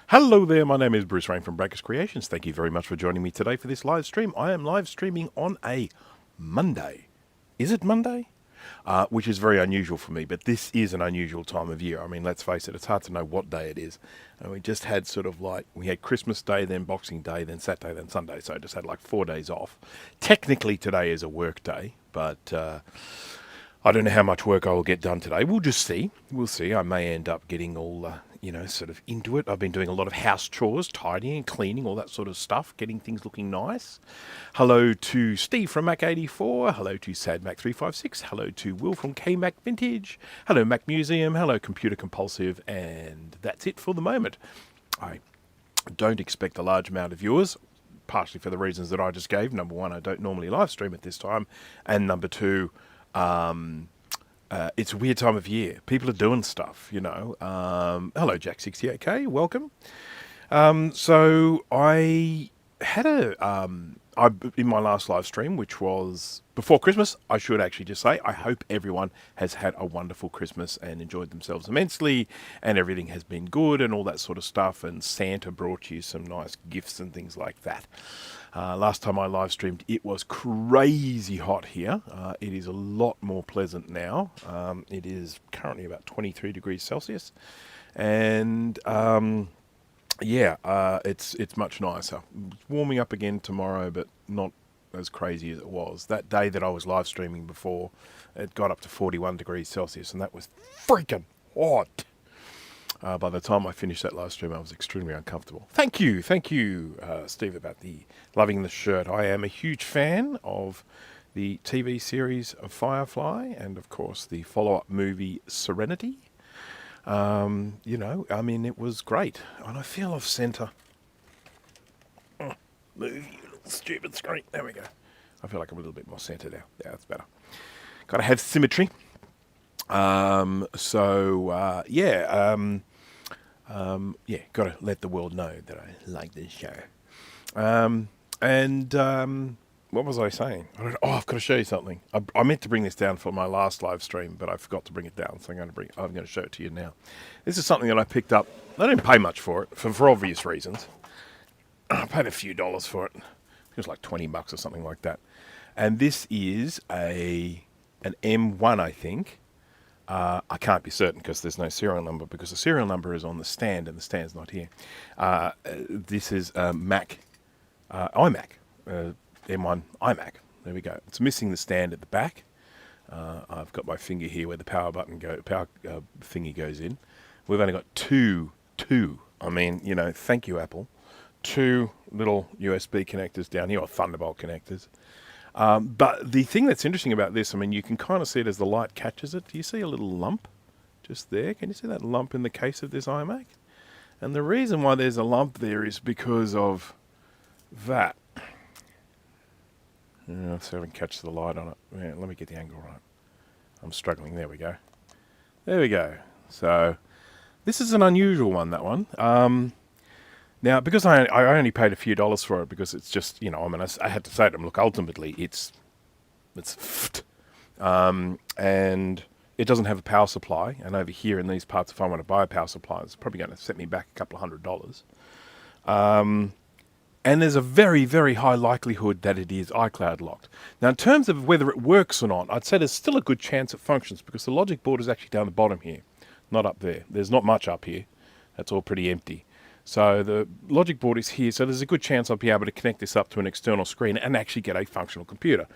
Hello there, my name is Bruce Rain from Breakers Creations. Thank you very much for joining me today for this live stream. I am live streaming on a Monday. Is it Monday? Which is very unusual for me, but this is an unusual time of year. I mean, let's face it, it's hard to know what day it is. And we just had we had Christmas Day, then Boxing Day, then Saturday, then Sunday, so I just had like 4 days off. Technically today is a work day, but I don't know how much work I will get done today. We'll just see. We'll see. I may end up getting all, sort of into it. I've been doing a lot of house chores, tidying, cleaning, all that sort of stuff, getting things looking nice. Hello to Steve from Mac84. Hello to SadMac356. Hello to Will from KMac Vintage. Hello Mac Museum. Hello Computer Compulsive. And that's it for the moment. I don't expect a large amount of viewers, partially for the reasons that I just gave. Number one, I don't normally live stream at this time. And number two, it's a weird time of year. People are doing stuff, Hello, Jack68K. Welcome. So I had in my last live stream, which was before Christmas, I should actually just say, I hope everyone has had a wonderful Christmas and enjoyed themselves immensely, and everything has been good and all that sort of stuff, and Santa brought you some nice gifts and things like that. Last time I live streamed, it was crazy hot here. It is a lot more pleasant now. It is currently about 23 degrees Celsius, and it's much nicer. It's warming up again tomorrow, but not as crazy as it was. That day that I was live streaming before, it got up to 41 degrees Celsius, and that was freaking hot. By the time I finished that live stream, I was extremely uncomfortable. Thank you, Steve, about loving the shirt. I am a huge fan of the TV series of Firefly, and of course the follow-up movie Serenity. It was great. And I feel off centre. Move, you little stupid screen. There we go. I feel like I'm a little bit more centre now. Yeah, that's better. Got to have symmetry. Got to let the world know that I like this show. What was I saying? I've got to show you something. I meant to bring this down for my last live stream, but I forgot to bring it down, so I'm going to show it to you now. This is something that I picked up. I didn't pay much for it, for obvious reasons. I paid a few dollars for it. It was like $20 or something like that. And this is an M1, I think. I can't be certain because there's no serial number, because the serial number is on the stand and the stand's not here. This is iMac, M1 iMac. There we go. It's missing the stand at the back. I've got my finger here where the power thingy goes in. We've only got two. I mean, thank you, Apple. 2 little USB connectors down here, or Thunderbolt connectors. But the thing that's interesting about this, I mean, you can kind of see it as the light catches it. Do you see a little lump just there? Can you see that lump in the case of this iMac? And the reason why there's a lump there is because of that. Let's see if I can catch the light on it. Yeah, let me get the angle right. I'm struggling. There we go. There we go. So this is an unusual one, that one. Now, because I only paid a few dollars for it, because it's just, I had to say to them, look, ultimately, it's and it doesn't have a power supply. And over here in these parts, if I want to buy a power supply, it's probably going to set me back a couple of $100. And there's a very, very high likelihood that it is iCloud locked. Now, in terms of whether it works or not, I'd say there's still a good chance it functions, because the logic board is actually down the bottom here, not up there. There's not much up here. That's all pretty empty. So the logic board is here, so there's a good chance I'll be able to connect this up to an external screen and actually get a functional computer.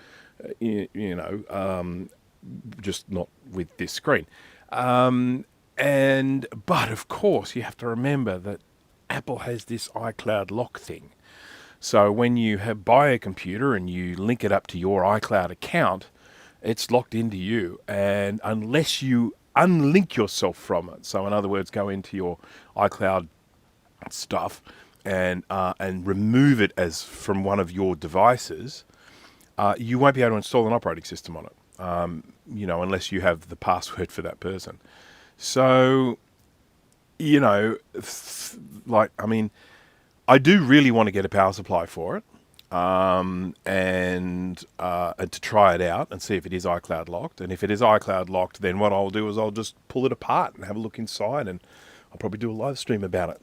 Just not with this screen. But of course, you have to remember that Apple has this iCloud lock thing. So when you buy a computer and you link it up to your iCloud account, it's locked into you. And unless you unlink yourself from it, so in other words, go into your iCloud stuff and remove it as from one of your devices, you won't be able to install an operating system on it, unless you have the password for that person. So, I do really want to get a power supply for it, and to try it out and see if it is iCloud locked. And if it is iCloud locked, then what I'll do is I'll just pull it apart and have a look inside, and I'll probably do a live stream about it.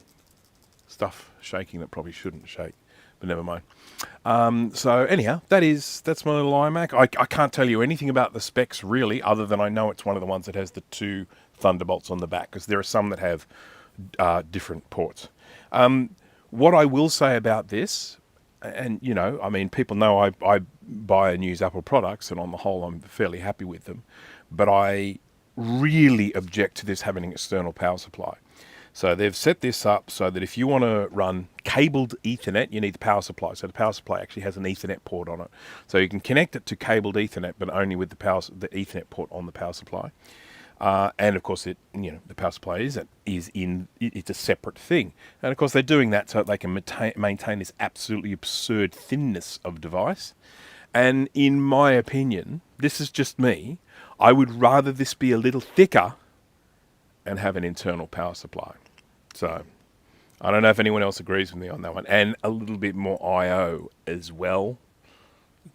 stuff shaking that probably shouldn't shake, but never mind. So anyhow, that's my little iMac. I can't tell you anything about the specs really, other than I know it's one of the ones that has the 2 Thunderbolts on the back, because there are some that have different ports. What I will say about this, and you know, I mean, people know I buy and use Apple products, and on the whole I'm fairly happy with them, but I really object to this having an external power supply. So they've set this up so that if you want to run cabled Ethernet, you need the power supply. So the power supply actually has an Ethernet port on it. So you can connect it to cabled Ethernet, but only with the Ethernet port on the power supply. And of course, the power supply it's a separate thing. And of course, they're doing that so that they can maintain this absolutely absurd thinness of device. And in my opinion, this is just me, I would rather this be a little thicker and have an internal power supply. So I don't know if anyone else agrees with me on that one. And a little bit more I/O as well.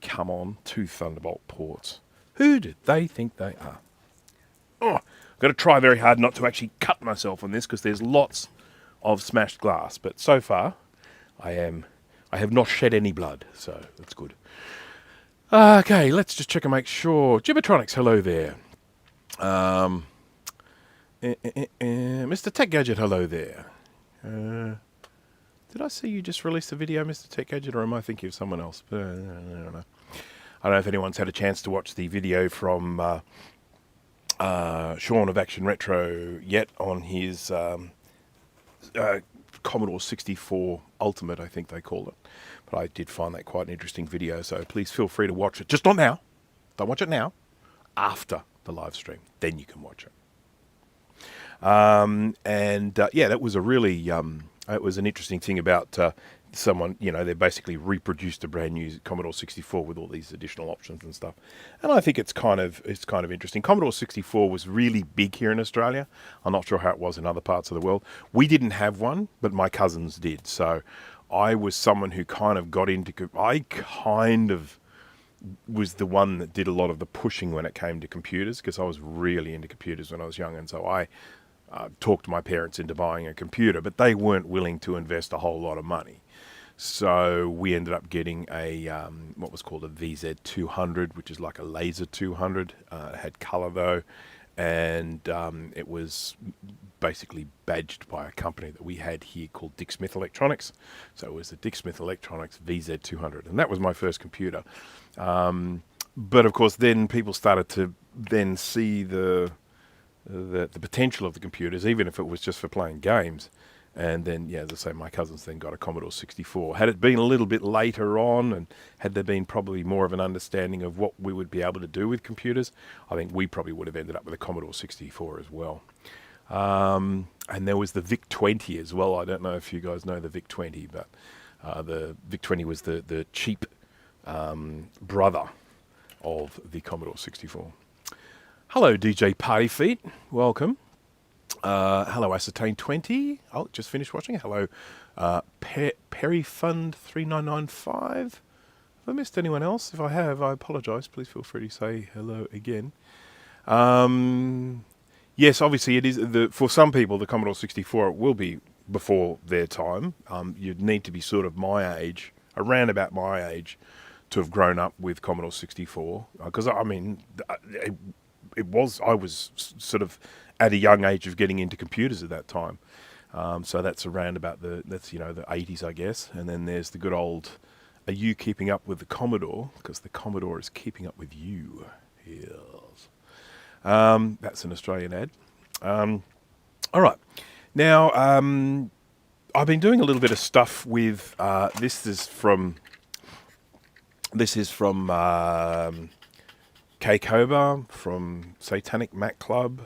Come on, 2 Thunderbolt ports. Who did they think they are? Oh, I've got to try very hard not to actually cut myself on this, because there's lots of smashed glass. But so far, I have not shed any blood, so that's good. Okay, let's just check and make sure. Gibbertronics, hello there. Mr. Tech Gadget, hello there. Did I see you just released a video, Mr. Tech Gadget, or am I thinking of someone else? I don't know. I don't know if anyone's had a chance to watch the video from Sean of Action Retro yet on his Commodore 64 Ultimate, I think they call it. But I did find that quite an interesting video, so please feel free to watch it. Just not now. Don't watch it now. After the live stream. Then you can watch it. Yeah, that was a really, it was an interesting thing about someone, they basically reproduced a brand new Commodore 64 with all these additional options and stuff. And I think it's kind of interesting. Commodore 64 was really big here in Australia. I'm not sure how it was in other parts of the world. We didn't have one, but my cousins did. So I was someone who kind of got into, I kind of was the one that did a lot of the pushing when it came to computers, because I was really into computers when I was young, and so I talked my parents into buying a computer, but they weren't willing to invest a whole lot of money. So we ended up getting a what was called a VZ200, which is like a laser 200. It had color though, and it was basically badged by a company that we had here called Dick Smith Electronics. So it was the Dick Smith Electronics VZ200, and that was my first computer. But of course, then people started to then see the potential of the computers, even if it was just for playing games. And then, yeah, as I say, my cousins then got a Commodore 64. Had it been a little bit later on, and had there been probably more of an understanding of what we would be able to do with computers, I think we probably would have ended up with a Commodore 64 as well. And there was the VIC-20 as well. I don't know if you guys know the VIC-20, but the VIC-20 was the cheap brother of the Commodore 64. Hello, DJ Party Feet. Welcome. Hello, Ascertain 20. Oh, just finished watching. Hello, Perry Fund 3995. Have I missed anyone else? If I have, I apologise. Please feel free to say hello again. Yes, obviously it is. For some people, the Commodore 64 will be before their time. You'd need to be sort of my age, around about my age, to have grown up with Commodore 64. Because I mean, I was sort of at a young age of getting into computers at that time. So that's around about the 80s, I guess. And then there's the good old, are you keeping up with the Commodore? Because the Commodore is keeping up with you. Yes. That's an Australian ad. All right. Now, I've been doing a little bit of stuff with, this is from K-Koba from Satanic Mac Club,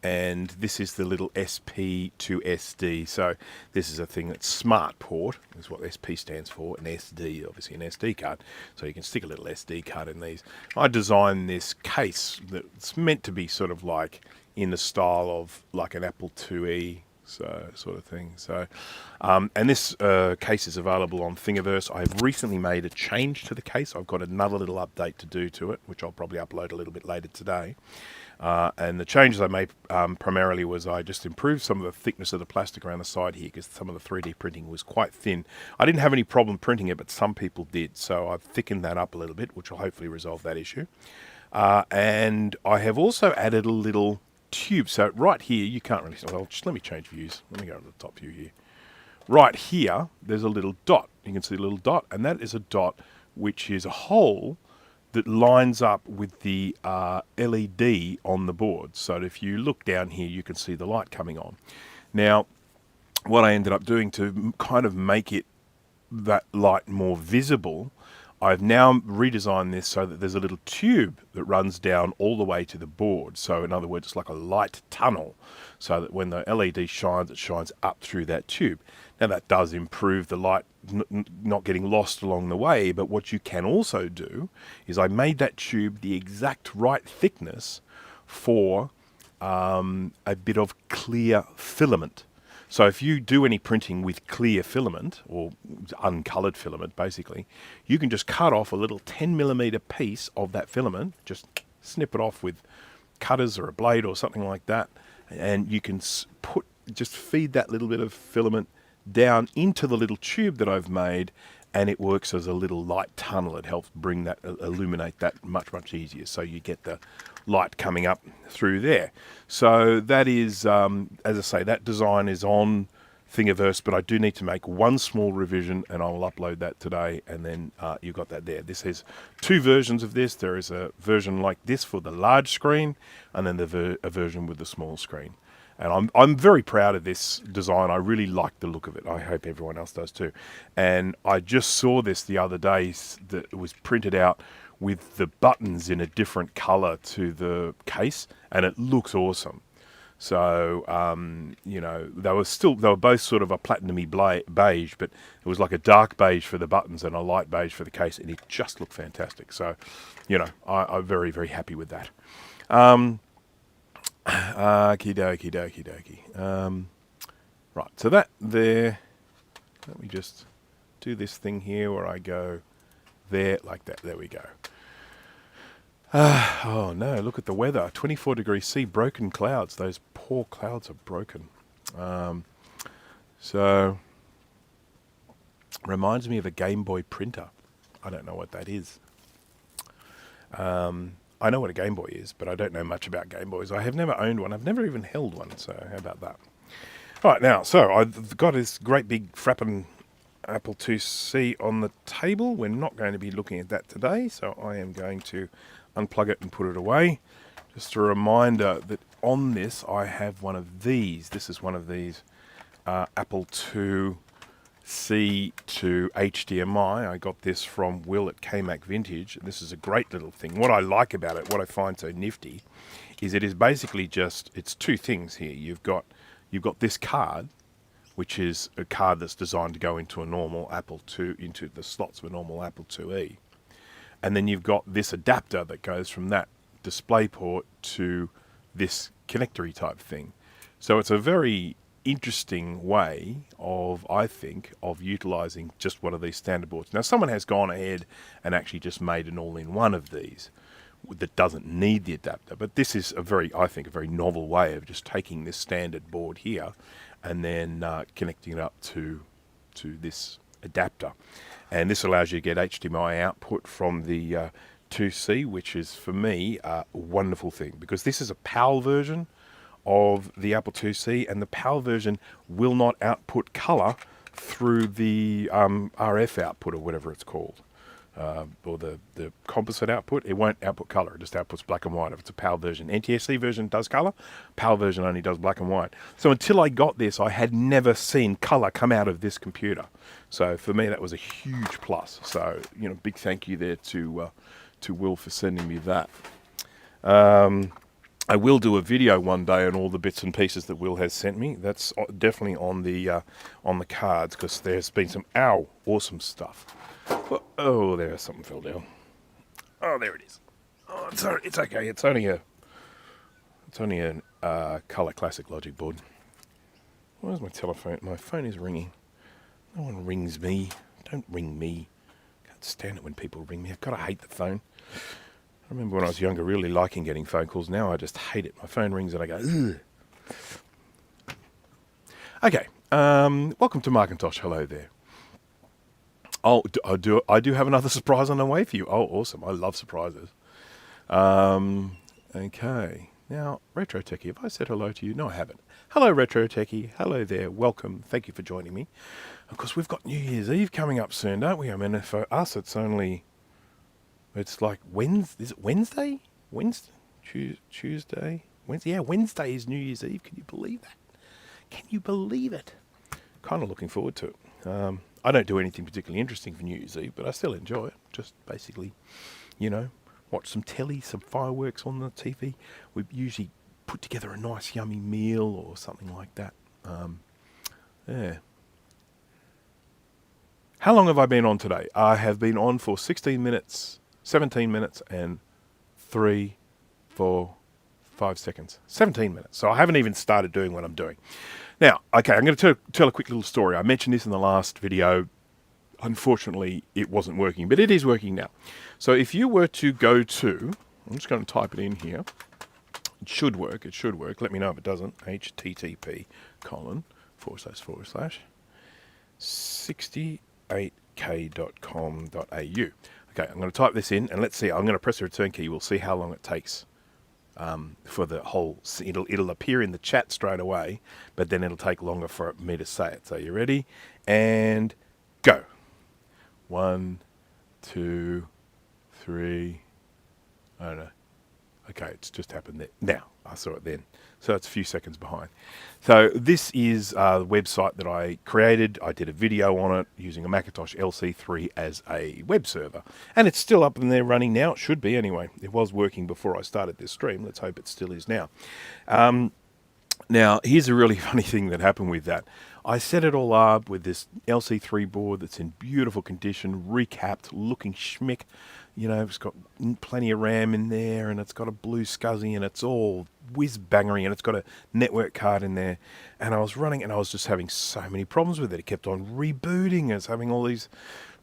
and this is the little SP2SD. So this is a thing that's Smart Port, is what SP stands for, and SD, obviously an SD card. So you can stick a little SD card in these. I designed this case that's meant to be sort of like in the style of like an Apple IIe, so sort of thing. So, and this case is available on Thingiverse. I've recently made a change to the case. I've got another little update to do to it, which I'll probably upload a little bit later today. And the changes I made primarily was I just improved some of the thickness of the plastic around the side here because some of the 3D printing was quite thin. I didn't have any problem printing it, but some people did. So I've thickened that up a little bit, which will hopefully resolve that issue. And I have also added a little tube. So right here, you can't really see. Well, just let me change views. Let me go to the top view here. Right here, there's a little dot. You can see a little dot, and that is a dot which is a hole that lines up with the LED on the board. So that if you look down here, you can see the light coming on. Now, what I ended up doing to kind of make it that light more visible, I've now redesigned this so that there's a little tube that runs down all the way to the board. So in other words, it's like a light tunnel, so that when the LED shines, it shines up through that tube. Now that does improve the light not getting lost along the way, but what you can also do is I made that tube the exact right thickness for a bit of clear filament. So if you do any printing with clear filament, or uncoloured filament basically, you can just cut off a little 10mm piece of that filament, just snip it off with cutters or a blade or something like that, and you can just feed that little bit of filament down into the little tube that I've made, and it works as a little light tunnel. It helps bring that, illuminate that much easier, so you get the light coming up through there. So that is, as I say, that design is on Thingiverse, but I do need to make one small revision, and I will upload that today, and then you've got that there. This has two versions of this. There is a version like this for the large screen, and then a version with the small screen. And I'm very proud of this design. I really like the look of it. I hope everyone else does too. And I just saw this the other day that it was printed out with the buttons in a different color to the case, and it looks awesome. So, you know, they were both sort of a platinumy beige, but it was like a dark beige for the buttons and a light beige for the case, and it just looked fantastic. So, you know, I'm very, very happy with that. Okie dokie. Right, so that there, let me just do this thing here where I go there like that. There we go. Oh no, look at the weather. 24 degrees C, broken clouds. Those poor clouds are broken. So, reminds me of a Game Boy printer. I don't know what that is. I know what a Game Boy is, but I don't know much about Game Boys. I have never owned one. I've never even held one, so how about that? All right, now, so I've got this great big frappin' Apple IIc on the table. We're not going to be looking at that today, so I am going to unplug it and put it away. Just a reminder that on this, I have one of these. This is one of these Apple IIc to HDMI. I got this from Will at KMac Vintage. This is a great little thing. What I like about it, what I find so nifty, is it is basically just, it's two things here. You've got this card, which is a card that's designed to go into a normal Apple II, into the slots of a normal Apple IIe. And then you've got this adapter that goes from that display port to this connectory type thing. So it's a very interesting way of, I think, of utilizing just one of these standard boards. Now, someone has gone ahead and actually just made an all-in-one of these that doesn't need the adapter, but this is I think, a very novel way of just taking this standard board here and then connecting it up to this adapter. And this allows you to get HDMI output from the IIc, which is, for me, a wonderful thing, because this is a PAL version of the Apple IIc, and the PAL version will not output color through the RF output, or whatever it's called, or the composite output. It won't output color, it just outputs black and white if it's a PAL version. NTSC version does color, PAL version only does black and white. So until I got this, I had never seen color come out of this computer. So for me, that was a huge plus. So, you know, big thank you there to Will for sending me that. I will do a video one day on all the bits and pieces that Will has sent me. That's definitely on the cards, because there's been some awesome stuff. Oh, there's something fell down. Oh, there it is. Oh, it's okay. It's only a Color Classic Logic board. Where's my telephone? My phone is ringing. No one rings me. Don't ring me. Can't stand it when people ring me. I've got to hate the phone. remember when I was younger really liking getting phone calls. Now I just hate it. My phone rings and I go, ugh. Okay, welcome to Macintosh. Hello there. Oh, I do have another surprise on the way for you. Oh, awesome. I love surprises. Okay. Now, Retro Techie, have I said hello to you? No, I haven't. Hello, Retro Techie. Hello there. Welcome. Thank you for joining me. Of course, we've got New Year's Eve coming up soon, don't we? I mean, for us, it's like Wednesday. Is it Wednesday? Wednesday? Tuesday? Wednesday? Yeah, Wednesday is New Year's Eve. Can you believe that? Can you believe it? Kind of looking forward to it. I don't do anything particularly interesting for New Year's Eve, but I still enjoy it. Just basically, watch some telly, some fireworks on the TV. We usually put together a nice yummy meal or something like that. Yeah. How long have I been on today? I have been on for 16 minutes, 17 minutes, and 3, 4, 5 seconds. 17 minutes. So I haven't even started doing what I'm doing. Now, okay, I'm going to tell a quick little story. I mentioned this in the last video. Unfortunately, it wasn't working, but it is working now. So if you were to go to, I'm just going to type it in here. It should work. It should work. Let me know if it doesn't. http://68k.com.au. Okay, I'm going to type this in, and let's see. I'm going to press the return key. We'll see how long it takes for the whole. It'll appear in the chat straight away, but then it'll take longer for me to say it. So you ready? And go. 1, 2, 3. I don't know. Okay, it's just happened there. Now, I saw it then. So it's a few seconds behind. So this is the website that I created. I did a video on it using a Macintosh LC3 as a web server. And it's still up in there running now. It should be anyway. It was working before I started this stream. Let's hope it still is now. Now, here's a really funny thing that happened with that. I set it all up with this LC3 board that's in beautiful condition, recapped, looking schmick. It's got plenty of RAM in there, and it's got a blue SCSI, and it's all whiz-bangery, and it's got a network card in there. And I was running, and I was just having so many problems with it. It kept on rebooting. I was having all these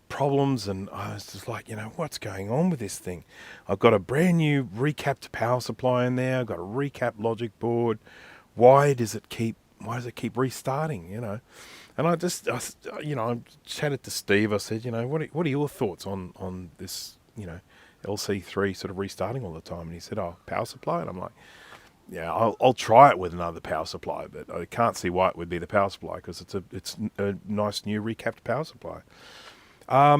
problems, and I was just like, what's going on with this thing? I've got a brand new recapped power supply in there. I've got a recapped logic board. Why does it keep restarting, And I chatted to Steve. I said, what are your thoughts on this, LC3 sort of restarting all the time? And he said, power supply. And I'm like, yeah, I'll try it with another power supply, but I can't see why it would be the power supply, because it's a nice new recapped power supply. I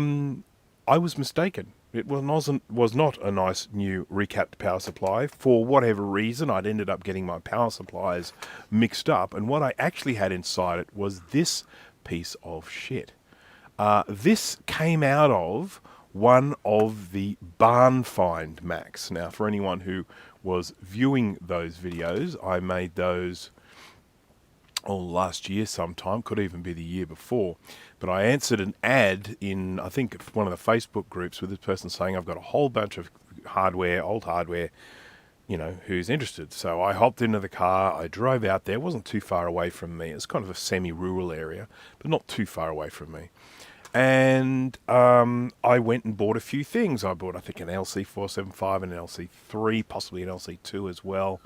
was mistaken. It was not a nice new recapped power supply. For whatever reason, I'd ended up getting my power supplies mixed up, and what I actually had inside it was this piece of shit. This came out of one of the barn find Macs. Now, for anyone who was viewing those videos, I made those last year sometime, could even be the year before. But I answered an ad in, I think, one of the Facebook groups with this person saying, I've got a whole bunch of hardware, old hardware, who's interested. So I hopped into the car, I drove out there. It wasn't too far away from me. It's kind of a semi-rural area, but not too far away from me. And I went and bought a few things. I bought, I think, an LC475 and an LC3, possibly an LC2 as well.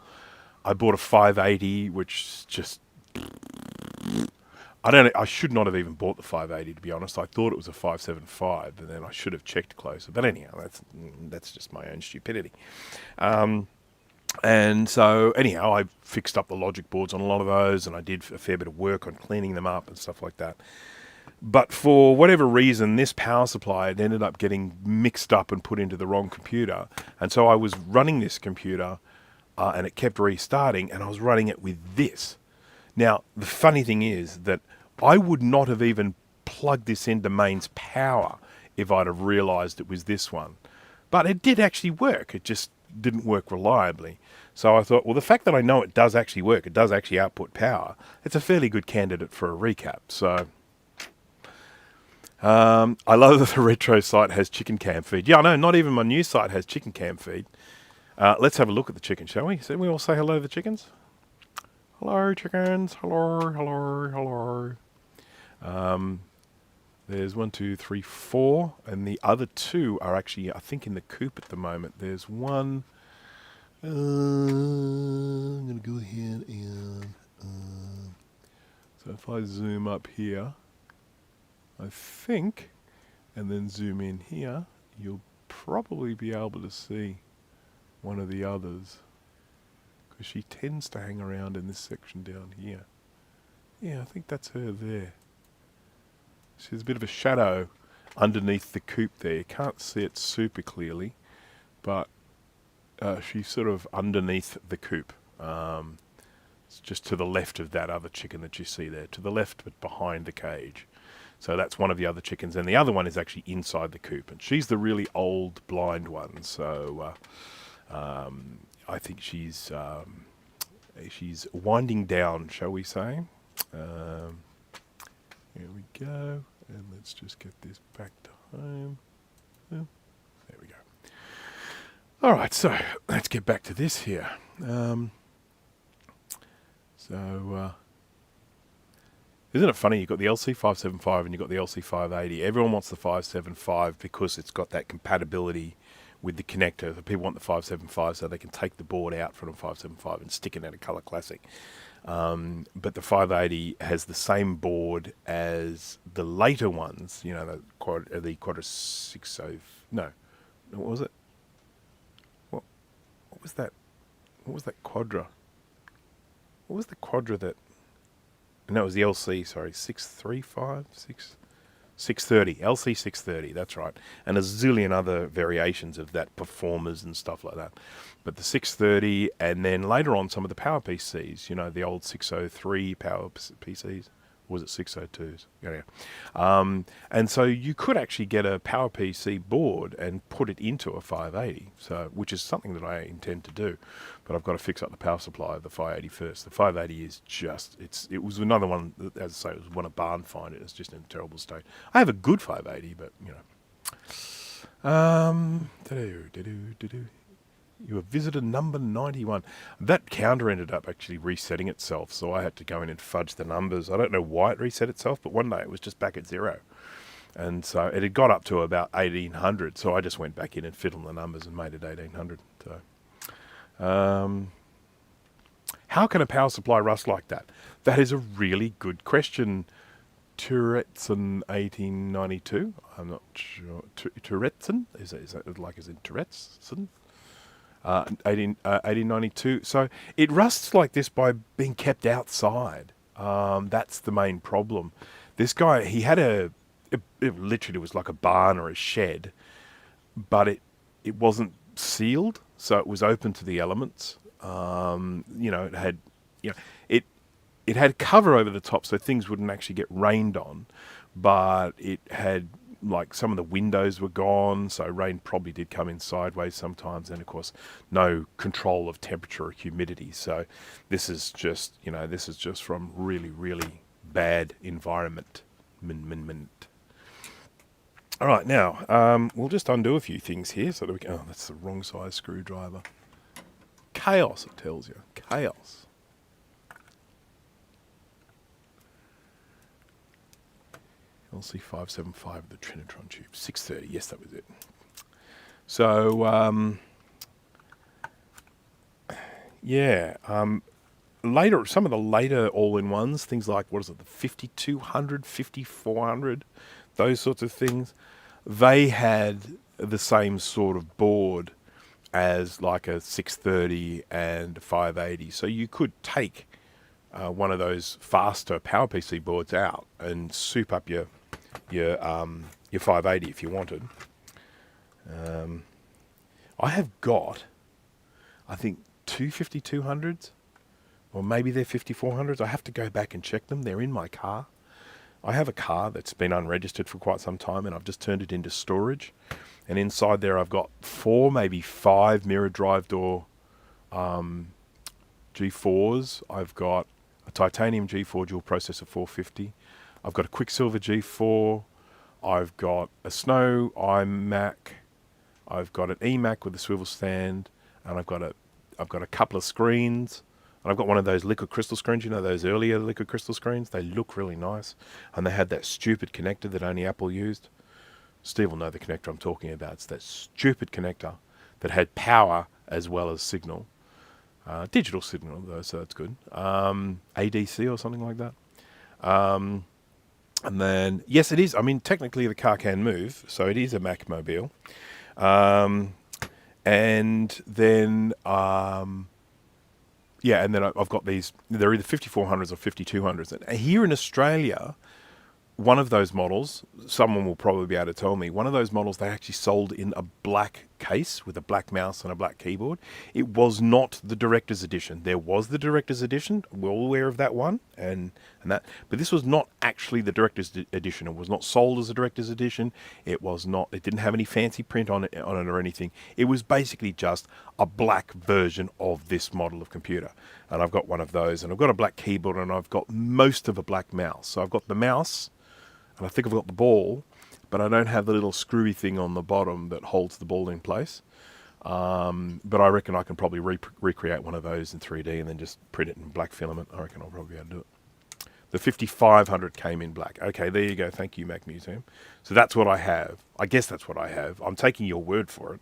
I bought a 580, which just... I should not have even bought the 580, to be honest. I thought it was a 575, and then I should have checked closer. But anyhow, that's just my own stupidity. And so, anyhow, I fixed up the logic boards on a lot of those, and I did a fair bit of work on cleaning them up and stuff like that. But for whatever reason, this power supply had ended up getting mixed up and put into the wrong computer. And so I was running this computer, and it kept restarting, and I was running it with this. Now, the funny thing is that I would not have even plugged this into mains power if I'd have realized it was this one. But it did actually work. It just didn't work reliably. So I thought, well, the fact that I know it does actually work, it does actually output power, it's a fairly good candidate for a recap. So I love that the retro site has chicken cam feed. Yeah, I know, not even my new site has chicken cam feed. Let's have a look at the chicken, shall we? So we all say hello to the chickens. Hello, chickens. Hello, hello, hello. There's 1, 2, 3, 4, and the other 2 are actually, I think, in the coop at the moment. There's one. I'm going to go ahead and... so if I zoom up here, I think, and then zoom in here, you'll probably be able to see one of the others, because she tends to hang around in this section down here. Yeah, I think that's her there. She's a bit of a shadow underneath the coop there. You can't see it super clearly, but she's sort of underneath the coop. It's just to the left of that other chicken that you see there. To the left, but behind the cage. So that's one of the other chickens. And the other one is actually inside the coop. And she's the really old blind one. So I think she's winding down, shall we say. Here we go. And let's just get this back to home. Oh, there we go. All right, so let's get back to this here. Isn't it funny? You've got the LC575 and you've got the LC580. Everyone wants the 575 because it's got that compatibility with the connector. The people want the 575 so they can take the board out from the 575 and stick it in a Color Classic. But the 580 has the same board as the later ones. You know, the Quadra 60. No, what was it? What was that? What was that Quadra? What was the Quadra that? No, it was the LC. Sorry, 635, 630, LC 630. That's right, and a zillion other variations of that, performers and stuff like that. But the 630, and then later on some of the Power PCs. You know, the old 603 Power PCs. Or was it 602s? Yeah. And so you could actually get a Power PC board and put it into a 580. So, which is something that I intend to do. But I've got to fix up the power supply of the 580 first. The 580 is just, it was another one, as I say, it was one of barn find. It's just in a terrible state. I have a good 580, but, you know. You have visitor number 91. That counter ended up actually resetting itself, so I had to go in and fudge the numbers. I don't know why it reset itself, but one day it was just back at 0. And so it had got up to about 1800, so I just went back in and fiddled the numbers and made it 1800. So, how can a power supply rust like that? That is a really good question. Touretteson 1892. I'm not sure. Touretteson? Is that like as in Touretteson? 1892. So it rusts like this by being kept outside. That's the main problem. This guy, he had it literally was like a barn or a shed, but it wasn't sealed, so it was open to the elements. You know, it had, you know, it had cover over the top so things wouldn't actually get rained on, but it had, like, some of the windows were gone, so rain probably did come in sideways sometimes, and of course no control of temperature or humidity. So this is just, you know, this is just from really, really bad environment. All right, now we'll just undo a few things here so that we can. Oh, that's the wrong size screwdriver. Chaos, it tells you. Chaos. LC575, the Trinitron tube. 630, yes, that was it. So, yeah. Later, some of the later all-in-ones, things like, what is it, the 5200, 5400, those sorts of things, they had the same sort of board as like a 630 and a 580. So you could take one of those faster Power PC boards out and soup up your 580 if you wanted. I have got, I think, two 5200s, or maybe they're 5400s. I have to go back and check them. They're in my car. I have a car that's been unregistered for quite some time, and I've just turned it into storage. And inside there, I've got 4, maybe 5 mirror drive door G4s. I've got a titanium G4 dual processor 450. I've got a Quicksilver G4. I've got a Snow iMac. I've got an eMac with a swivel stand, and I've got a couple of screens. And I've got one of those liquid crystal screens, you know, those earlier liquid crystal screens. They look really nice. And they had that stupid connector that only Apple used. Steve will know the connector I'm talking about. It's that stupid connector that had power as well as signal. Digital signal, though, so that's good. ADC or something like that. And then, yes, it is. I mean, technically the car can move, so it is a Macmobile. And then, yeah, and then I've got these, they're either 5400s or 5200s. And here in Australia, one of those models, someone will probably be able to tell me, one of those models they actually sold in a black case with a black mouse and a black keyboard. It was not the Director's Edition. There was the Director's Edition. We're all aware of that one and that. But this was not actually the Director's Edition. It was not sold as a Director's Edition. It was not, it didn't have any fancy print on it or anything. It was basically just a black version of this model of computer. And I've got one of those, and I've got a black keyboard, and I've got most of a black mouse. So I've got the mouse, and I think I've got the ball, but I don't have the little screwy thing on the bottom that holds the ball in place. But I reckon I can probably recreate one of those in 3D and then just print it in black filament. I reckon I'll probably be able to do it. The 5500 came in black. Okay, there you go. Thank you, Mac Museum. So that's what I have. I guess that's what I have. I'm taking your word for it.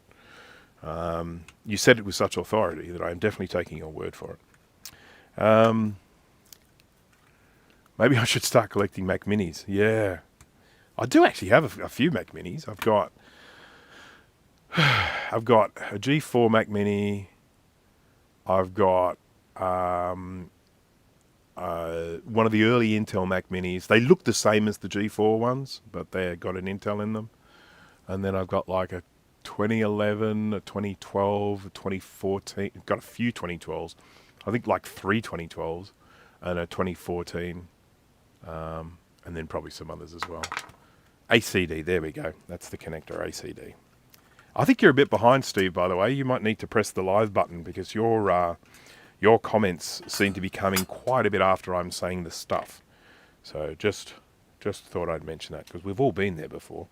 You said it with such authority that I am definitely taking your word for it. Maybe I should start collecting Mac Minis. Yeah. I do actually have a few Mac Minis. I've got a G4 Mac Mini. I've got one of the early Intel Mac Minis. They look the same as the G4 ones, but they've got an Intel in them. And then I've got like a 2011, a 2012, a 2014. I've got a few 2012s. I think like 3 2012s and a 2014. And then probably some others as well. ACD, there we go. That's the connector, ACD. I think you're a bit behind, Steve, by the way. You might need to press the live button because your comments seem to be coming quite a bit after I'm saying the stuff. So just thought I'd mention that because we've all been there before.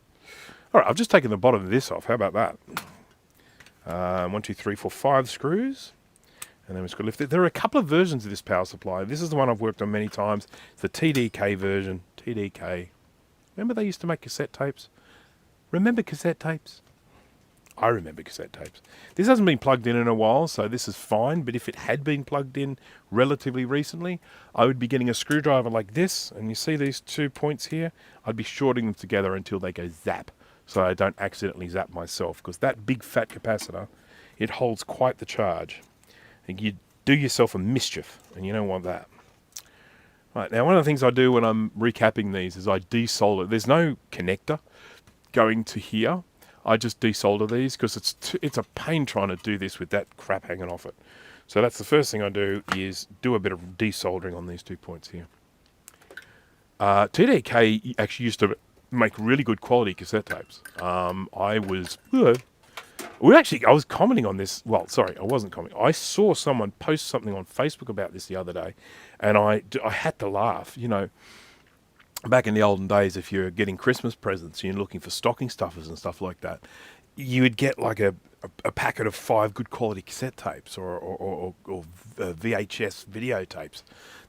All right, I've just taken the bottom of this off. How about that? 1, 2, 3, 4, 5 screws. And then we've got to lift it. There are a couple of versions of this power supply. This is the one I've worked on many times. It's the TDK version. TDK. Remember they used to make cassette tapes? Remember cassette tapes? I remember cassette tapes. This hasn't been plugged in a while, so this is fine. But if it had been plugged in relatively recently, I would be getting a screwdriver like this. And you see these 2 points here? I'd be shorting them together until they go zap, so I don't accidentally zap myself. Because that big fat capacitor, it holds quite the charge. And you do yourself a mischief, and you don't want that. Right, now one of the things I do when I'm recapping these is I desolder. There's no connector going to here. I just desolder these because it's a pain trying to do this with that crap hanging off it. So that's the first thing I do is do a bit of desoldering on these 2 points here. TDK actually used to make really good quality cassette tapes. I was commenting on this. Well, sorry, I wasn't commenting. I saw someone post something on Facebook about this the other day, and I had to laugh. You know, back in the olden days, if you're getting Christmas presents and you're looking for stocking stuffers and stuff like that, you would get like a packet of 5 good quality cassette tapes or VHS videotapes.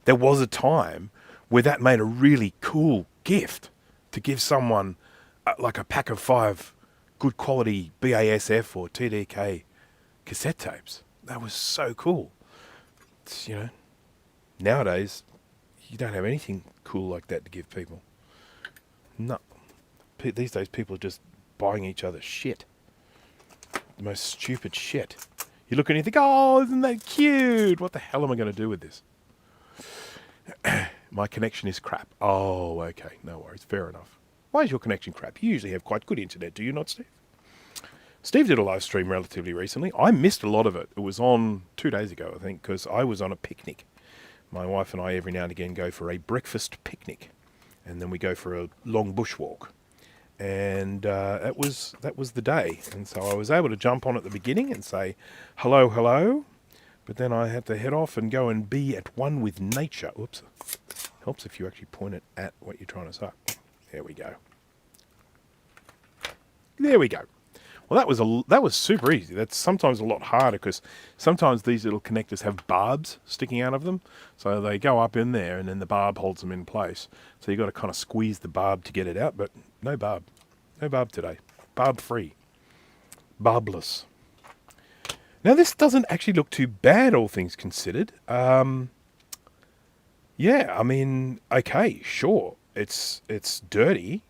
There was a time where that made a really cool gift to give someone like a pack of 5 good quality BASF or TDK cassette tapes. That was so cool. It's, you know, nowadays you don't have anything cool like that to give people. No. These days people are just buying each other shit. The most stupid shit. You look and you think, oh, isn't that cute? What the hell am I going to do with this? My connection is crap. Oh, okay. No worries. Fair enough. Why is your connection crap? You usually have quite good internet, do you not, Steve? Steve did a live stream relatively recently. I missed a lot of it. It was on 2 days ago, I think, because I was on a picnic. My wife and I every now and again go for a breakfast picnic, and then we go for a long bushwalk. And that was the day. And so I was able to jump on at the beginning and say, hello, hello. But then I had to head off and go and be at one with nature. Oops. Helps if you actually point it at what you're trying to say. There we go. There we go. Well, that was super easy. That's sometimes a lot harder because sometimes these little connectors have barbs sticking out of them. So they go up in there and then the barb holds them in place. So you've got to kind of squeeze the barb to get it out, but no barb. No barb today. Barb free. Barbless. Now this doesn't actually look too bad, all things considered. Yeah, I mean, okay, sure. It's dirty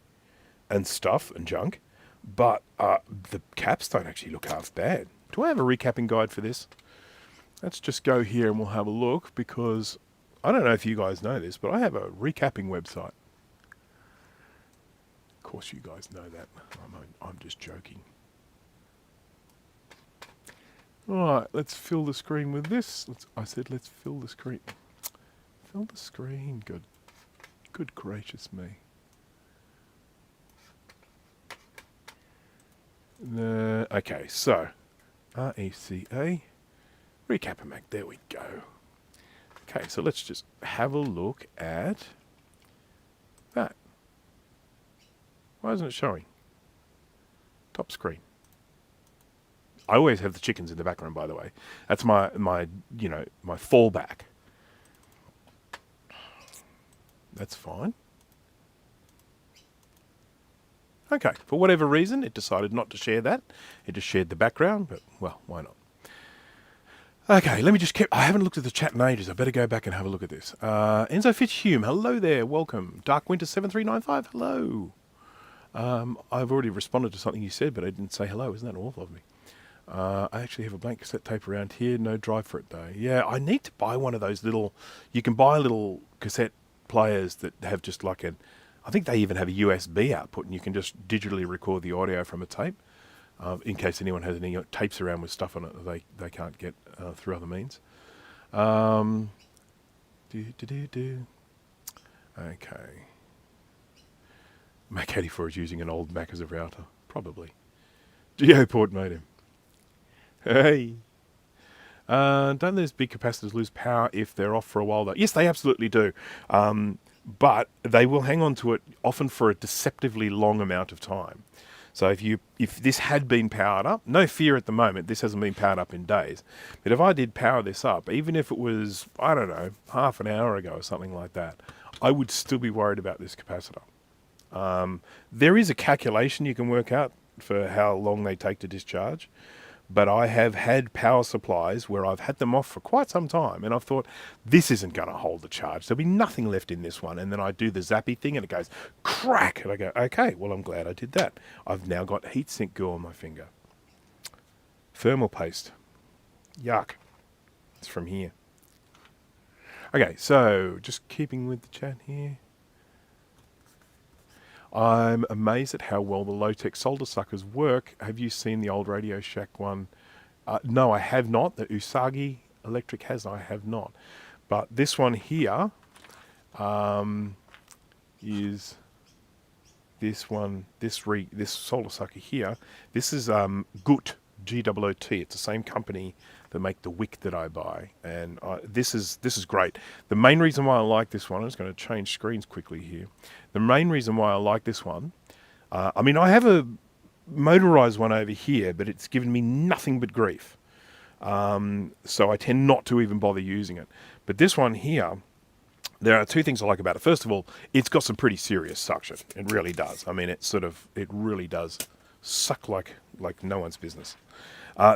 and stuff and junk. But the caps don't actually look half bad. Do I have a recapping guide for this? Let's just go here and we'll have a look because I don't know if you guys know this, but I have a recapping website. Of course you guys know that. I'm just joking. Alright, let's fill the screen with this. I said let's fill the screen. Fill the screen. Good gracious me. Okay, so RECA Recap Mac. There we go. Okay, so let's just have a look at that. Why isn't it showing? Top screen. I always have the chickens in the background, by the way. That's my my fallback. That's fine. Okay, for whatever reason, it decided not to share that. It just shared the background, but, well, why not? Okay, let me just keep... I haven't looked at the chat in ages. I better go back and have a look at this. Enzo Fitzhume, hello there, welcome. Dark Winter 7395, hello. I've already responded to something you said, but I didn't say hello. Isn't that awful of me? I actually have a blank cassette tape around here. No drive for it, though. Yeah, I need to buy one of those little... You can buy little cassette players that have just like an... I think they even have a USB output, and you can just digitally record the audio from a tape. In case anyone has any tapes around with stuff on it that they can't get through other means. Okay. Mac 84 is using an old Mac as a router. Probably. Geoport modem. Hey. Don't those big capacitors lose power if they're off for a while, though? Yes, they absolutely do. But they will hang on to it often for a deceptively long amount of time. So if this had been powered up, no fear at the moment, this hasn't been powered up in days. But if I did power this up, even if it was, I don't know, half an hour ago or something like that, I would still be worried about this capacitor. There is a calculation you can work out for how long they take to discharge. But I have had power supplies where I've had them off for quite some time, and I've thought, this isn't going to hold the charge. There'll be nothing left in this one. And then I do the zappy thing, and it goes crack. And I go, okay, well, I'm glad I did that. I've now got heatsink goo on my finger. Thermal paste. Yuck. It's from here. Okay, so just keeping with the chat here. I'm amazed at how well the low-tech solder suckers work. Have you seen the old Radio Shack one? No, I have not. The Usagi Electric has. I have not. But this one here is this one. This solder sucker here. This is GOOT, G-O-O-T. It's the same company that make the WICK that I buy, and this is great. The main reason why I like this one, I'm just going to change screens quickly here. The main reason why I like this one, I mean, I have a motorized one over here, but it's given me nothing but grief. So I tend not to even bother using it. But this one here, there are two things I like about it. First of all, it's got some pretty serious suction. It really does. I mean, it really does suck like no one's business.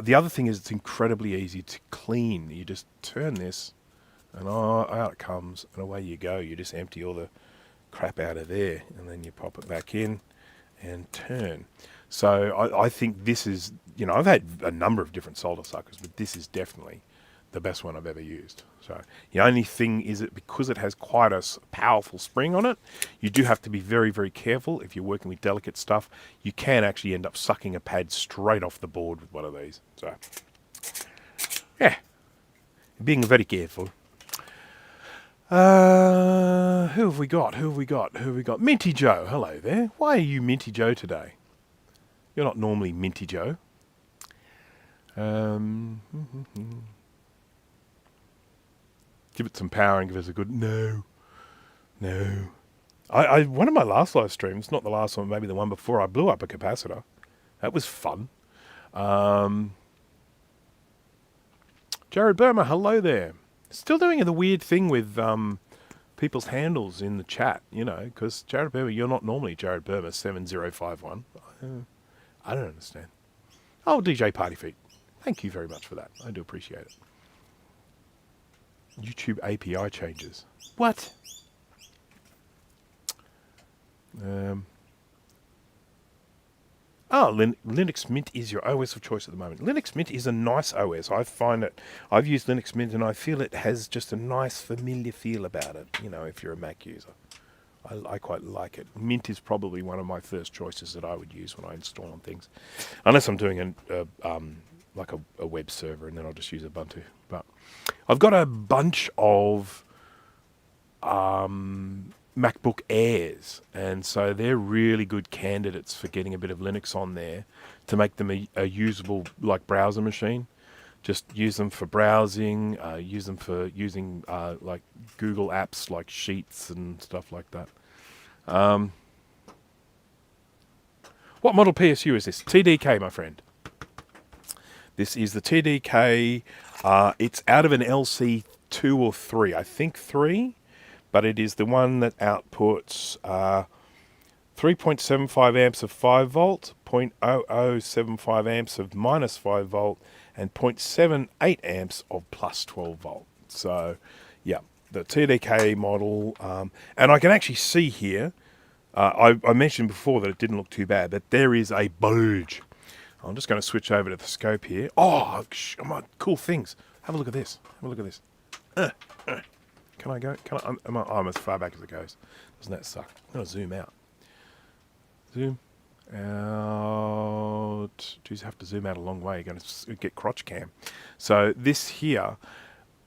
The other thing is it's incredibly easy to clean. You just turn this, and out it comes, and away you go. You just empty all the crap out of there, and then you pop it back in and turn. So I think this is, I've had a number of different solder suckers, but this is definitely the best one I've ever used. So the only thing is that because it has quite a powerful spring on it, you do have to be very, very careful. If you're working with delicate stuff, you can actually end up sucking a pad straight off the board with one of these. So, yeah, being very careful. Who have we got? Minty Joe, hello there. Why are you Minty Joe today? You're not normally Minty Joe. Give it some power and give us a good no. I one of my last live streams, not the last one, maybe the one before, I blew up a capacitor. That was fun. Jared Burma, hello there. Still doing the weird thing with people's handles in the chat, you know, because Jared Burma, you're not normally Jared Burma 7051. I don't understand. Oh, DJ Party Feet. Thank you very much for that. I do appreciate it. YouTube API changes. What? Linux Mint is your OS of choice at the moment. Linux Mint is a nice OS. I find it. I've used Linux Mint and I feel it has just a nice familiar feel about it. You know, if you're a Mac user, I quite like it. Mint is probably one of my first choices that I would use when I install on things, unless I'm doing like a web server, and then I'll just use Ubuntu. But I've got a bunch of MacBook Airs, and so they're really good candidates for getting a bit of Linux on there to make them a usable like browser machine. Just use them for browsing, use them for using like Google apps like Sheets and stuff like that. What model PSU is this? TDK, my friend. This is the TDK. It's out of an LC 2 or 3. I think 3. But it is the one that outputs 3.75 amps of 5 volt, 0.0075 amps of minus 5 volt, and 0.78 amps of plus 12 volt. So, yeah, the TDK model. And I can actually see here, I mentioned before that it didn't look too bad, but there is a bulge. I'm just going to switch over to the scope here. Oh, cool things. Have a look at this. Have a look at this. Can I go? I'm as far back as it goes. Doesn't that suck? I'm going to zoom out. Zoom out. Geez, have to zoom out a long way. You're going to get crotch cam. So this here,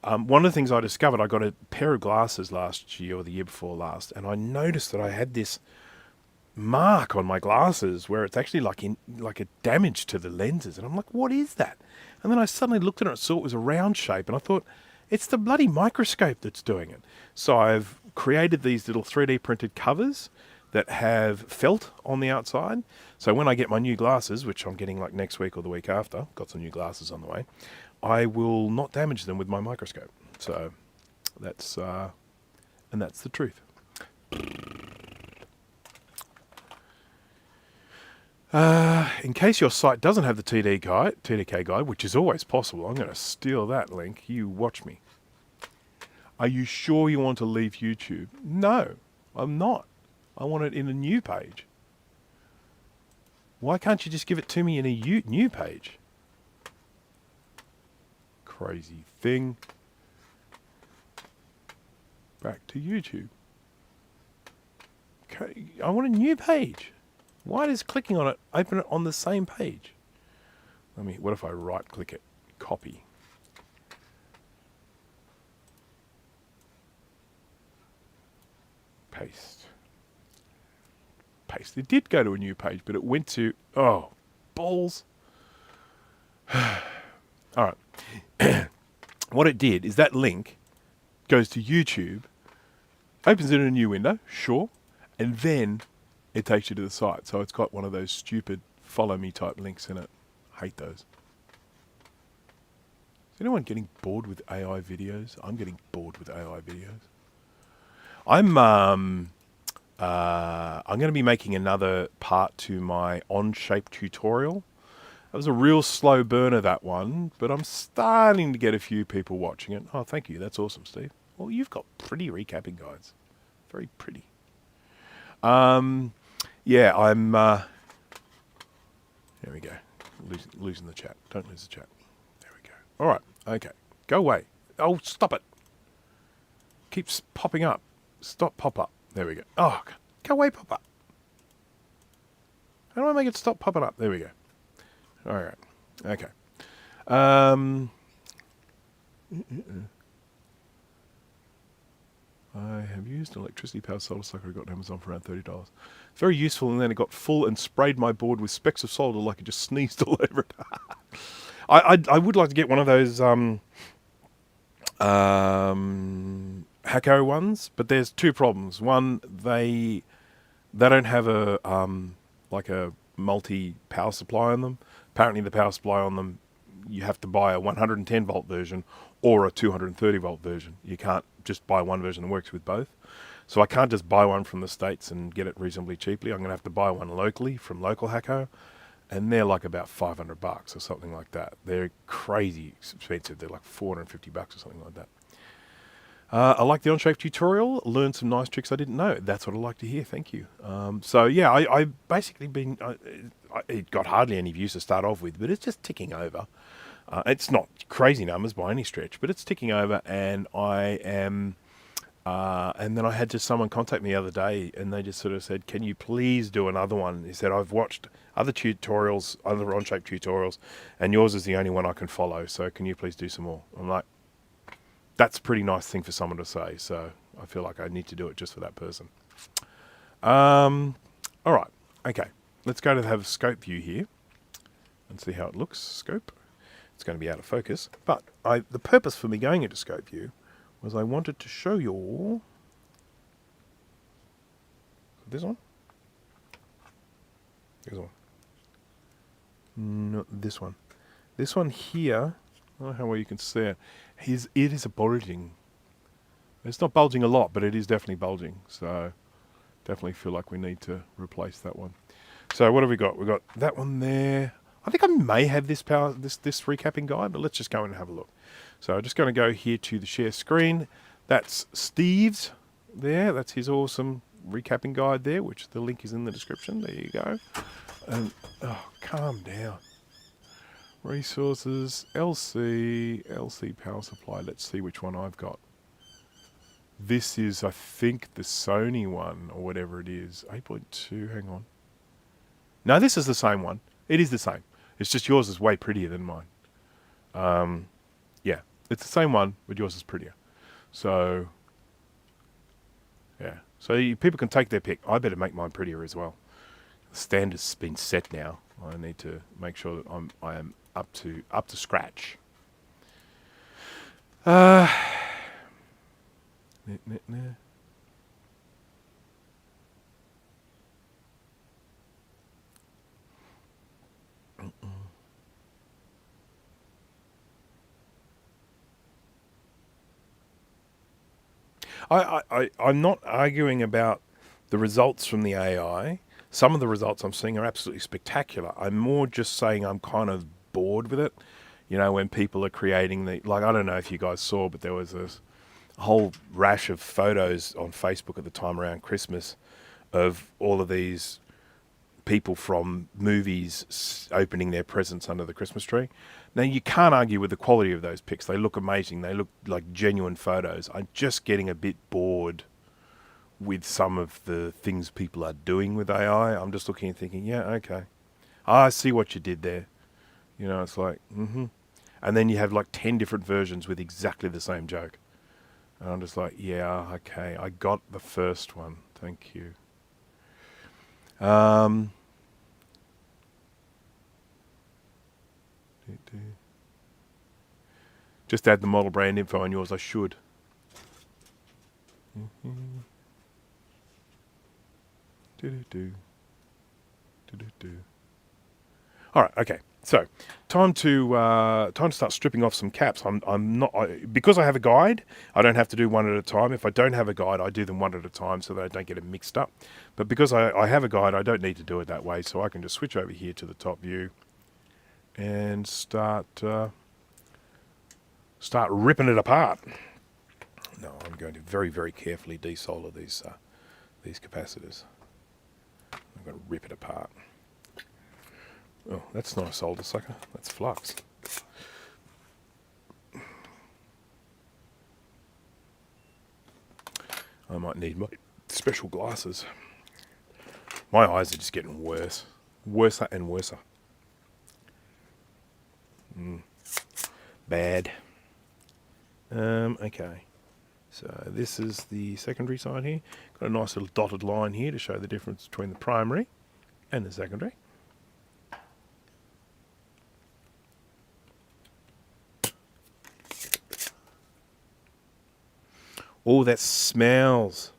one of the things I discovered, I got a pair of glasses last year or the year before last, and I noticed that I had this mark on my glasses where it's actually like a damage to the lenses. And I'm like, what is that? And then I suddenly looked at it and saw it was a round shape, and I thought, it's the bloody microscope that's doing it. So I've created these little 3D printed covers that have felt on the outside. So when I get my new glasses, which I'm getting like next week or the week after, got some new glasses on the way, I will not damage them with my microscope. So that's the truth. In case your site doesn't have the TDK guide, which is always possible, I'm going to steal that link. You watch me. Are you sure you want to leave YouTube? No, I'm not. I want it in a new page. Why can't you just give it to me in a new page? Crazy thing. Back to YouTube. Okay, I want a new page. Why does clicking on it open it on the same page? What if I right click it? Copy. Paste. Paste. It did go to a new page, but it went to, oh, balls. All right. What it did is that link goes to YouTube, opens it in a new window, sure, and then it takes you to the site. So it's got one of those stupid follow me type links in it. Hate those. Is anyone getting bored with AI videos? I'm getting bored with AI videos. I'm going to be making another part to my on-shape tutorial. That was a real slow burner, that one, but I'm starting to get a few people watching it. Oh, thank you. That's awesome, Steve. Well, you've got pretty recapping guides. Very pretty. Yeah, I'm... there we go. Losing the chat. Don't lose the chat. There we go. All right. Okay. Go away. Oh, stop it. Keeps popping up. Stop pop-up. There we go. Oh, go away, pop-up. How do I make it stop popping up? There we go. All right. Okay. I have used an electricity powered solder sucker I got on Amazon for around $30. Very useful, and then it got full and sprayed my board with specks of solder like it just sneezed all over it. I would like to get one of those Hacko ones, but there's two problems. One, they don't have a like a multi power supply on them. Apparently the power supply on them, you have to buy a 110 volt version or a 230 volt version. You can't just buy one version that works with both. So I can't just buy one from the States and get it reasonably cheaply. I'm going to have to buy one locally from Local Hacko, and they're like about $500 or something like that. They're crazy expensive. They're like $450 or something like that. I like the on-shape tutorial. Learned some nice tricks I didn't know. That's what I like to hear. Thank you. So yeah, I basically been. It got hardly any views to start off with, but it's just ticking over. It's not crazy numbers by any stretch, but it's ticking over, and I am. And then I had just someone contact me the other day, and they just sort of said, "Can you please do another one?" He said, "I've watched other tutorials, other on-shape tutorials, and yours is the only one I can follow. So can you please do some more?" I'm like, that's a pretty nice thing for someone to say. So I feel like I need to do it just for that person. All right. Okay. Let's go to have a scope view here and see how it looks. Scope. It's going to be out of focus. But the purpose for me going into scope view was I wanted to show you all this one. This one. No, this one. This one here. I don't know how well you can see it. It is a bulging. It's not bulging a lot, but it is definitely bulging. So definitely feel like we need to replace that one. So what have we got? We've got that one there. I think I may have this recapping guide, but let's just go in and have a look. So I'm just going to go here to the share screen. That's Steve's there. That's his awesome recapping guide there, which the link is in the description. There you go. And oh, calm down. Resources, LC power supply. Let's see which one I've got. This is, I think, the Sony one, or whatever it is. 8.2, hang on. No, this is the same one. It is the same. It's just yours is way prettier than mine. Yeah, it's the same one, but yours is prettier. So, yeah. So people can take their pick. I better make mine prettier as well. The standard's been set now. I need to make sure that I am up to scratch. I'm not arguing about the results from the AI. Some of the results I'm seeing are absolutely spectacular. I'm more just saying I'm kind of bored with it. You know, when people are creating like, I don't know if you guys saw, but there was a whole rash of photos on Facebook at the time around Christmas of all of these people from movies opening their presents under the Christmas tree. Now, you can't argue with the quality of those pics. They look amazing. They look like genuine photos. I'm just getting a bit bored with some of the things people are doing with AI. I'm just looking and thinking, yeah, okay. I see what you did there. You know, it's like, And then you have like 10 different versions with exactly the same joke. And I'm just like, yeah, okay. I got the first one. Thank you. Just add the model brand info on yours. I should. All right. Okay. So, time to start stripping off some caps. Because I have a guide. I don't have to do one at a time. If I don't have a guide, I do them one at a time so that I don't get them mixed up. But because I have a guide, I don't need to do it that way. So I can just switch over here to the top view and start ripping it apart. No, I'm going to very, very carefully desolder these capacitors. I'm going to rip it apart. Oh, that's not a solder sucker. That's flux. I might need my special glasses. My eyes are just getting worse. Worser and worser. Bad. Okay. So this is the secondary side here. Got a nice little dotted line here to show the difference between the primary and the secondary. Oh, that smells.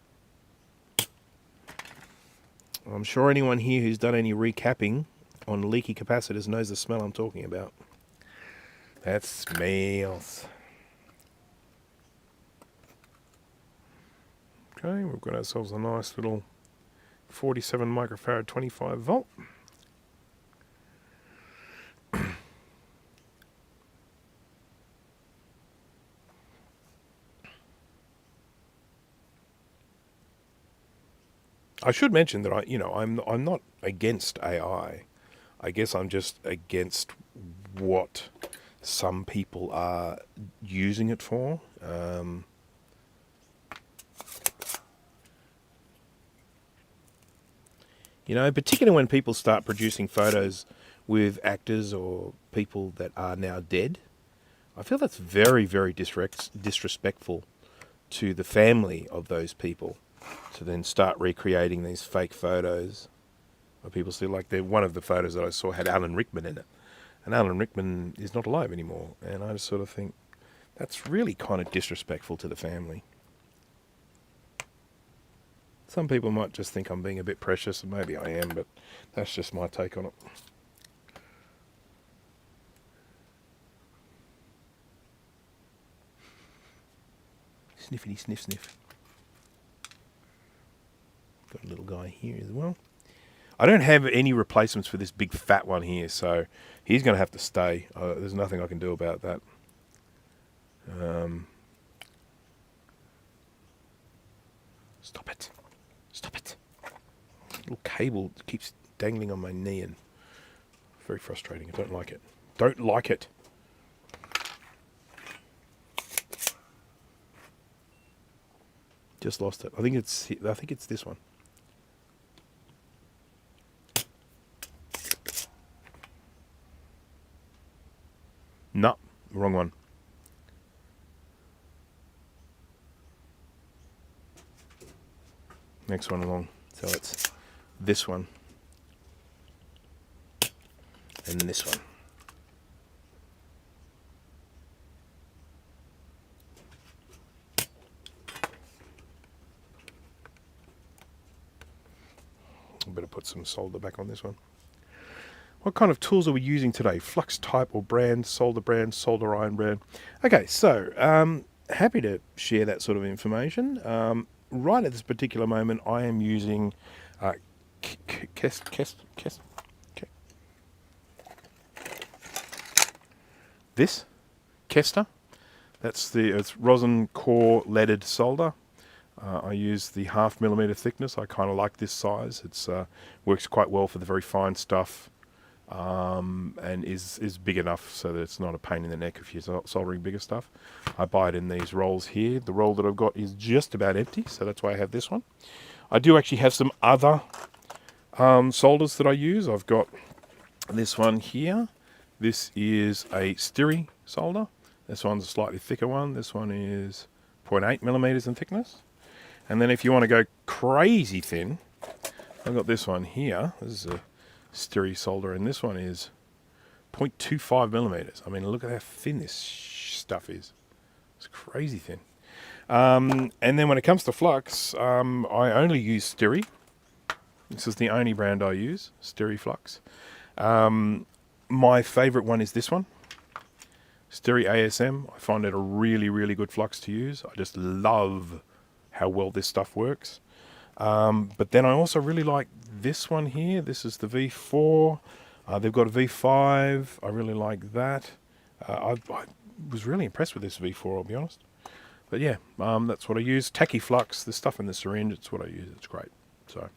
I'm sure anyone here who's done any recapping on leaky capacitors knows the smell I'm talking about. That smells. Okay, we've got ourselves a nice little 47 microfarad 25 volt. I should mention that I'm not against AI. I guess I'm just against what some people are using it for. Particularly when people start producing photos with actors or people that are now dead. I feel that's very, very disrespectful to the family of those people to then start recreating these fake photos of people. See, like one of the photos that I saw had Alan Rickman in it. And Alan Rickman is not alive anymore. And I just sort of think that's really kind of disrespectful to the family. Some people might just think I'm being a bit precious, and maybe I am, but that's just my take on it. Sniffity sniff sniff. Got a little guy here as well. I don't have any replacements for this big fat one here, so he's going to have to stay. There's nothing I can do about that. Stop it. Stop it. Little cable keeps dangling on my knee and very frustrating. I don't like it. Don't like it. Just lost it. I think it's this one. No, wrong one. Next one along. So it's this one. And this one. I better put some solder back on this one. What kind of tools are we using today? Flux type or brand, solder iron brand. Okay, so happy to share that sort of information. Right at this particular moment, I am using this Kester. It's rosin core leaded solder. I use the 0.5 millimeter thickness. I kind of like this size. It's works quite well for the very fine stuff. And is big enough so that it's not a pain in the neck if you're soldering bigger stuff. I buy it in these rolls here. The roll that I've got is just about empty, so that's why I have this one. I do actually have some other solders that I use. I've got this one here. This is a Styri solder. This one's a slightly thicker one. This one is 0.8 millimeters in thickness. And then if you want to go crazy thin, I've got this one here. This is a Styri solder, and this one is 0.25 millimeters. I mean, look at how thin this stuff is. It's crazy thin. And then when it comes to flux, I only use Styri. This is the only brand I use, Styri Flux. My favorite one is this one, Styri ASM. I find it a really, really good flux to use. I just love how well this stuff works. But then I also really like this one here. This is the V4. They've got a V5. I really like that. I was really impressed with this V4, I'll be honest. But yeah, that's what I use. Tacky flux, the stuff in the syringe, it's what I use. It's great. So.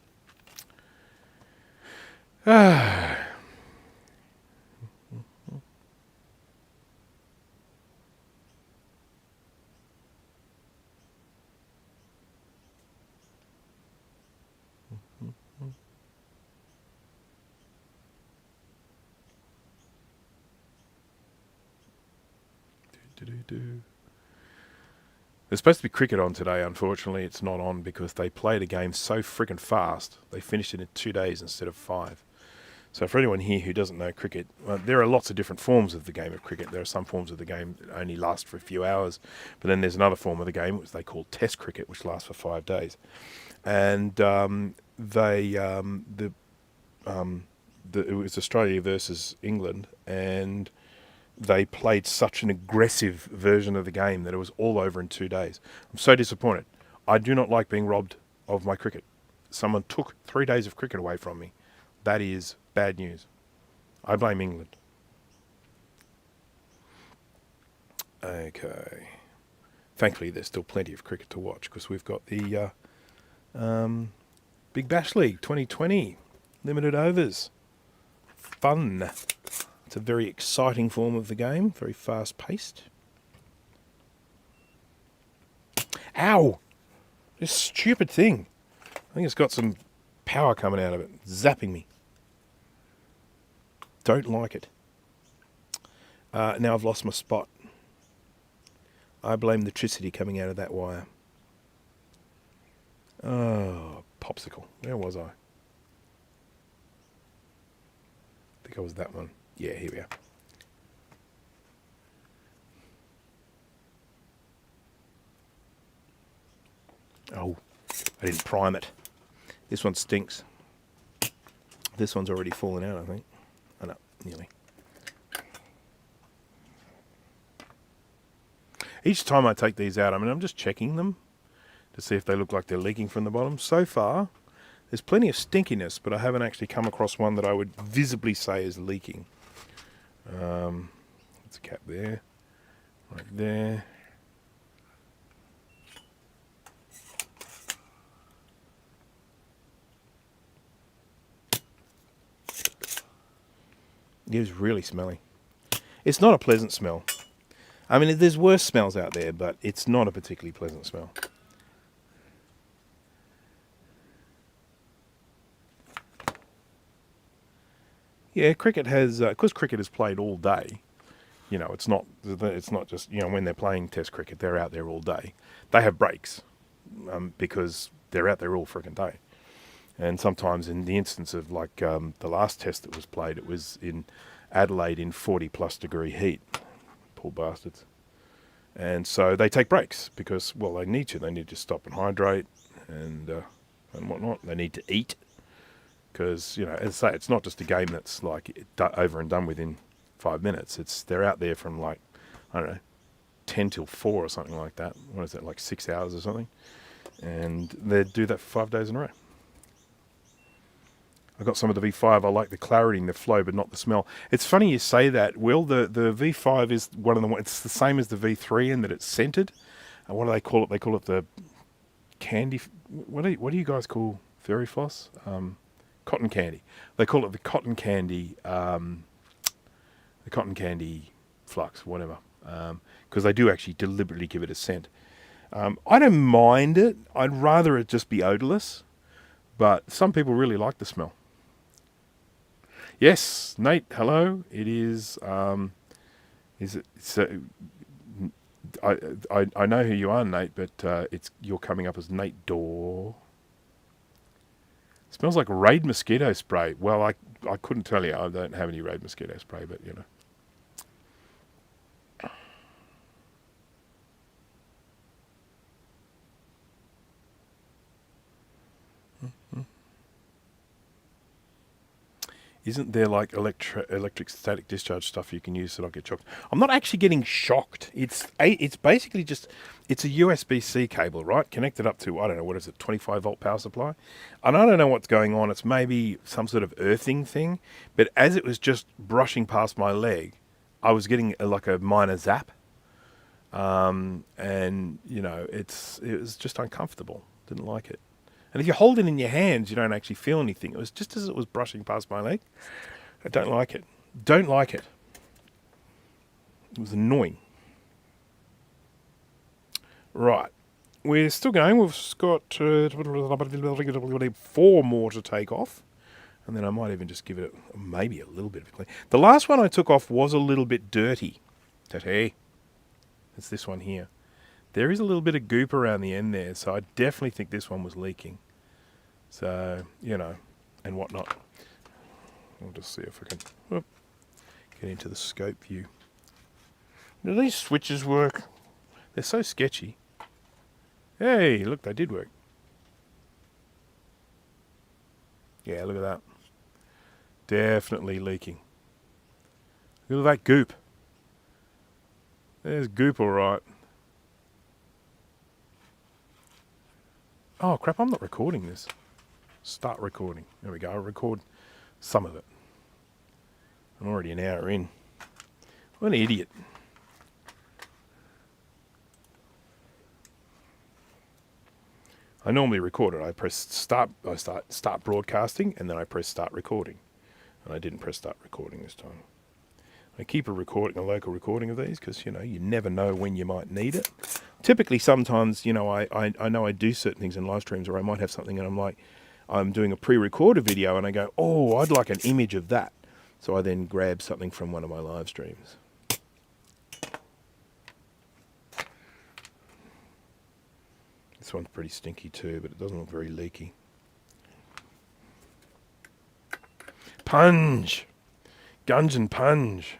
There's supposed to be cricket on today. Unfortunately, it's not on because they played a game so freaking fast. They finished it in 2 days instead of 5. So for anyone here who doesn't know cricket, well, there are lots of different forms of the game of cricket. There are some forms of the game that only last for a few hours, but then there's another form of the game which they call Test cricket, which lasts for 5 days. And it was Australia versus England, and they played such an aggressive version of the game that it was all over in 2 days. I'm so disappointed. I do not like being robbed of my cricket. Someone took 3 days of cricket away from me. That is bad news. I blame England. Okay. Thankfully, there's still plenty of cricket to watch because we've got the Big Bash League 2020 limited overs. Fun. It's a very exciting form of the game, very fast-paced. Ow! This stupid thing. I think it's got some power coming out of it, zapping me. Don't like it. Now I've lost my spot. I blame the electricity coming out of that wire. Oh, popsicle. Where was I? I think I was that one. Yeah, here we are. Oh, I didn't prime it. This one stinks. This one's already fallen out, I think. Oh no, nearly. Each time I take these out, I mean, I'm just checking them to see if they look like they're leaking from the bottom. So far, there's plenty of stinkiness, but I haven't actually come across one that I would visibly say is leaking. There's a cap there, right there. It is really smelly. It's not a pleasant smell. I mean, there's worse smells out there, but it's not a particularly pleasant smell. Yeah, cricket has, because cricket is played all day, you know, it's not just, you know, when they're playing test cricket, they're out there all day. They have breaks because they're out there all freaking day. And sometimes in the instance of like the last test that was played, it was in Adelaide in 40+ degree heat. Poor bastards. And so they take breaks because, well, they need to. They need to stop and hydrate and whatnot. They need to eat because, you know, as I say, it's not just a game that's like over and done within 5 minutes. They're out there from like, I don't know, 10 till 4 or something like that. What is that, like 6 hours or something? And they do that for 5 days in a row. I got some of the V5. I like the clarity and the flow, but not the smell. It's funny you say that, Will. The V5 is one of the. It's the same as the V3 in that it's scented. What do they call it? They call it the candy. What do you guys call fairy floss? Cotton candy. They call it the cotton candy. The cotton candy flux, whatever. Because they do actually deliberately give it a scent. I don't mind it. I'd rather it just be odorless. But some people really like the smell. Yes, Nate, hello. It is, is it, so, I know who you are, Nate, but you're coming up as Nate Dorr. Smells like Raid mosquito spray. Well, I couldn't tell you. I don't have any Raid mosquito spray, but you know. Isn't there like electric static discharge stuff you can use so I don't get shocked? I'm not actually getting shocked. It's basically just, it's a USB-C cable, right? Connected up to, I don't know, what is it, 25 volt power supply? And I don't know what's going on. It's maybe some sort of earthing thing. But as it was just brushing past my leg, I was getting like a minor zap. And, you know, it was just uncomfortable. Didn't like it. And if you hold it in your hands, you don't actually feel anything. It was just as it was brushing past my leg. I don't like it. Don't like it. It was annoying. Right. We're still going. We've got 4 more to take off. And then I might even just give it maybe a little bit of a clean. The last one I took off was a little bit dirty. Hey, it's this one here. There is a little bit of goop around the end there, so I definitely think this one was leaking. So, you know, and whatnot. I'll just see if I can get into the scope view. Do these switches work? They're so sketchy. Hey, look, they did work. Yeah, look at that. Definitely leaking. Look at that goop. There's goop all right. Oh, crap, I'm not recording this. Start recording. There we go. I'll record some of it. I'm already an hour in. What an idiot. I normally record it. I press start. I start broadcasting, and then I press start recording. And I didn't press start recording this time. I keep a local recording of these because, you know, you never know when you might need it. Typically, sometimes, you know, I know I do certain things in live streams, or I might have something and I'm like, I'm doing a pre-recorded video and I go, oh, I'd like an image of that. So I then grab something from one of my live streams. This one's pretty stinky too, but it doesn't look very leaky. Punge! Gunge and punge.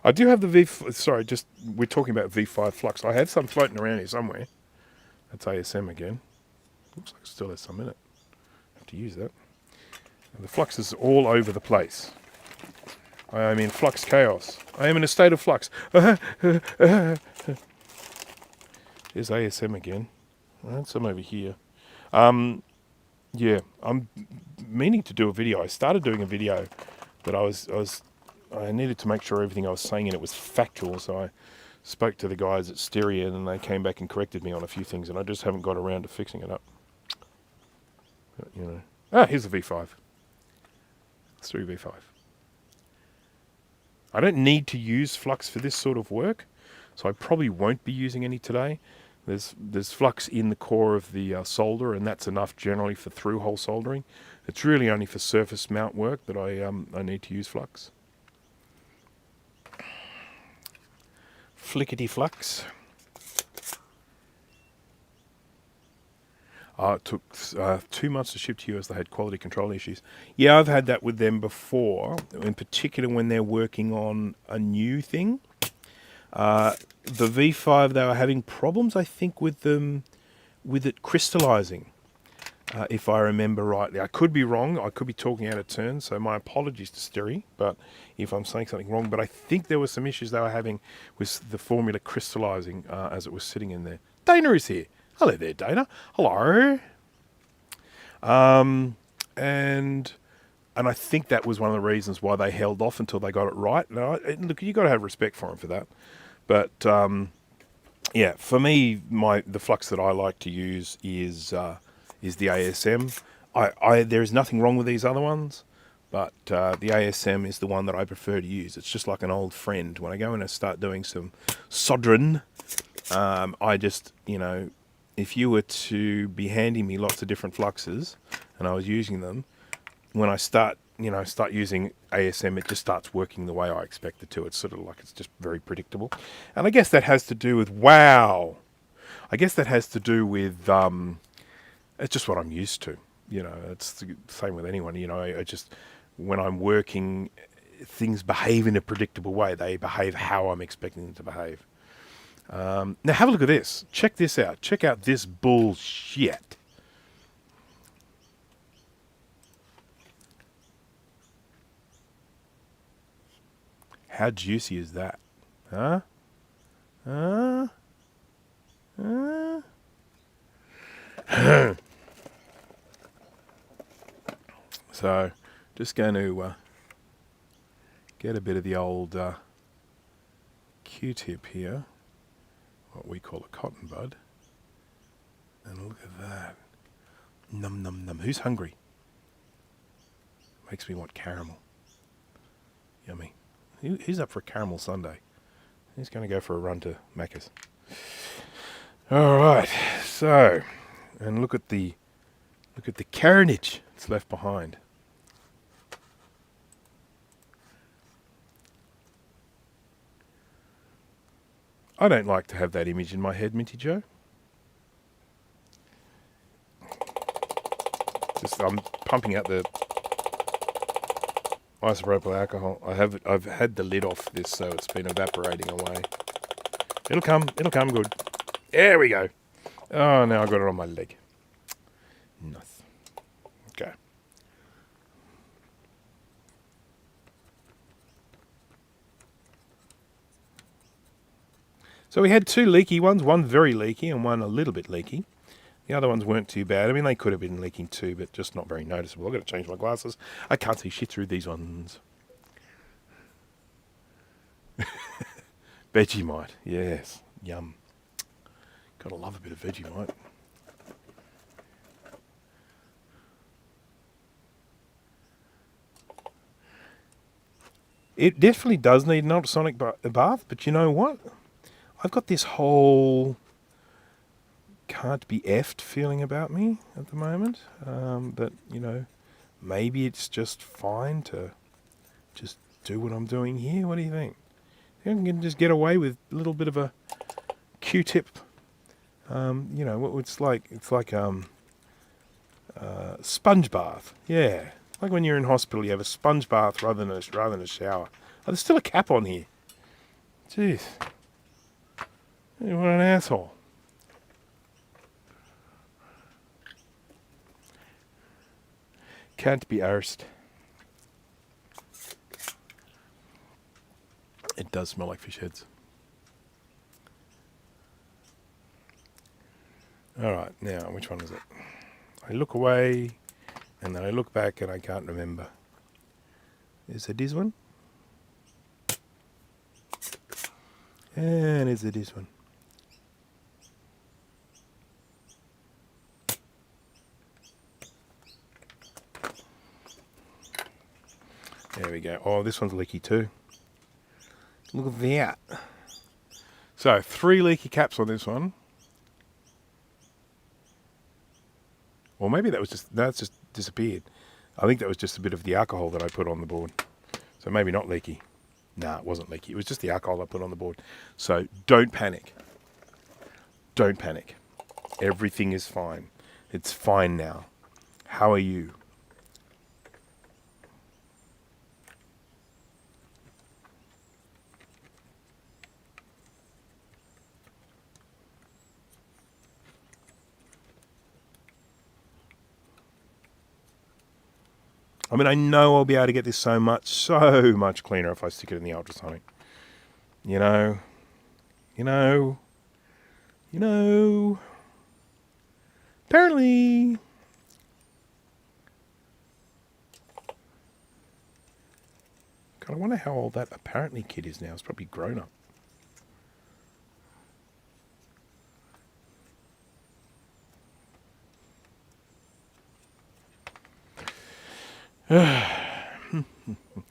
I do have the we're talking about V5 flux. I have some floating around here somewhere. That's ASM again. Looks like it still has some in it. I have to use that. And the flux is all over the place. I am in flux chaos. I am in a state of flux. There's ASM again. I had some over here. Yeah, I'm meaning to do a video. I started doing a video, but I needed to make sure everything I was saying in it was factual, so I spoke to the guys at Stereo and they came back and corrected me on a few things, and I just haven't got around to fixing it up. But, you know. Ah, here's a V5. Let's do V5. I don't need to use flux for this sort of work, so I probably won't be using any today. There's flux in the core of the solder, and that's enough generally for through-hole soldering. It's really only for surface mount work that I need to use flux. Flickety flux. It took 2 months to ship to you as they had quality control issues. Yeah, I've had that with them before, in particular when they're working on a new thing. The V5, they were having problems, I think, with it crystallizing, if I remember rightly. I could be wrong. I could be talking out of turn, so my apologies to Steri, but if I'm saying something wrong. But I think there were some issues they were having with the formula crystallizing as it was sitting in there. Dana is here. Hello there, Dana. Hello. And I think that was one of the reasons why they held off until they got it right. Now, look, you got to have respect for them for that. But yeah, for me, the flux that I like to use is the ASM. There is nothing wrong with these other ones, but the ASM is the one that I prefer to use. It's just like an old friend. When I go in and start doing some soldering, I just, you know, if you were to be handing me lots of different fluxes and I was using them, when I start using ASM, it just starts working the way I expect it to. It's sort of like it's just very predictable. And I guess that has to do with, it's just what I'm used to. You know, it's the same with anyone. You know, I just, when I'm working, things behave in a predictable way. They behave how I'm expecting them to behave. Now have a look at this. Check this out. Check out this bullshit. How juicy is that? Huh? So, just going to get a bit of the old Q-tip here, what we call a cotton bud, and look at that. Num num num. Who's hungry? Makes me want caramel. Yummy. Who's up for a caramel sundae? Who's going to go for a run to Macca's? All right. So, and look at the carnage that's left behind. I don't like to have that image in my head, Minty Joe. I'm pumping out the isopropyl alcohol. I've had the lid off this, so it's been evaporating away. It'll come good. There we go. Oh, now I got it on my leg. Nice. Okay. So we had 2 leaky ones, one very leaky and one a little bit leaky. The other ones weren't too bad. I mean, they could have been leaking too, but just not very noticeable. I've got to change my glasses. I can't see shit through these ones. Vegemite, yes. Yum. Gotta love a bit of Vegemite. It definitely does need an ultrasonic bath, but you know what? I've got this whole can't be effed feeling about me at the moment. That, you know, maybe it's just fine to just do what I'm doing here. What do you think? I can just get away with a little bit of a Q-tip. You know, it's like sponge bath. Yeah, like when you're in hospital, you have a sponge bath rather than a shower. Oh, there's still a cap on here. Jeez, what an asshole. Can't be arsed. It does smell like fish heads. Alright, now, which one is it? I look away, and then I look back, and I can't remember. Is it this one? And is it this one? There we go. Oh, this one's leaky too. Look at that. So, 3 leaky caps on this one. Or maybe that's just disappeared. I think that was just a bit of the alcohol that I put on the board. So maybe not leaky. Nah, it wasn't leaky. It was just the alcohol I put on the board. So don't panic. Don't panic. Everything is fine. It's fine now. How are you? I mean, I know I'll be able to get this so much cleaner if I stick it in the ultrasonic. You know. Apparently. God, I wonder how old that apparently kid is now. It's probably grown up.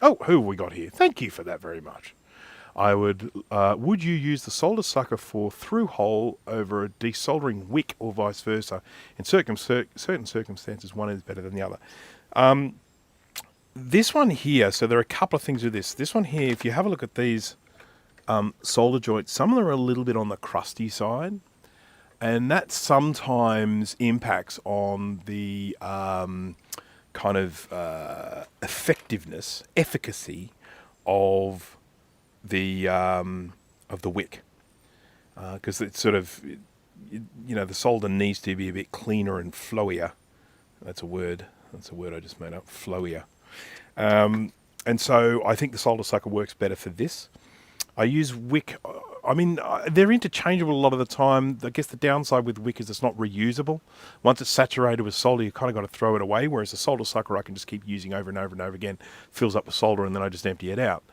Oh, who have we got here? Thank you for that very much. Would you use the solder sucker for through hole over a desoldering wick or vice versa? In certain circumstances, one is better than the other. This one here, so there are a couple of things with this. This one here, if you have a look at these solder joints, some of them are a little bit on the crusty side, and that sometimes impacts on the kind of efficacy of the wick, because it's sort of, you know, the solder needs to be a bit cleaner and flowier. That's a word I just made up, flowier. And so I think the solder sucker works better for this. I use wick. I mean, they're interchangeable a lot of the time. I guess the downside with wick is it's not reusable. Once it's saturated with solder, you kind of got to throw it away, whereas the solder sucker I can just keep using over and over and over again, fills up with solder, and then I just empty it out.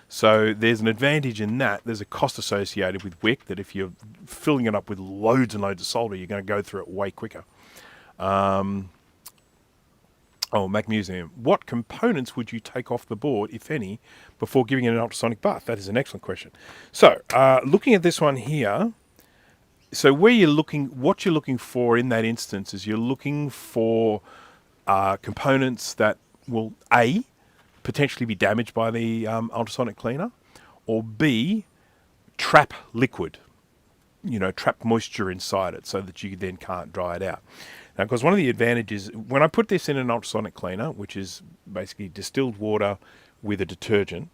So there's an advantage in that. There's a cost associated with wick that if you're filling it up with loads and loads of solder, you're going to go through it way quicker. Oh, Mac Museum. What components would you take off the board, if any, before giving it an ultrasonic bath? That is an excellent question. So, looking at this one here, so what you're looking for in that instance is you're looking for components that will, A, potentially be damaged by the ultrasonic cleaner, or B, trap liquid, trap moisture inside it so that you then can't dry it out. Now, because one of the advantages, when I put this in an ultrasonic cleaner, which is basically distilled water with a detergent,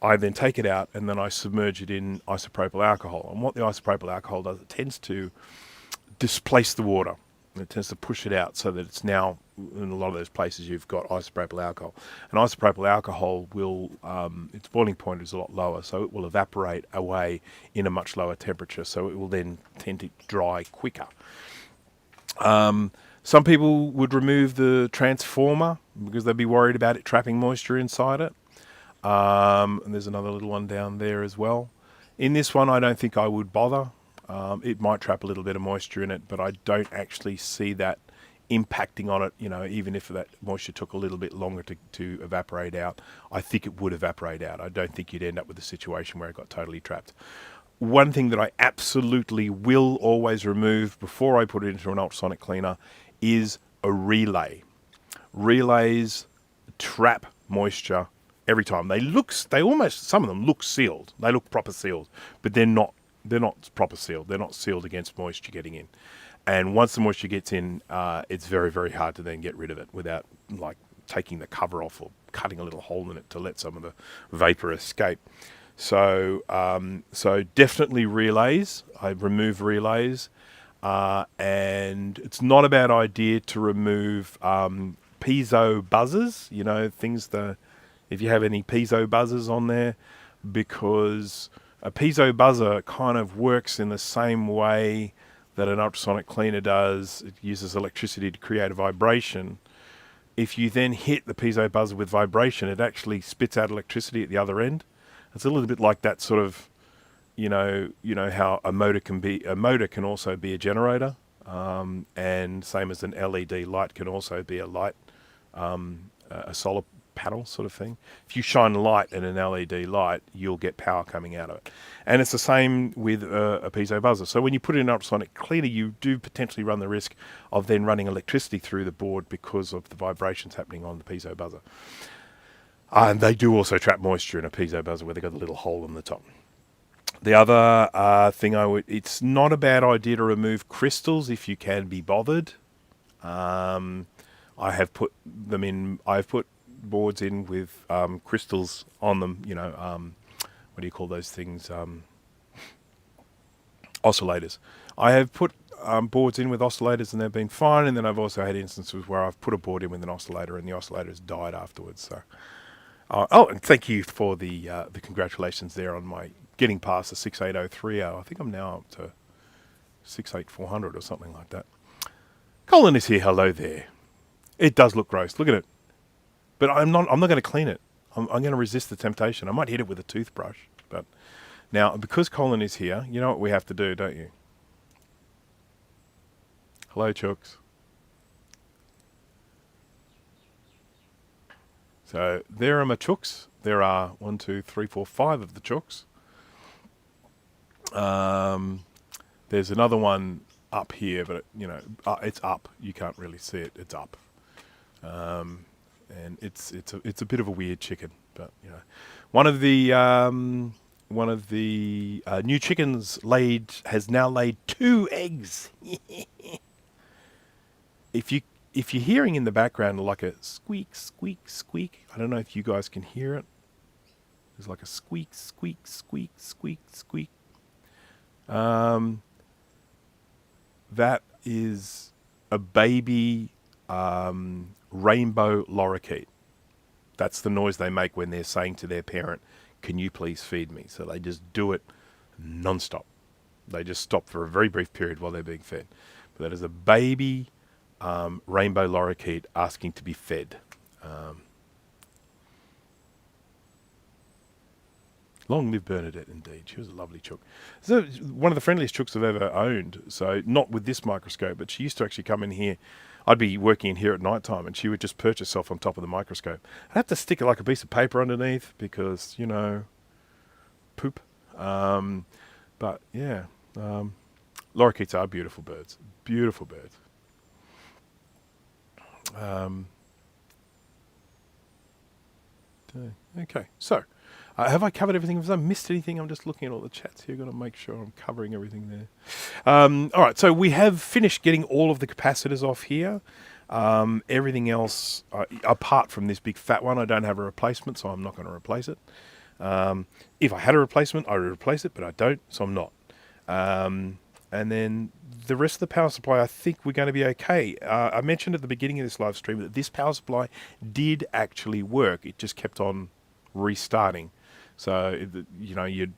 I then take it out and then I submerge it in isopropyl alcohol. And what the isopropyl alcohol does, it tends to displace the water. It tends to push it out so that it's now, in a lot of those places, you've got isopropyl alcohol. And isopropyl alcohol will, its boiling point is a lot lower, so it will evaporate away in a much lower temperature, so it will then tend to dry quicker. Some people would remove the transformer because they'd be worried about it trapping moisture inside it. And there's another little one down there as well. In this one, I don't think I would bother. It might trap a little bit of moisture in it, but I don't actually see that impacting on it, you know, even if that moisture took a little bit longer to evaporate out. I think it would evaporate out. I don't think you'd end up with a situation where it got totally trapped. One thing that I absolutely will always remove before I put it into an ultrasonic cleaner is a relay. Relays trap moisture every time. They almost, some of them look sealed. They look proper sealed, but they're not proper sealed. They're not sealed against moisture getting in. And once the moisture gets in, it's very, very hard to then get rid of it without like taking the cover off or cutting a little hole in it to let some of the vapor escape. So definitely relays. I remove relays. And it's not a bad idea to remove piezo buzzers, you know, if you have any piezo buzzers on there, because a piezo buzzer kind of works in the same way that an ultrasonic cleaner does. It uses electricity to create a vibration. If you then hit the piezo buzzer with vibration, it actually spits out electricity at the other end. It's a little bit like that sort of, you know how a motor can also be a generator, and same as an LED light can also be a light, a solar panel sort of thing. If you shine light in an LED light, you'll get power coming out of it. And it's the same with a piezo buzzer. So when you put it in an ultrasonic cleaner, you do potentially run the risk of then running electricity through the board because of the vibrations happening on the piezo buzzer. And they do also trap moisture in a piezo buzzer where they've got a little hole in the top. The other thing it's not a bad idea to remove crystals if you can be bothered. I have put them in, I've put boards in with crystals on them, you know, what do you call those things? Oscillators. I have put boards in with oscillators and they've been fine, and then I've also had instances where I've put a board in with an oscillator and the oscillator's died afterwards. So, and thank you for the congratulations there on my getting past the 68030. I think I'm now up to 68400 or something like that. Colin is here. Hello there. It does look gross. Look at it. But I'm not going to clean it. I'm going to resist the temptation. I might hit it with a toothbrush. But now, because Colin is here, you know what we have to do, don't you? Hello, chooks. So there are my chooks. There are 1, 2, 3, 4, 5 of the chooks. There's another one up here, but it's up. You can't really see it. It's up. And it's a bit of a weird chicken, but you know, one of the new chickens has now laid 2 eggs. If you're hearing in the background like a squeak, squeak, squeak, I don't know if you guys can hear it. There's like a squeak, squeak, squeak, squeak, squeak. That is a baby rainbow lorikeet. That's the noise they make when they're saying to their parent, "Can you please feed me?" So they just do it non-stop. They just stop for a very brief period while they're being fed. But that is a baby rainbow lorikeet asking to be fed. Long live Bernadette, indeed. She was a lovely chook. So one of the friendliest chooks I've ever owned. So not with this microscope, but she used to actually come in here. I'd be working in here at night time, and she would just perch herself on top of the microscope. I'd have to stick like a piece of paper underneath because, you know, poop. But yeah, lorikeets are beautiful birds. Beautiful birds. Okay, so have I covered everything? Have I missed anything? I'm just looking at all the chats here. Got to make sure I'm covering everything there. All right, so we have finished getting all of the capacitors off here. Everything else, apart from this big fat one, I don't have a replacement, so I'm not going to replace it. If I had a replacement, I would replace it, but I don't, so I'm not. And then the rest of the power supply, I think we're going to be okay. I mentioned at the beginning of this live stream that this power supply did actually work. It just kept on restarting. So, you know, you'd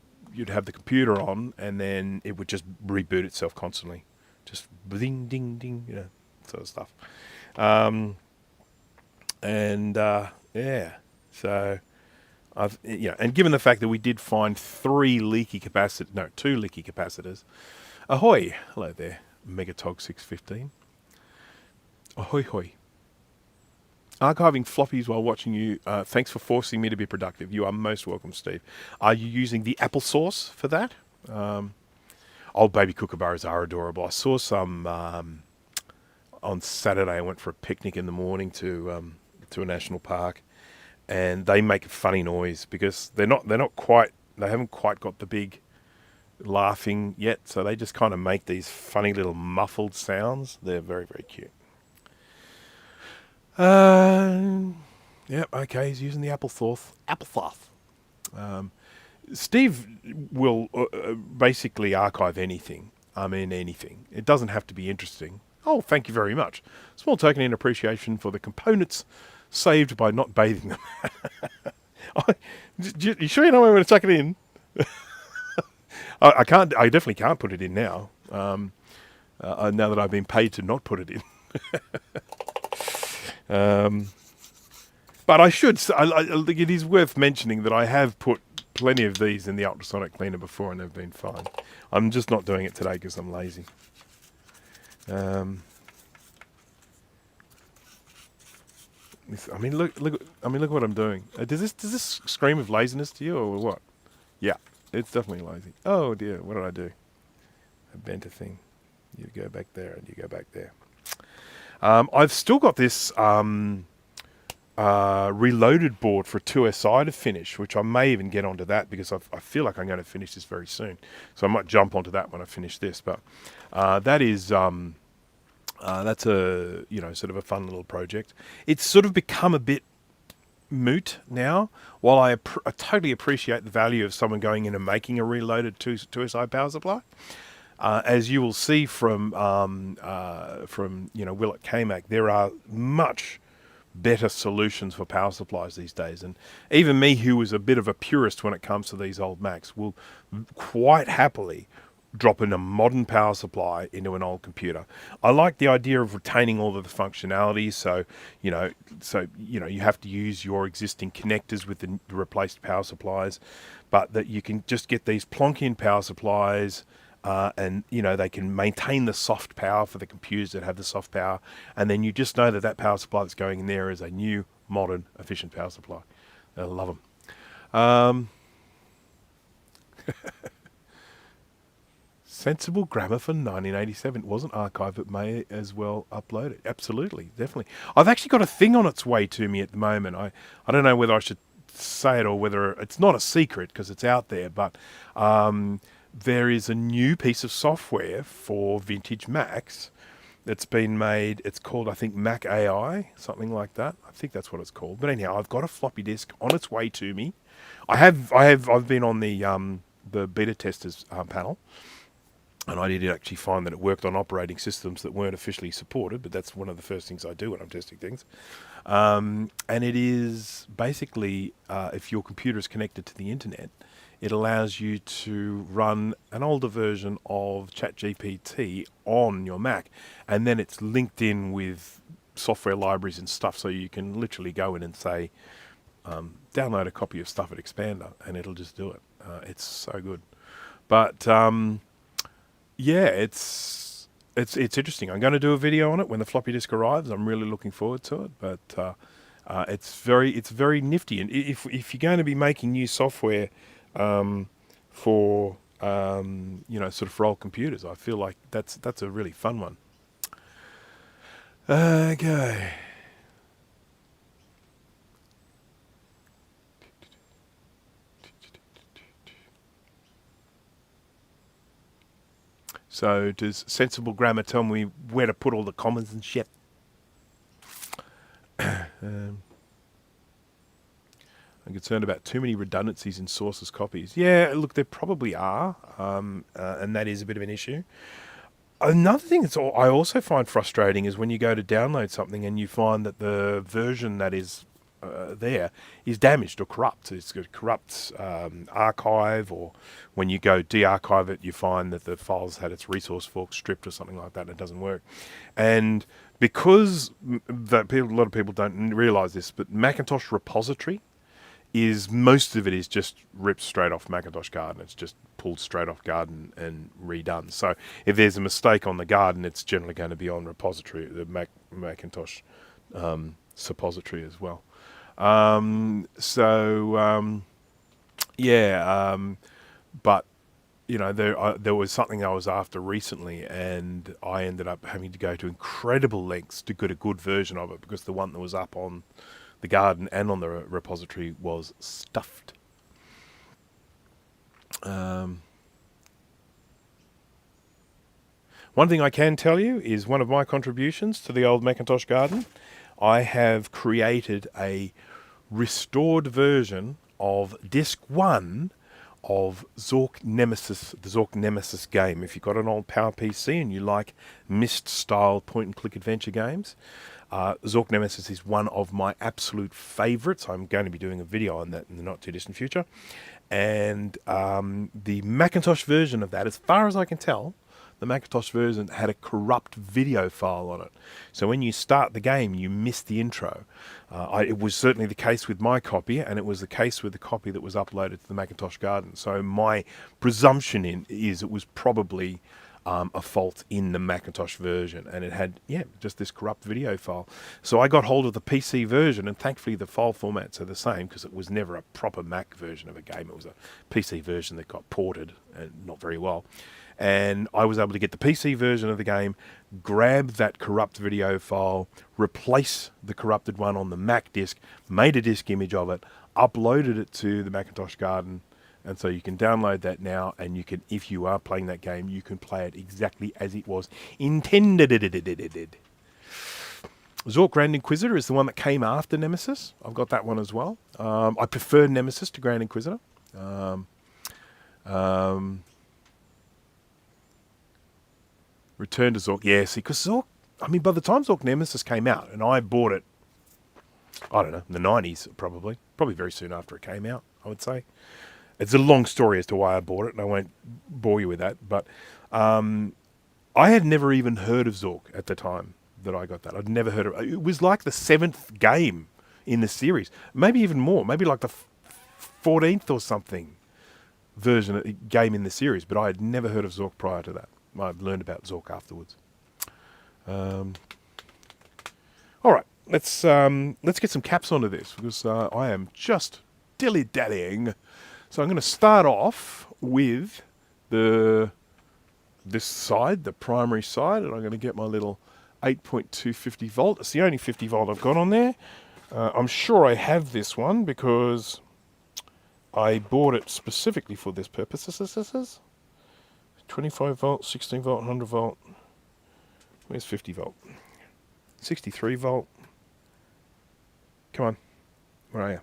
have the computer on, and then it would just reboot itself constantly. Just ding, ding, ding, you know, sort of stuff. Yeah, so and given the fact that we did find two leaky capacitors. Ahoy! Hello there, Megatog 615. Ahoy hoy. Archiving floppies while watching you. Thanks for forcing me to be productive. You are most welcome, Steve. Are you using the applesauce for that? Old baby kookaburras are adorable. I saw some on Saturday. I went for a picnic in the morning to a national park, and they make a funny noise because they haven't quite got the big laughing yet, so they just kind of make these funny little muffled sounds. They're very, very cute. Yep, okay, he's using the applesauce. Steve will basically archive anything. I mean, anything. It doesn't have to be interesting. Oh, thank you very much. Small token in appreciation for the components saved by not bathing them. You sure you know where I'm going to tuck it in? I can't. I definitely can't put it in now. Now that I've been paid to not put it in. But I should. I think it is worth mentioning that I have put plenty of these in the ultrasonic cleaner before, and they've been fine. I'm just not doing it today because I'm lazy. I mean, look what I'm doing. Does this scream of laziness to you, or what? Yeah, it's definitely lazy. Oh dear, what did I do? I bent a thing. You go back there, and you go back there. I've still got this reloaded board for 2SI to finish, which I may even get onto that because I feel like I'm going to finish this very soon. So I might jump onto that when I finish this. But that is that's a sort of a fun little project. It's sort of become a bit moot now. While I totally appreciate the value of someone going in and making a reloaded 2SI power supply. As you will see from Will at KMAC, there are much better solutions for power supplies these days. And even me, who is a bit of a purist when it comes to these old Macs, will quite happily drop in a modern power supply into an old computer. I like the idea of retaining all of the functionality. So you have to use your existing connectors with the replaced power supplies, but that you can just get these plonk-in power supplies. And they can maintain the soft power for the computers that have the soft power, and then you just know that power supply that's going in there is a new, modern, efficient power supply. I love them. Sensible grammar for 1987. It wasn't archived, but may as well upload it. Absolutely, definitely. I've actually got a thing on its way to me at the moment. I don't know whether I should say it or whether it's not a secret because it's out there, but there is a new piece of software for vintage Macs that's been made. It's called, I think, Mac AI, something like that. I think that's what it's called. But anyhow, I've got a floppy disk on its way to me. I've been on the beta testers panel, and I did actually find that it worked on operating systems that weren't officially supported. But that's one of the first things I do when I'm testing things. And it is basically, if your computer is connected to the internet, it allows you to run an older version of ChatGPT on your Mac, and then it's linked in with software libraries and stuff, so you can literally go in and say, download a copy of Stuff at Expander, and it'll just do it. It's so good. But it's interesting. I'm going to do a video on it when the floppy disk arrives. I'm really looking forward to it, but it's very nifty. And if you're going to be making new software for sort of for old computers, I feel like that's a really fun one. Okay. So does sensible grammar tell me where to put all the commas and shit? I'm concerned about too many redundancies in sources copies. Yeah, look, there probably are, and that is a bit of an issue. Another thing I also find frustrating is when you go to download something and you find that the version that is there is damaged or corrupt. It's got a corrupt archive, or when you go de-archive it, you find that the file's had its resource fork stripped or something like that, and it doesn't work. And because a lot of people don't realise this, but Macintosh repository most of it is just ripped straight off Macintosh Garden. It's just pulled straight off Garden and redone. So if there's a mistake on the Garden, it's generally going to be on repository, the Macintosh suppository as well. But you know, there was something I was after recently, and I ended up having to go to incredible lengths to get a good version of it, because the one that was up on the Garden and on the repository was stuffed. One thing I can tell you is one of my contributions to the old Macintosh Garden, I have created a restored version of Disc 1 of Zork Nemesis, the Zork Nemesis game. If you've got an old PowerPC and you like Myst-style point-and-click adventure games, Zork Nemesis is one of my absolute favourites. I'm going to be doing a video on that in the not-too-distant future. And the Macintosh version of that, as far as I can tell, the Macintosh version had a corrupt video file on it. So when you start the game, you miss the intro. It was certainly the case with my copy, and it was the case with the copy that was uploaded to the Macintosh Garden. So my presumption is it was probably a fault in the Macintosh version, and it had, just this corrupt video file. So I got hold of the PC version, and thankfully the file formats are the same, because it was never a proper Mac version of a game. It was a PC version that got ported, and not very well. And I was able to get the PC version of the game, grab that corrupt video file, replace the corrupted one on the Mac disk, made a disk image of it, uploaded it to the Macintosh Garden, and so you can download that now, and you can, if you are playing that game, you can play it exactly as it was intended. Zork Grand Inquisitor is the one that came after Nemesis. I've got that one as well. I prefer Nemesis to Grand Inquisitor. Return to Zork. Yeah, see, because Zork, I mean, by the time Zork Nemesis came out, and I bought it, I don't know, in the 90s probably very soon after it came out, I would say. It's a long story as to why I bought it, and I won't bore you with that, but I had never even heard of Zork at the time that I got that. I'd never heard of it. It was like the 7th game in the series, maybe even more, maybe like the 14th or something game in the series, but I had never heard of Zork prior to that. I've learned about Zork afterwards. All right, let's get some caps onto this, because I am just dilly-dallying. So I'm going to start off with this side, the primary side, and I'm going to get my little 8.2 50 volt. It's the only 50 volt I've got on there. I'm sure I have this one because I bought it specifically for this purpose. This is 25 volt, 16 volt, 100 volt. Where's 50 volt? 63 volt. Come on. Where are you?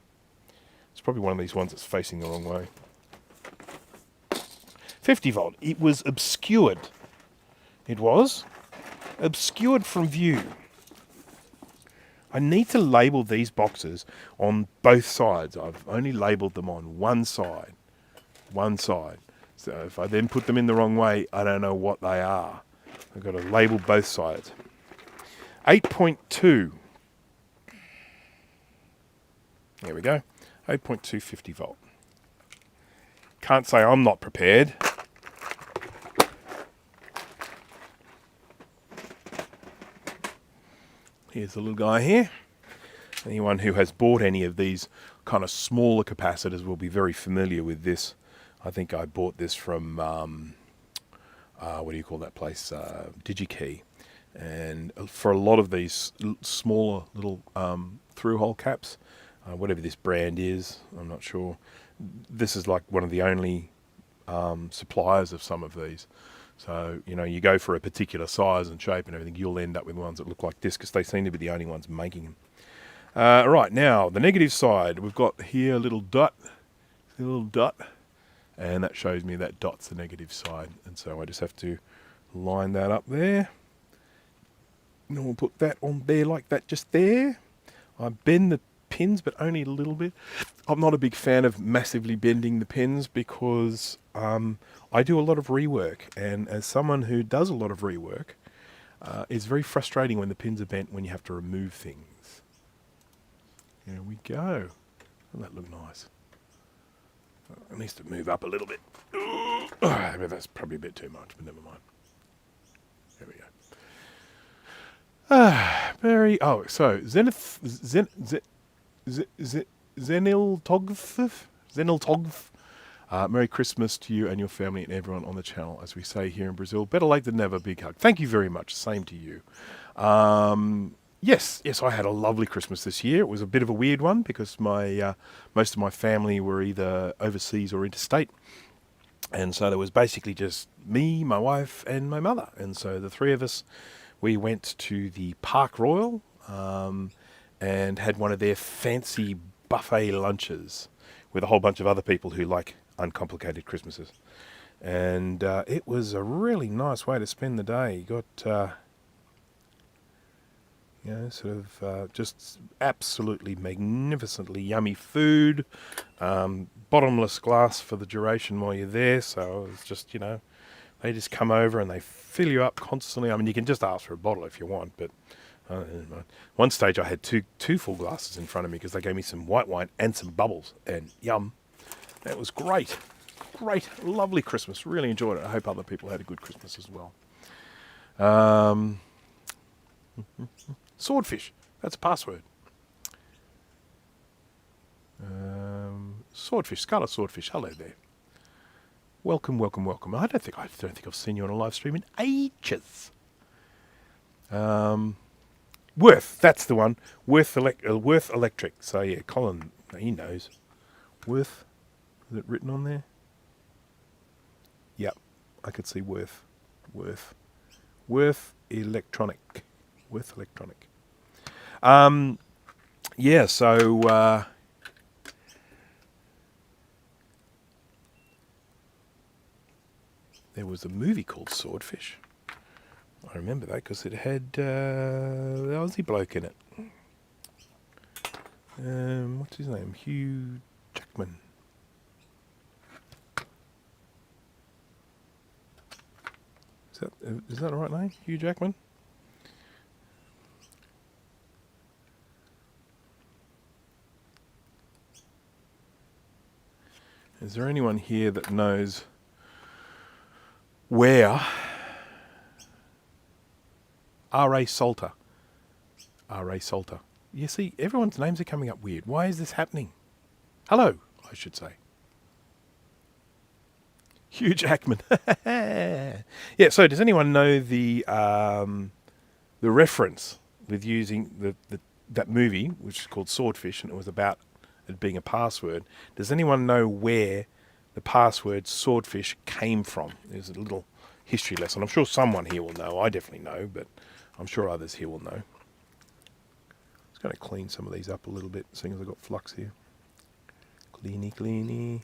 It's probably one of these ones that's facing the wrong way. 50 volt. It was obscured. It was obscured from view. I need to label these boxes on both sides. I've only labelled them on one side. One side. So if I then put them in the wrong way, I don't know what they are. I've got to label both sides. 8.2. There we go. 8.2 50 volt. Can't say I'm not prepared. Here's the little guy here. Anyone who has bought any of these kind of smaller capacitors will be very familiar with this. I think I bought this from, what do you call that place? DigiKey. And for a lot of these smaller little through-hole caps, whatever this brand is, I'm not sure. This is like one of the only suppliers of some of these. So, you know, you go for a particular size and shape and everything, you'll end up with ones that look like this because they seem to be the only ones making them. Right, now, the negative side. We've got here a little dot. And that shows me that dot's the negative side. And so I just have to line that up there. And we'll put that on there like that, just there. I bend the pins, but only a little bit. I'm not a big fan of massively bending the pins because I do a lot of rework. And as someone who does a lot of rework, it's very frustrating when the pins are bent when you have to remove things. There we go. Doesn't that look nice? It needs to move up a little bit. That's probably a bit too much, but never mind. There we go. So Zeniltogv. Merry Christmas to you and your family and everyone on the channel, as we say here in Brazil. Better late than never. Big hug. Thank you very much. Same to you. Yes, I had a lovely Christmas this year. It was a bit of a weird one because my most of my family were either overseas or interstate. And so there was basically just me, my wife, and my mother. And so the three of us, we went to the Park Royal and had one of their fancy buffet lunches with a whole bunch of other people who like uncomplicated Christmases. And it was a really nice way to spend the day. You got, just absolutely magnificently yummy food, bottomless glass for the duration while you're there. So it's just, they just come over and they fill you up constantly. I mean, you can just ask for a bottle if you want, but one stage I had two full glasses in front of me because they gave me some white wine and some bubbles, and yum. That was great. Great, lovely Christmas. Really enjoyed it. I hope other people had a good Christmas as well. Swordfish. That's a password. Swordfish, Scarlet Swordfish. Hello there. Welcome. I don't think I've seen you on a live stream in ages. Worth. That's the one. Worth Electric. So yeah, Colin, he knows. Worth. Is it written on there? Yep, I could see Worth Electronic. Worth Electronic. So there was a movie called Swordfish. I remember that because it had the Aussie bloke in it. What's his name? Hugh Jackman. Is that the right name? Hugh Jackman? Is there anyone here that knows where R.A. Salter? R.A. Salter. You see, everyone's names are coming up weird. Why is this happening? Hello, I should say. Hugh Jackman. Yeah, so does anyone know the reference with using that movie, which is called Swordfish, and it was about it being a password? Does anyone know where the password Swordfish came from? There's a little history lesson. I'm sure someone here will know. I definitely know, but I'm sure others here will know. Just going to clean some of these up a little bit, seeing as I've got flux here. Cleany.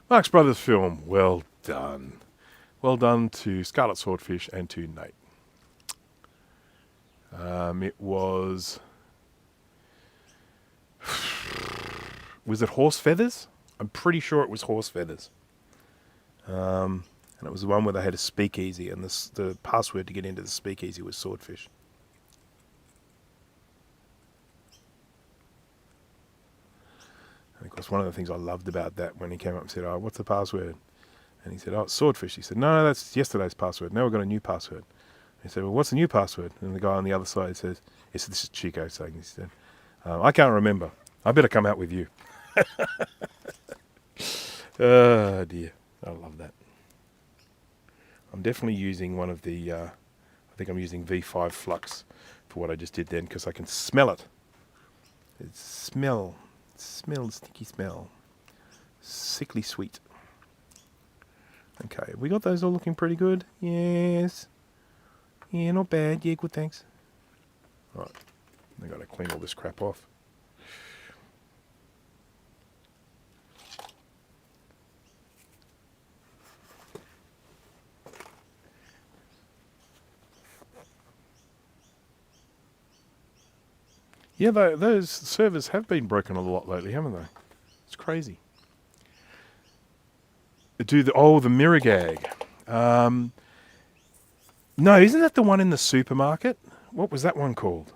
Marx Brothers film, well done. Well done to Scarlet Swordfish and to Nate. It was it Horse Feathers? I'm pretty sure it was Horse Feathers. And it was the one where they had a speakeasy, and the password to get into the speakeasy was Swordfish. And of course, one of the things I loved about that, when he came up and said, "Oh, what's the password?" And he said, "Oh, it's Swordfish." He said, "No, that's yesterday's password. Now we've got a new password." He said, "Well, what's the new password?" And the guy on the other side says, "This is Chico saying." He said, "I can't remember. I better come out with you." Oh dear, I love that. I'm definitely using one of the. I think I'm using V5 flux for what I just did then, because I can smell it. It's stinky smell. Sickly sweet. Okay, we got those all looking pretty good. Yes. Yeah, not bad. Yeah, good, thanks. Right, I got to clean all this crap off. Yeah, those servers have been broken a lot lately, haven't they? It's crazy. The mirror gag. No, isn't that the one in the supermarket? What was that one called?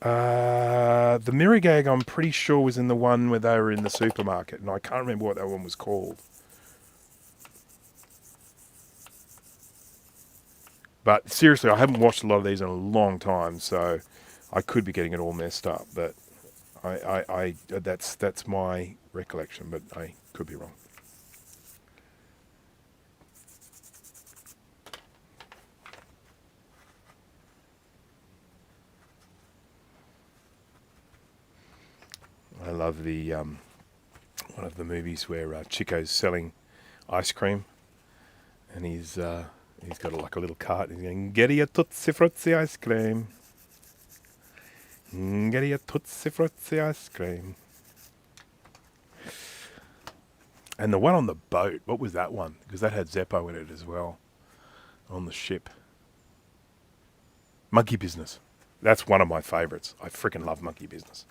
The mirror gag, I'm pretty sure, was in the one where they were in the supermarket, and I can't remember what that one was called. But seriously, I haven't watched a lot of these in a long time, so I could be getting it all messed up. But that's my recollection, but I could be wrong. I love the one of the movies where Chico's selling ice cream, and he's got like a little cart, and he's going, "Get a Tootsie Frutti ice cream. Get a Tootsie Frutti ice cream." And the one on the boat, what was that one? Because that had Zeppo in it as well, on the ship. Monkey Business. That's one of my favourites. I freaking love Monkey Business.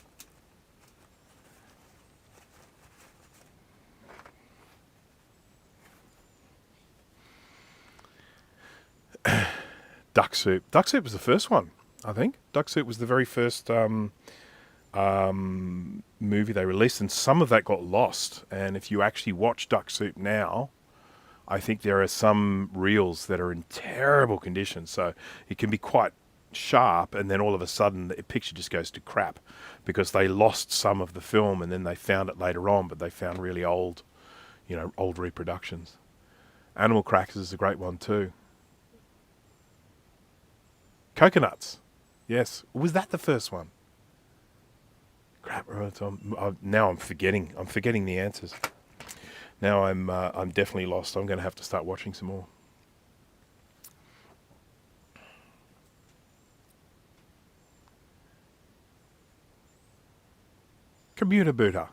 Duck Soup. Duck Soup was the first one, I think. Duck Soup was the very first movie they released, and some of that got lost. And if you actually watch Duck Soup now, I think there are some reels that are in terrible condition. So it can be quite sharp, and then all of a sudden the picture just goes to crap because they lost some of the film, and then they found it later on, but they found really old, old reproductions. Animal Crackers is a great one too. Coconuts. Yes. Was that the first one? Crap. Right, now I'm forgetting. I'm forgetting the answers. Now I'm definitely lost. I'm going to have to start watching some more. Computer Booter,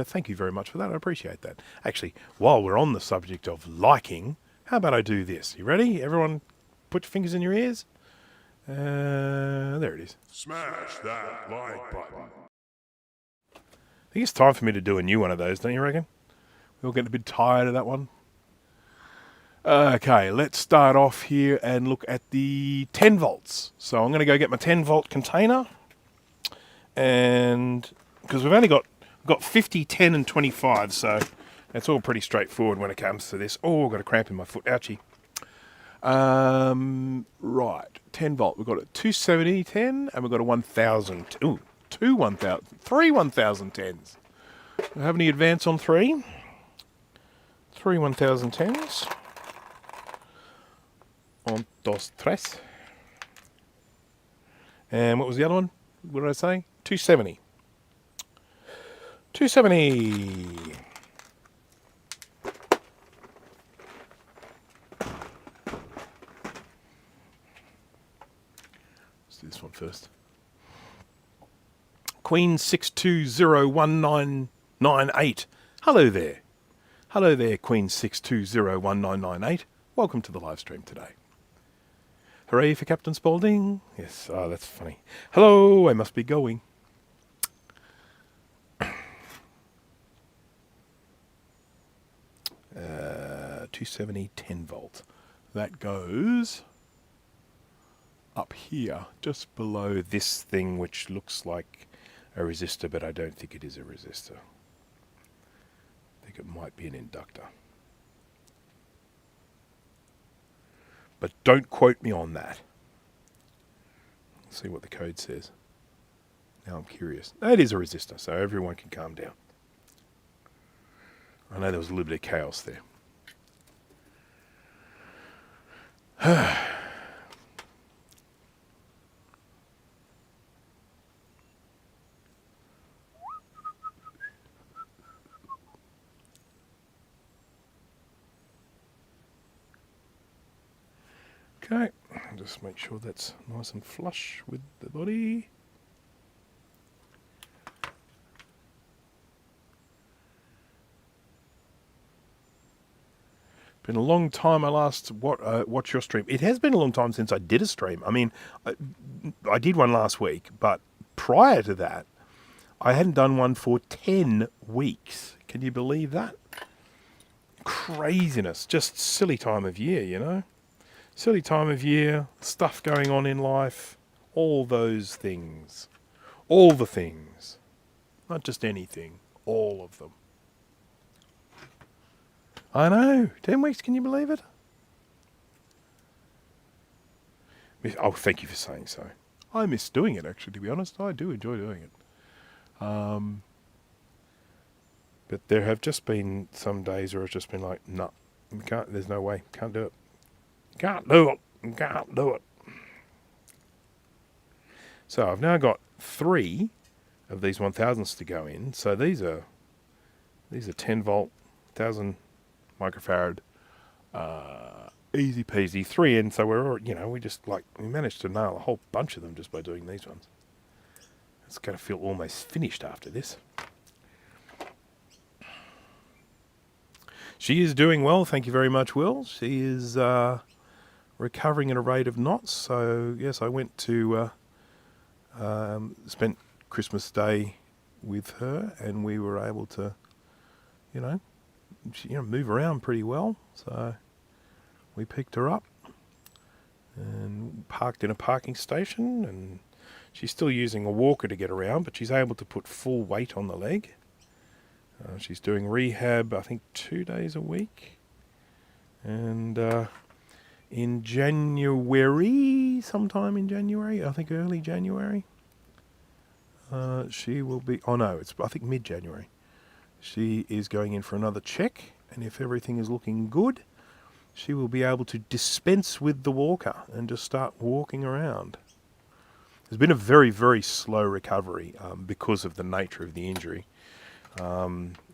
thank you very much for that. I appreciate that. Actually, while we're on the subject of liking, how about I do this? You ready? Everyone put your fingers in your ears. There it is. Smash that like button. I think it's time for me to do a new one of those, don't you reckon? We're all getting a bit tired of that one. Okay, let's start off here and look at the 10 volts. So I'm going to go get my 10 volt container. And because we've only got 50, 10 and 25, so it's all pretty straightforward when it comes to this. Oh, I've got a cramp in my foot. Ouchie. Right, 10 volt. We've got a 270 10 and we've got a 1000. Ooh, three 1010s. Do I have any advance on three? Three 1010s. Un, dos, tres. And what was the other one? What did I say? 270. 270. Do this one first. Queen 6201998. Hello there. Hello there, Queen 6201998. Welcome to the live stream today. Hooray for Captain Spaulding. Yes, that's funny. Hello, I must be going. 270 10 volt. That goes up here, just below this thing, which looks like a resistor, but I don't think it is a resistor. I think it might be an inductor. But don't quote me on that. Let's see what the code says. Now I'm curious. It is a resistor, so everyone can calm down. I know there was a little bit of chaos there. Okay, just make sure that's nice and flush with the body. Been a long time I last watched your stream. It has been a long time since I did a stream. I mean, I did one last week, but prior to that, I hadn't done one for 10 weeks. Can you believe that? Craziness. Just silly time of year, you know? Silly time of year, stuff going on in life, all those things. All the things. Not just anything, all of them. I know. 10 weeks, can you believe it? Oh, thank you for saying so. I miss doing it, actually, to be honest. I do enjoy doing it. But there have just been some days where it's just been like, no, can't, there's no way, can't do it. Can't do it. Can't do it. So I've now got 3 of these 1000s to go in. So these are 10 volt, 1000 microfarad, easy peasy, 3 in. So we managed to nail a whole bunch of them just by doing these ones. It's going to feel almost finished after this. She is doing well, thank you very much, Will. She is recovering at a rate of knots. So yes, I went to spent Christmas Day with her, and we were able to, move around pretty well. So we picked her up and parked in a parking station, and she's still using a walker to get around, but she's able to put full weight on the leg. She's doing rehab, I think, 2 days a week. And in January, sometime in January, I think early January, she will be, I think mid-January. She is going in for another check, and if everything is looking good, she will be able to dispense with the walker and just start walking around. There's been a very, very slow recovery because of the nature of the injury.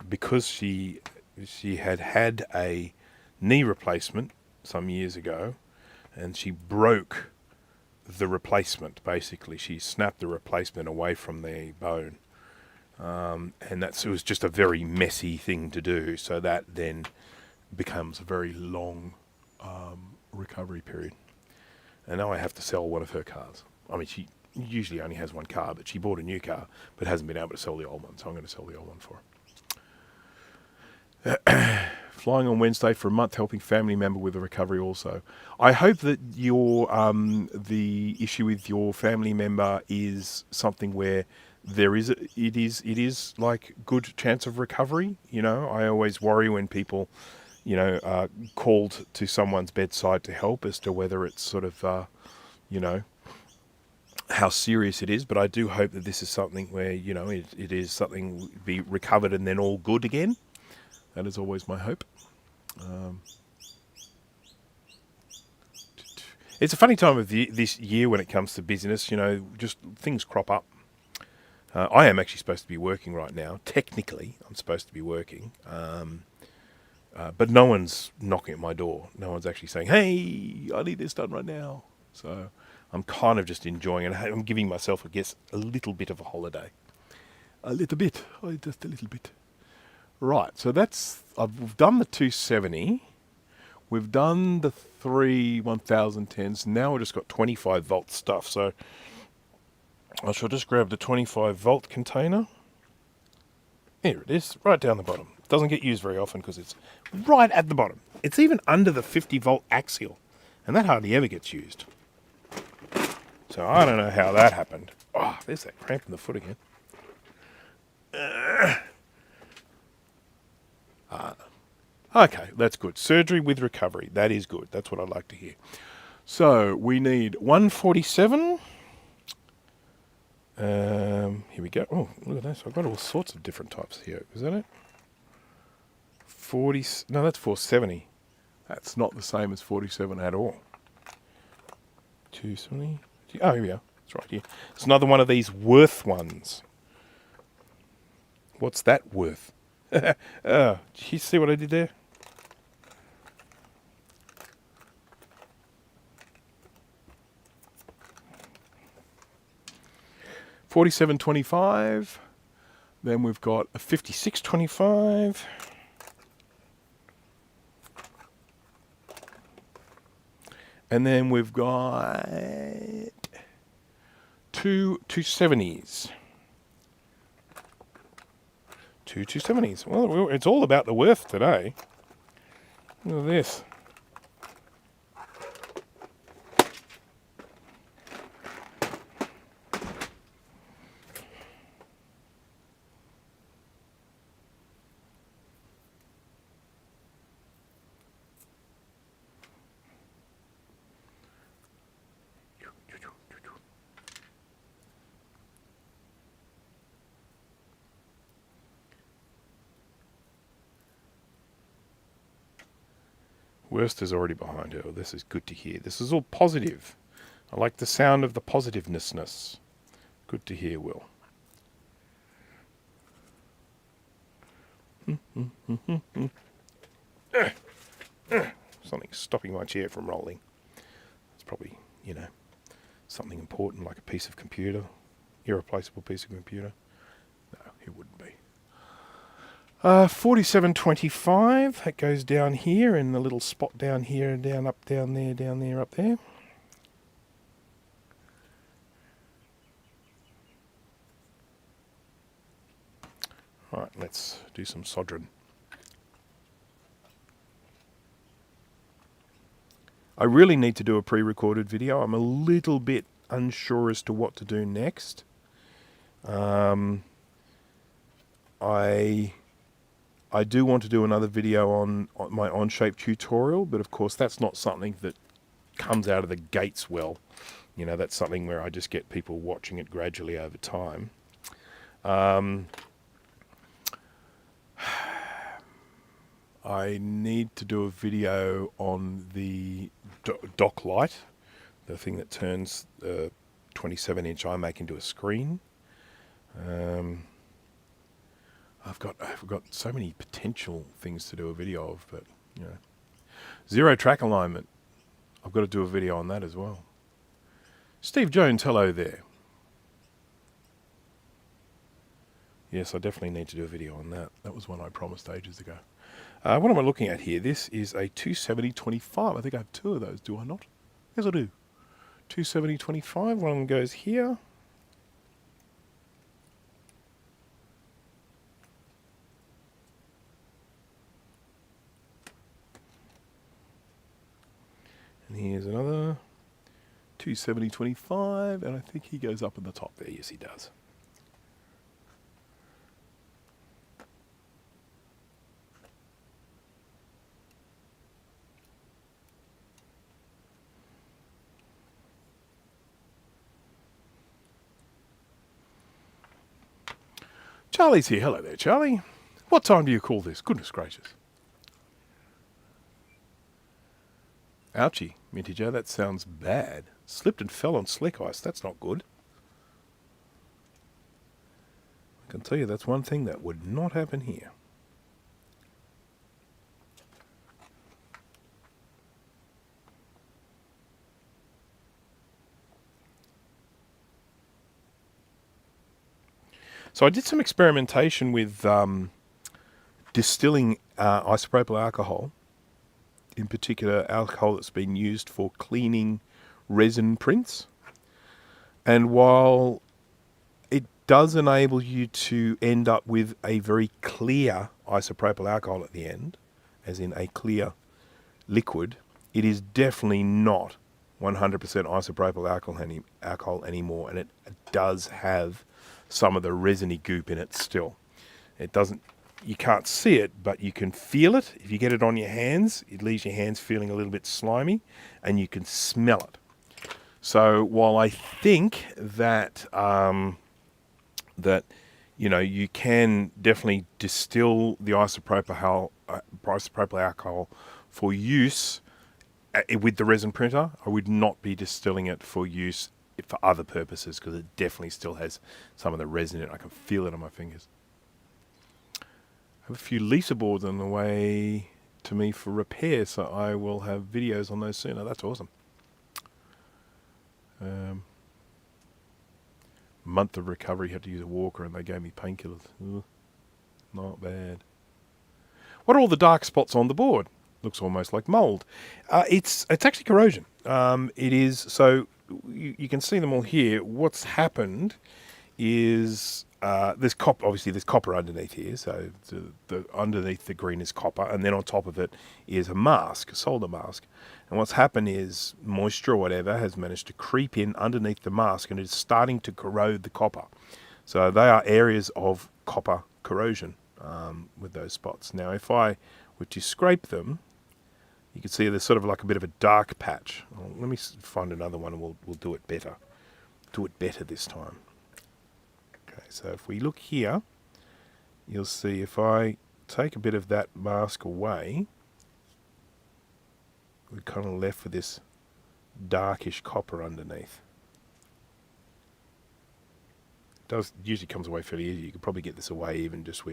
Because she had a knee replacement some years ago, and she broke the replacement. Basically, she snapped the replacement away from the bone, and it was just a very messy thing to do. So that then becomes a very long recovery period. And now I have to sell one of her cars. I mean, she usually only has one car, but she bought a new car, but hasn't been able to sell the old one, so I'm going to sell the old one for her. Flying on Wednesday for a month, helping family member with a recovery also. I hope that your the issue with your family member is something where it is like good chance of recovery. I always worry when people, are called to someone's bedside to help as to whether it's sort of, how serious it is, but I do hope that this is something where, it is something be recovered and then all good again. That is always my hope. It's a funny time of this year when it comes to business, just things crop up. I am actually supposed to be working right now. Technically, I'm supposed to be working. But no one's knocking at my door. No one's actually saying, hey, I need this done right now. So I'm kind of just enjoying it. I'm giving myself, I guess, a little bit of a holiday. A little bit. Just a little bit. Right, so we've done the 270. We've done the 3 1010s. Now we've just got 25 volt stuff. So I shall just grab the 25 volt container. Here it is, right down the bottom. It doesn't get used very often because it's right at the bottom. It's even under the 50 volt axial, and that hardly ever gets used. So I don't know how that happened. Oh, there's that cramp in the foot again. Okay, that's good. Surgery with recovery. That is good. That's what I'd like to hear. So we need 147. Here we go. Oh, look at this. I've got all sorts of different types here. Is that it? 40. No, that's 470. That's not the same as 47 at all. 270. Oh, here we are. It's right here. It's another one of these worth ones. What's that worth? Did you see what I did there? 4725. Then we've got a 5625. And then we've got two 270s. Two 270s. Well, it's all about the worth today. Look at this. Worst is already behind her. This is good to hear. This is all positive. I like the sound of the positiveness. Good to hear, Will. Something's stopping my chair from rolling. It's probably, something important like a piece of computer. Irreplaceable piece of computer. No, it wouldn't be. 4725, that goes down here in the little spot down here, down, up, down there, up there. Alright, let's do some soldering. I really need to do a pre-recorded video. I'm a little bit unsure as to what to do next. I do want to do another video on my on-shape tutorial, but of course that's not something that comes out of the gates well. That's something where I just get people watching it gradually over time. I need to do a video on the dock light, the thing that turns the 27-inch iMac into a screen. I've got so many potential things to do a video of, but zero track alignment. I've got to do a video on that as well. Steve Jones, hello there. Yes, I definitely need to do a video on that. That was one I promised ages ago. What am I looking at here? This is a 270-25. I think I have two of those, do I not? Yes, I do. 270-25. One of them goes here. And here's another 270-25, and I think he goes up in the top there. Yes, he does. Charlie's here. Hello there, Charlie. What time do you call this? Goodness gracious. Ouchie, Minty Joe, that sounds bad. Slipped and fell on slick ice. That's not good. I can tell you that's one thing that would not happen here. So I did some experimentation with distilling isopropyl alcohol. In particular, alcohol that's been used for cleaning resin prints. And while it does enable you to end up with a very clear isopropyl alcohol at the end, as in a clear liquid, it is definitely not 100% isopropyl alcohol anymore, and it does have some of the resiny goop in it still. It doesn't. You can't see it, but you can feel it. If you get it on your hands, it leaves your hands feeling a little bit slimy, and you can smell it. So while I think that you can definitely distill the isopropyl alcohol for use with the resin printer, I would not be distilling it for use for other purposes, because it definitely still has some of the resin in it. I can feel it on my fingers. I have a few Lisa boards on the way to me for repair, so I will have videos on those soon. Oh, that's awesome. month of recovery, had to use a walker, and they gave me painkillers. Ugh, not bad. What are all the dark spots on the board? Looks almost like mould. It's actually corrosion. It is, so you can see them all here. What's happened is there's copper. Obviously, there's copper underneath here. So underneath the green is copper, and then on top of it is a mask, a solder mask. And what's happened is moisture or whatever has managed to creep in underneath the mask, and it's starting to corrode the copper. So they are areas of copper corrosion with those spots. Now, if I were to scrape them, you can see there's sort of like a bit of a dark patch. Well, let me find another one, and we'll do it better. Do it better this time. Okay, so if we look here, you'll see if I take a bit of that mask away, we're kind of left with this darkish copper underneath. It usually comes away fairly easy. You could probably get this away even just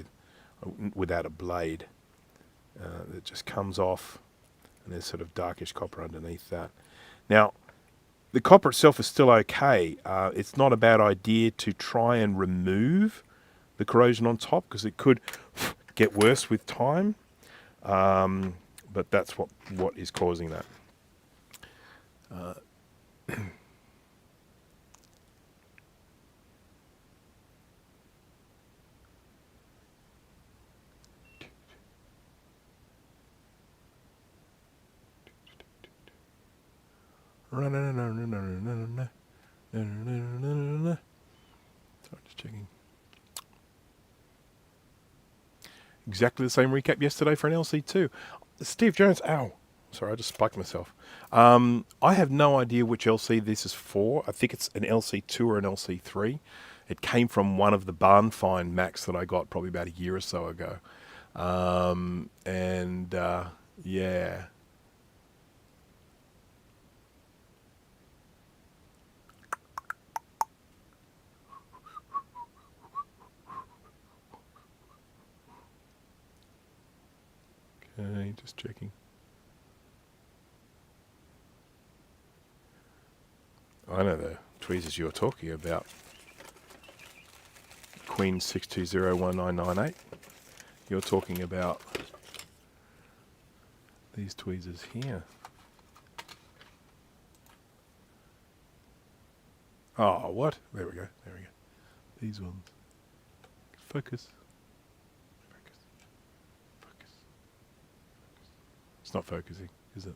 without a blade. It just comes off, and there's sort of darkish copper underneath that. Now, the copper itself is still okay. It's not a bad idea to try and remove the corrosion on top, because it could get worse with time. But that's what is causing that. Just checking. Exactly the same recap yesterday for an LC2. Steve Jones, ow. Sorry, I just spiked myself. I have no idea which LC this is for. I think it's an LC2 or an LC3. It came from one of the barn find Macs that I got probably about a year or so ago. Yeah. Okay, just checking. I know the tweezers you're talking about. Queen 6201998. You're talking about these tweezers here. Oh, what? There we go. There we go. These ones. Focus. Focus. Focus. It's not focusing, is it?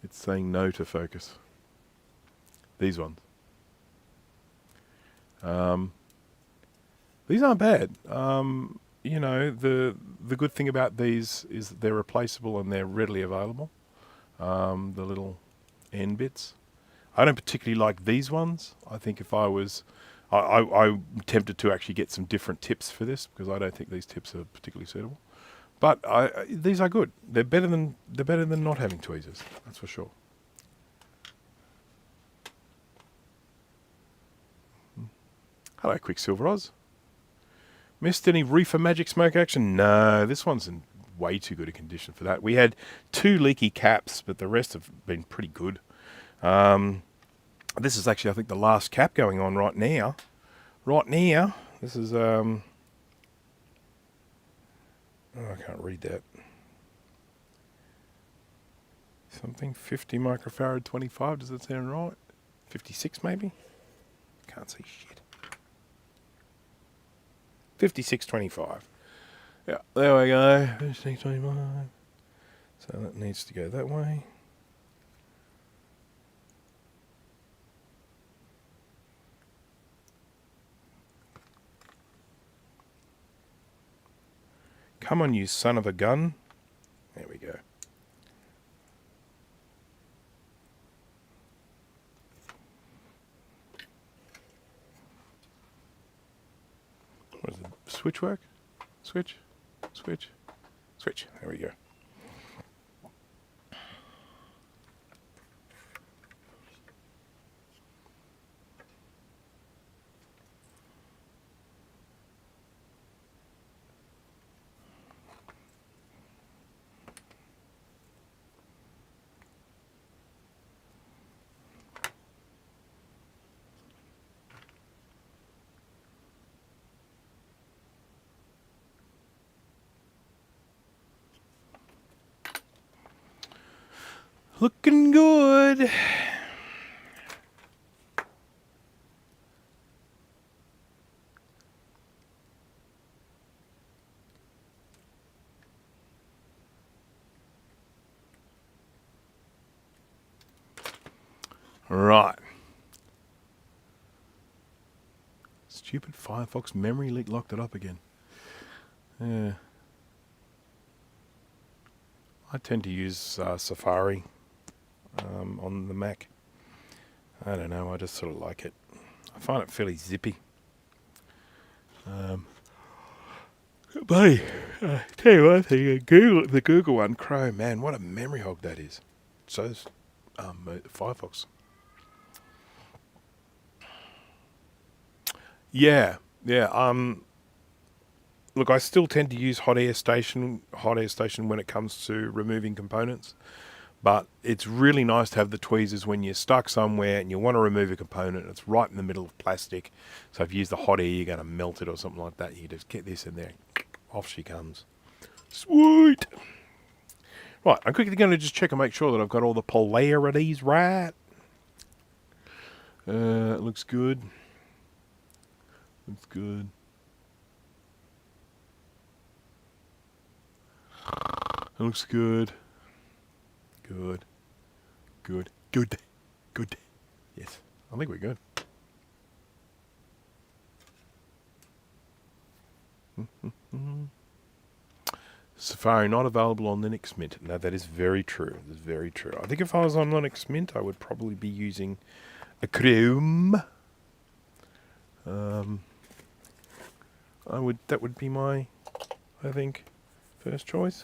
It's saying no to focus. These ones. These aren't bad. You know, the good thing about these is that they're replaceable and they're readily available. The little end bits. I don't particularly like these ones. I think if I was, I'm tempted to actually get some different tips for this, because I don't think these tips are particularly suitable. But these are good. They're better than not having tweezers. That's for sure. Hello, Quicksilver Oz. Missed any Reefer Magic smoke action? No, this one's in way too good a condition for that. We had 2 leaky caps, but the rest have been pretty good. This is actually, I think, the last cap going on right now. Right now, this is oh, I can't read that. Something 50 microfarad 25. Does that sound right? 56 maybe? Can't see shit. 5625. Yeah, there we go. 5625. So that needs to go that way. Come on, you son of a gun. There we go. What is it? Switch work? Switch? Switch? Switch. There we go. Looking good. Right. Stupid Firefox memory leak locked it up again. Yeah. I tend to use Safari on the Mac. I don't know, I just sort of like it. I find it fairly zippy. But tell you one thing, the Google one, Chrome, man, what a memory hog that is. So's Firefox. Yeah. Look, I still tend to use Hot Air Station when it comes to removing components. But it's really nice to have the tweezers when you're stuck somewhere and you want to remove a component. It's right in the middle of plastic. So if you use the hot air, you're going to melt it or something like that. You just get this in there. Off she comes. Sweet. Right, I'm quickly going to just check and make sure that I've got all the polarities right. It looks good. Looks good. It looks good. Good. Yes, I think we're good. Safari not available on Linux Mint. No, that is very true. That's very true. I think if I was on Linux Mint, I would probably be using a Chrome. That would be my, I think, first choice.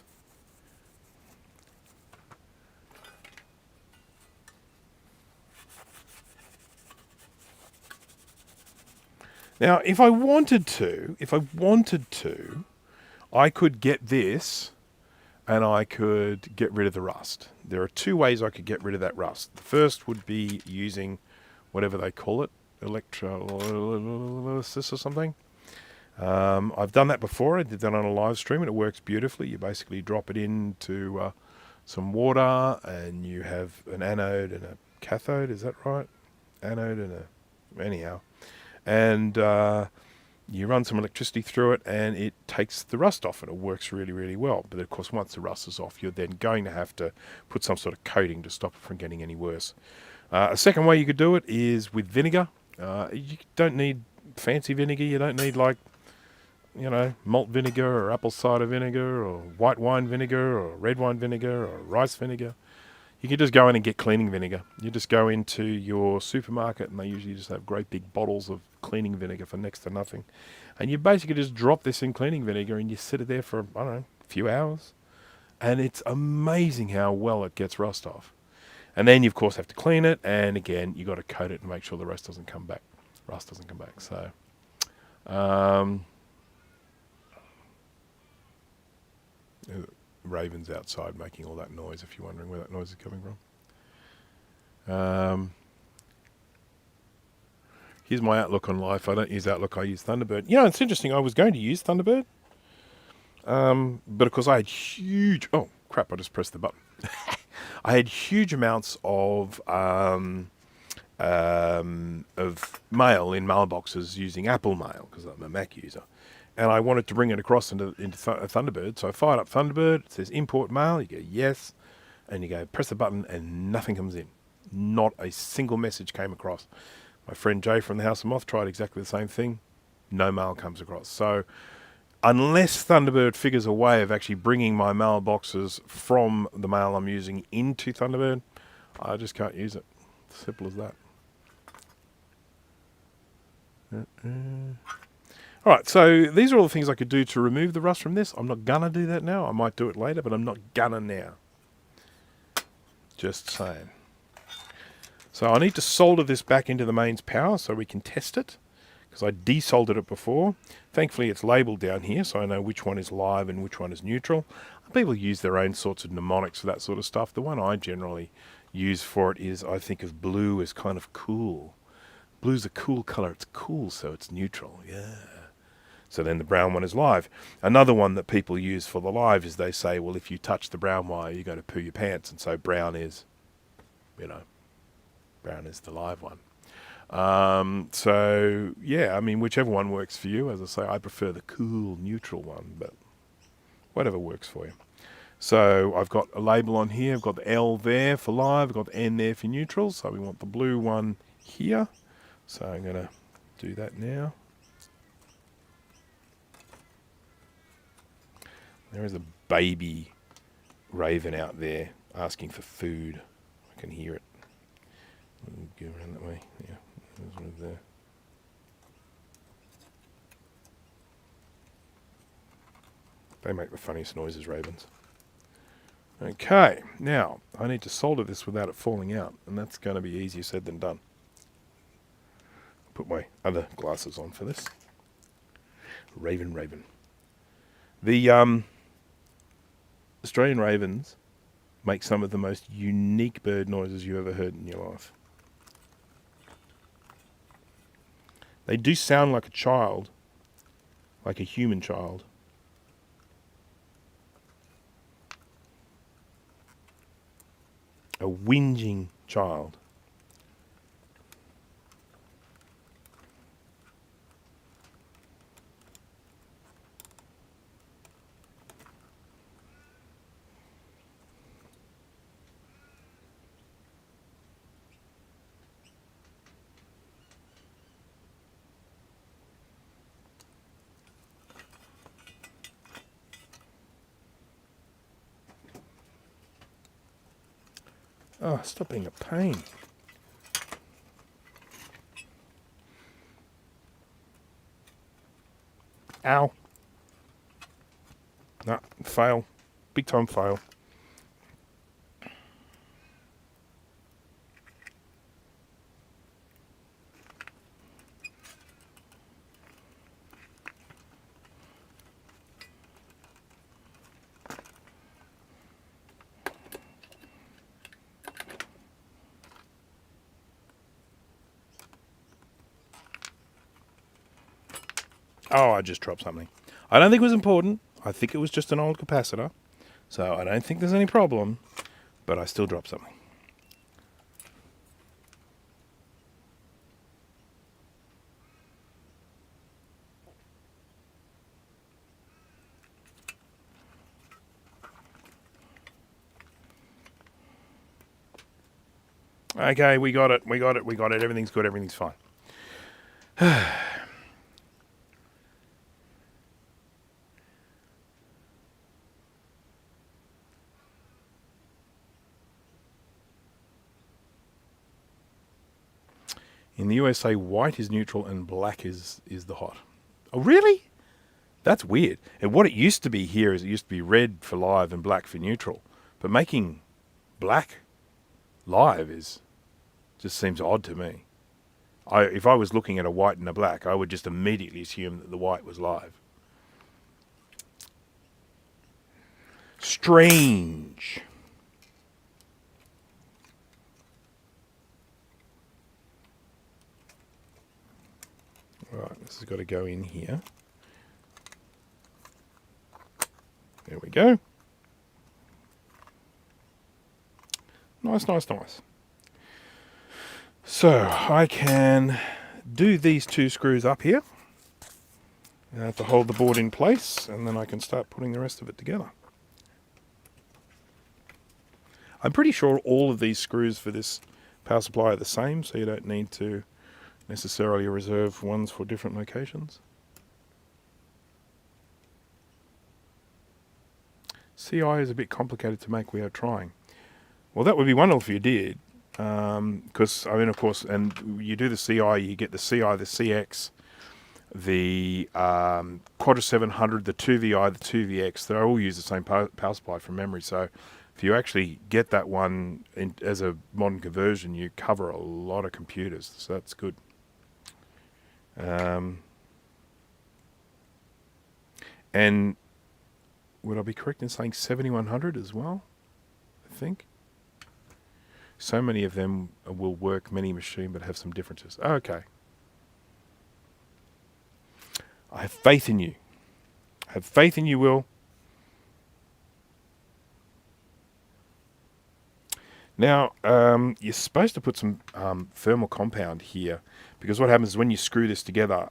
Now, if I wanted to, I could get this and I could get rid of the rust. There are two ways I could get rid of that rust. The first would be using whatever they call it, electrolysis or something. I've done that before. I did that on a live stream and it works beautifully. You basically drop it into some water and you have an anode and a cathode. Is that right? Anode and a... anyhow. And you run some electricity through it and it takes the rust off and it works really, really well. But of course, once the rust is off, you're then going to have to put some sort of coating to stop it from getting any worse. A second way you could do it is with vinegar. You don't need fancy vinegar. You don't need malt vinegar or apple cider vinegar or white wine vinegar or red wine vinegar or rice vinegar. You can just go in and get cleaning vinegar. You just go into your supermarket and they usually just have great big bottles of cleaning vinegar for next to nothing. And you basically just drop this in cleaning vinegar and you sit it there for, I don't know, a few hours. And it's amazing how well it gets rust off. And then you, of course, have to clean it. And again, you got to coat it and make sure the rust doesn't come back. So, Raven's outside making all that noise, if you're wondering where that noise is coming from. Here's my Outlook on life. I don't use Outlook, I use Thunderbird. It's interesting. I was going to use Thunderbird. But of course I had huge... Oh, crap, I just pressed the button. I had huge amounts of mail in mailboxes using Apple Mail, because I'm a Mac user. And I wanted to bring it across into Thunderbird. So I fired up Thunderbird. It says import mail. You go, yes. And you go, press the button, and nothing comes in. Not a single message came across. My friend Jay from the House of Moth tried exactly the same thing. No mail comes across. So unless Thunderbird figures a way of actually bringing my mailboxes from the mail I'm using into Thunderbird, I just can't use it. Simple as that. All right, so these are all the things I could do to remove the rust from this. I'm not gonna do that now. I might do it later, but I'm not gonna now. Just saying. So I need to solder this back into the mains power so we can test it, because I desoldered it before. Thankfully, it's labelled down here, so I know which one is live and which one is neutral. People use their own sorts of mnemonics for that sort of stuff. The one I generally use for it is, I think of blue as kind of cool. Blue's a cool colour. It's cool, so it's neutral. Yeah. So then the brown one is live. Another one that people use for the live is they say, well, if you touch the brown wire, you're going to poo your pants, and so brown is you know, brown is the live one. So, yeah, I mean, whichever one works for you. As I say, I prefer the cool, neutral one, but whatever works for you. So I've got a label on here. I've got the L there for live. I've got the N there for neutral. So we want the blue one here. So I'm going to do that now. There is a baby raven out there asking for food. I can hear it. Go around that way. Yeah, there's one there. They make the funniest noises, ravens. Okay, now I need to solder this without it falling out, and that's going to be easier said than done. Put my other glasses on for this. Raven. The Australian ravens make some of the most unique bird noises you ever heard in your life. They do sound like a child, like a human child. A whinging child. Oh, stop being a pain. Ow. Nah, fail. Big time fail. Oh, I just dropped something. I don't think it was important. I think it was just an old capacitor. So I don't think there's any problem. But I still dropped something. Okay, we got it. Everything's good. Everything's fine. In the USA, white is neutral and black is the hot. Oh, really? That's weird. And what it used to be here is it used to be red for live and black for neutral. But making black live just seems odd to me. If I was looking at a white and a black, I would just immediately assume that the white was live. Strange. Right, this has got to go in here. There we go. Nice. So I can do these two screws up here to hold the board in place, and then I can start putting the rest of it together. I'm pretty sure all of these screws for this power supply are the same, so you don't need to necessarily reserve ones for different locations. CI is a bit complicated to make. We are trying. Well, that would be wonderful if you did, because I mean, of course, and you do the CI, you get the CI, the CX, the Quadra 700, the 2VI, the 2VX. They all use the same power supply from memory. So if you actually get that one as a modern conversion, you cover a lot of computers. So that's good. And would I be correct in saying 7100 as well? I think. So many of them will work many machine but have some differences. Okay. I have faith in you. I have faith in you, Will. Now, you're supposed to put some thermal compound here, because what happens is when you screw this together,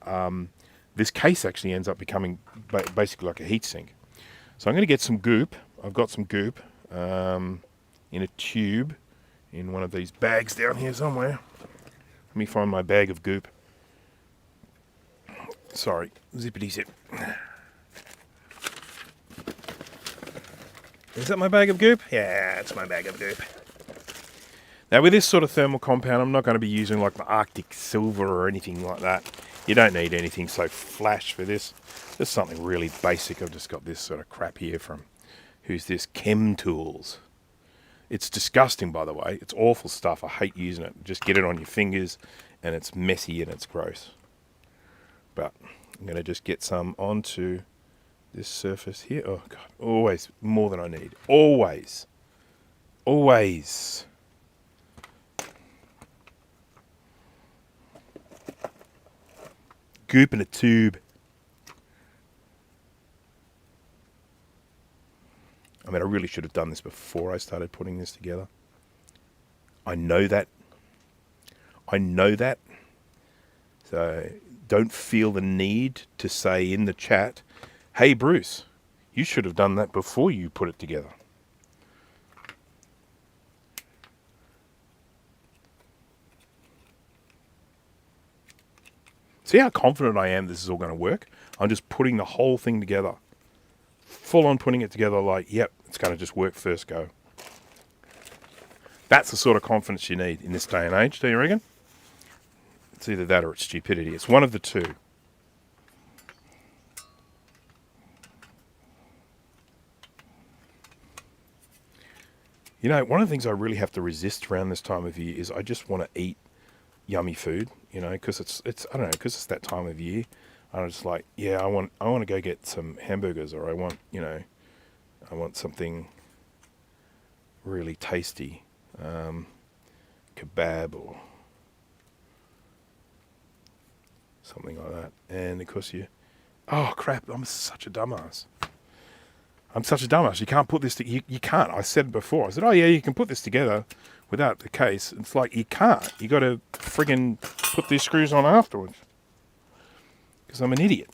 this case actually ends up becoming basically like a heatsink. So I'm going to get some goop. I've got some goop in a tube in one of these bags down here somewhere. Let me find my bag of goop. Sorry, zippity zip. Is that my bag of goop? Yeah, it's my bag of goop. Now with this sort of thermal compound, I'm not going to be using like the Arctic Silver or anything like that. You don't need anything so flash for this. Just something really basic. I've just got this sort of crap here from, who's this, Chem Tools. It's disgusting, by the way. It's awful stuff. I hate using it. Just get it on your fingers and it's messy and it's gross. But I'm going to just get some onto this surface here. Oh God, always more than I need. Always. Always. Goop in a tube. I mean, I really should have done this before I started putting this together. I know that. So don't feel the need to say in the chat, hey Bruce, you should have done that before you put it together. See how confident I am this is all going to work? I'm just putting the whole thing together. Full on putting it together like, yep, it's going to just work first go. That's the sort of confidence you need in this day and age, do you reckon? It's either that or it's stupidity. It's one of the two. You know, one of the things I really have to resist around this time of year is I just want to eat yummy food, you know, because it's I don't know, because it's that time of year. I'm just like, yeah, I want to go get some hamburgers, or I want, you know, I want something really tasty, kebab or something like that. And of course oh crap, I'm such a dumbass. You can't put this you can't. I said before. I said, oh yeah, you can put this together without the case. It's like, you can't. You got to friggin' put these screws on afterwards. Because I'm an idiot.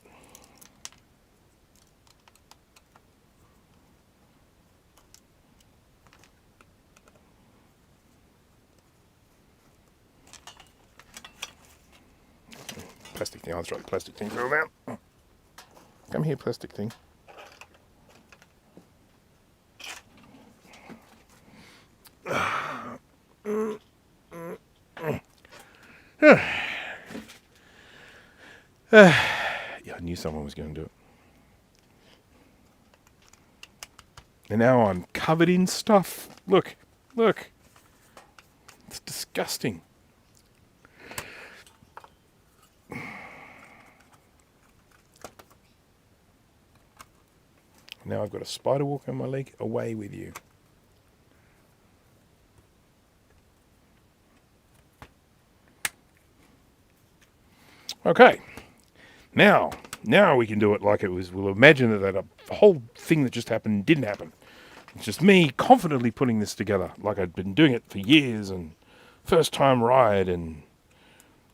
Plastic thing. I'll throw the plastic thing through now. Come here, plastic thing. Yeah, I knew someone was going to do it. And now I'm covered in stuff. Look. It's disgusting. Now I've got a spider walk on my leg. Away with you. Okay. Now we can do it like it was. We'll imagine that a whole thing that just happened didn't happen. It's just me confidently putting this together like I'd been doing it for years, and first time right, and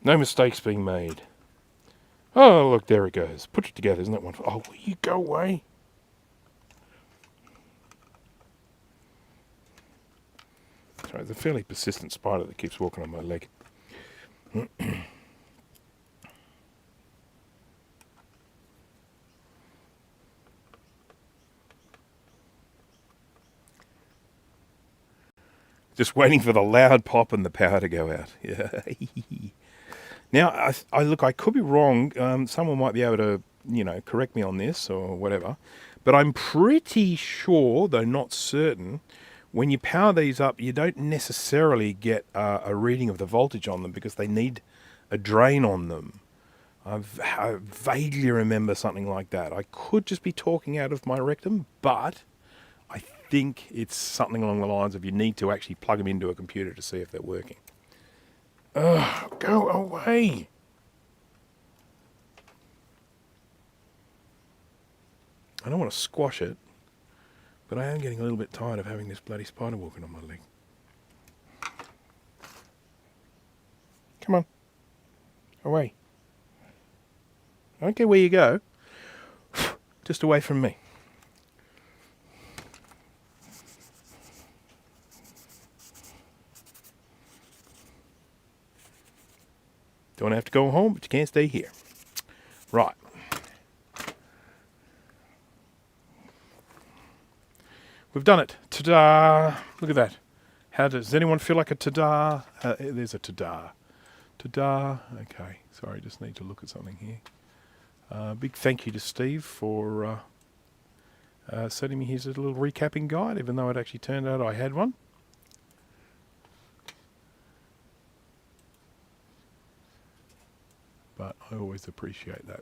no mistakes being made. Oh, look, there it goes. Put it together, isn't that wonderful? Oh, will you go away? Sorry, it's a fairly persistent spider that keeps walking on my leg. Just waiting for the loud pop and the power to go out. Yeah. Now, I could be wrong. Someone might be able to, you know, correct me on this or whatever. But I'm pretty sure, though not certain, when you power these up, you don't necessarily get a reading of the voltage on them because they need a drain on them. I vaguely remember something like that. I could just be talking out of my rectum, but I think it's something along the lines of you need to actually plug them into a computer to see if they're working. Ugh, go away. I don't want to squash it, but I am getting a little bit tired of having this bloody spider walking on my leg. Come on. Away. I don't care where you go. Just away from me. Don't have to go home, but you can't stay here. Right. We've done it. Ta-da! Look at that. How does anyone feel like a ta-da? There's a ta-da. Ta-da. Okay. Sorry, just need to look at something here. Big thank you to Steve for sending me his little recapping guide, even though it actually turned out I had one. But I always appreciate that.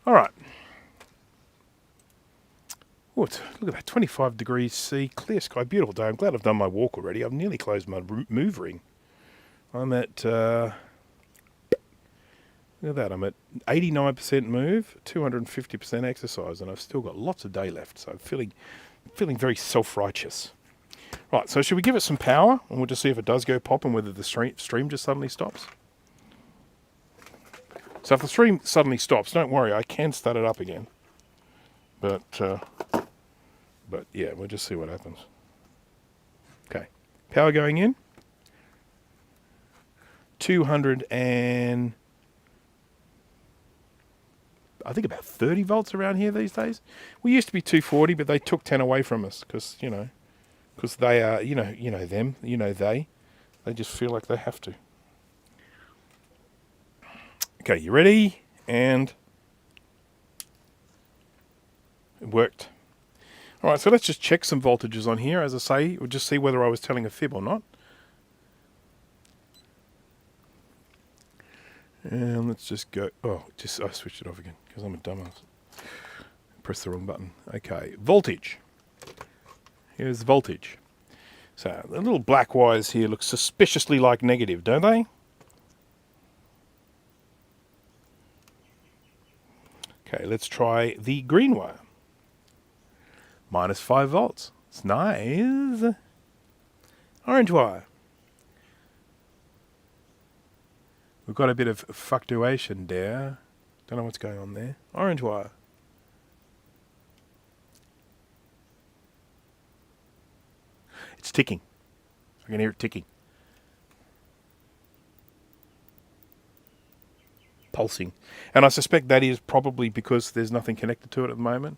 All right. Look at that, 25 degrees C, clear sky, beautiful day. I'm glad I've done my walk already. I've nearly closed my move ring. I'm at, look at that, I'm at 89% move, 250% exercise, and I've still got lots of day left, so I'm feeling very self-righteous. Right, so should we give it some power, and we'll just see if it does go pop and whether the stream just suddenly stops? So if the stream suddenly stops, don't worry, I can start it up again. But yeah, we'll just see what happens. Okay, power going in. 200 and I think about 30 volts around here these days. We used to be 240, but they took 10 away from us because they are, you know them, they just feel like they have to. Okay, you ready? And it worked. All right, so let's just check some voltages on here. As I say, we'll just see whether I was telling a fib or not. And let's just go. Oh, I switched it off again because I'm a dumbass. Press the wrong button. Okay, voltage. Here's the voltage. So the little black wires here look suspiciously like negative, don't they? Okay, let's try the green wire. Minus 5 volts. It's nice. Orange wire. We've got a bit of fluctuation there. Don't know what's going on there. Orange wire. It's ticking. I can hear it ticking. Pulsing. And I suspect that is probably because there's nothing connected to it at the moment.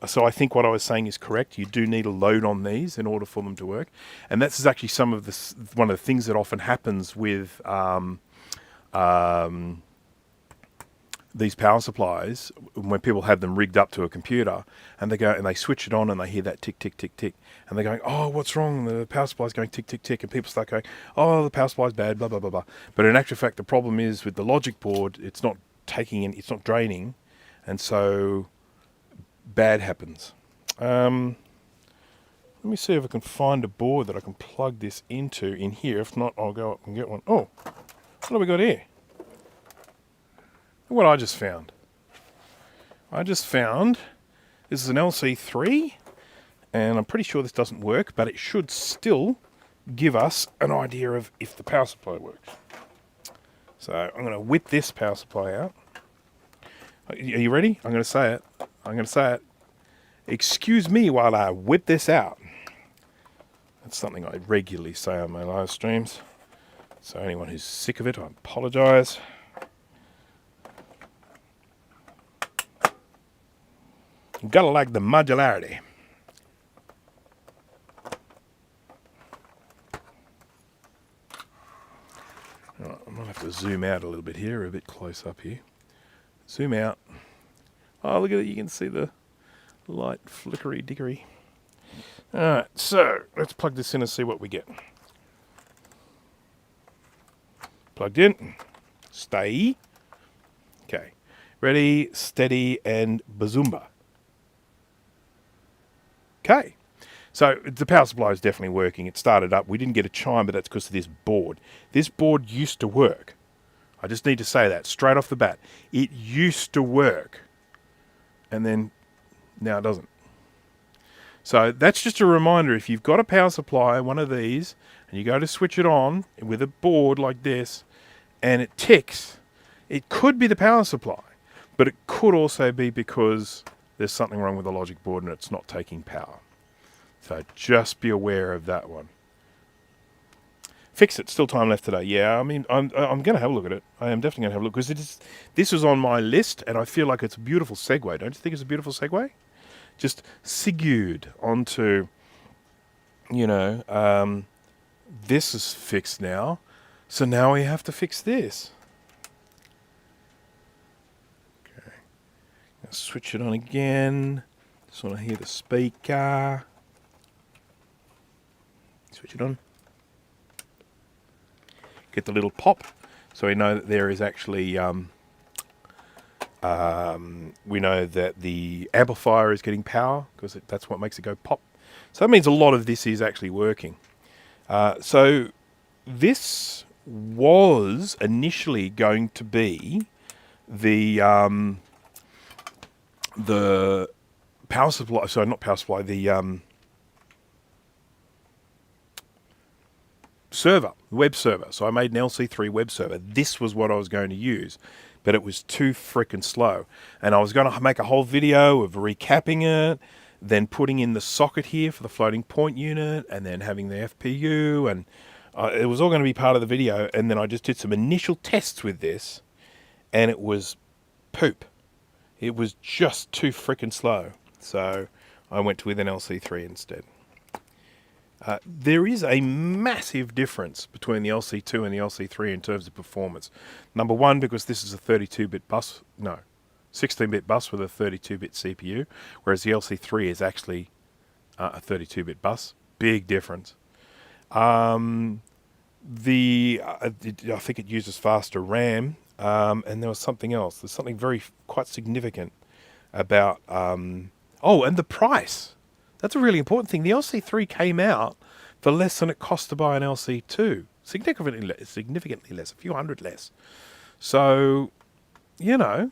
So I think what I was saying is correct. You do need a load on these in order for them to work. And that's actually one of the things that often happens with these power supplies when people have them rigged up to a computer and they go and they switch it on and they hear that tick, tick, tick, tick. And they're going, oh, what's wrong? The power supply's going tick, tick, tick. And people start going, oh, the power supply's bad, blah, blah, blah, blah. But in actual fact, the problem is with the logic board, it's not taking in, it's not draining. And so bad happens. Let me see if I can find a board that I can plug this into in here. If not, I'll go up and get one. Oh, what have we got here? Look what I just found. This is an LC3, and I'm pretty sure this doesn't work, but it should still give us an idea of if the power supply works. So I'm going to whip this power supply out. Are you ready? I'm going to say it. Excuse me while I whip this out. That's something I regularly say on my live streams. So anyone who's sick of it, I apologise. You gotta like the modularity. Right, I might have to zoom out a little bit here, a bit close up here. Zoom out. Oh, look at it, you can see the light flickery dickery. Alright, so let's plug this in and see what we get. Plugged in. Stay. Okay. Ready, steady, and bazumba. Okay. So the power supply is definitely working. It started up. We didn't get a chime, but that's because of this board. This board used to work. I just need to say that straight off the bat. It used to work. And then now it doesn't. So that's just a reminder. If you've got a power supply, one of these, and you go to switch it on with a board like this, and it ticks, it could be the power supply, but it could also be because there's something wrong with the logic board and it's not taking power. So just be aware of that one. Fix it. Still time left today. Yeah, I mean, I'm going to have a look at it. I am definitely going to have a look because this was on my list, and I feel like it's a beautiful segue. Don't you think it's a beautiful segue? Just segued onto, this is fixed now, so now we have to fix this. Okay, let's switch it on again. Just want to hear the speaker. Switch it on. Get the little pop, so we know that there is actually, we know that the amplifier is getting power, because that's what makes it go pop. So that means a lot of this is actually working. So this was initially going to be the power supply, sorry, not power supply, the server, web server. So I made an LC3 web server. This was what I was going to use, but it was too freaking slow. And I was going to make a whole video of recapping it, then putting in the socket here for the floating point unit, and then having the FPU, and it was all going to be part of the video. And then I just did some initial tests with this, and it was poop. It was just too freaking slow. So I went with an LC3 instead. There is a massive difference between the LC2 and the LC3 in terms of performance. Number one, because this is a 32-bit bus, no, 16-bit bus with a 32-bit CPU, whereas the LC3 is actually a 32-bit bus. Big difference. I think it uses faster RAM, and there was something else. There's something quite significant about, and the price. That's a really important thing. The LC3 came out for less than it cost to buy an LC2. Significantly less, a few hundred less. So, yeah.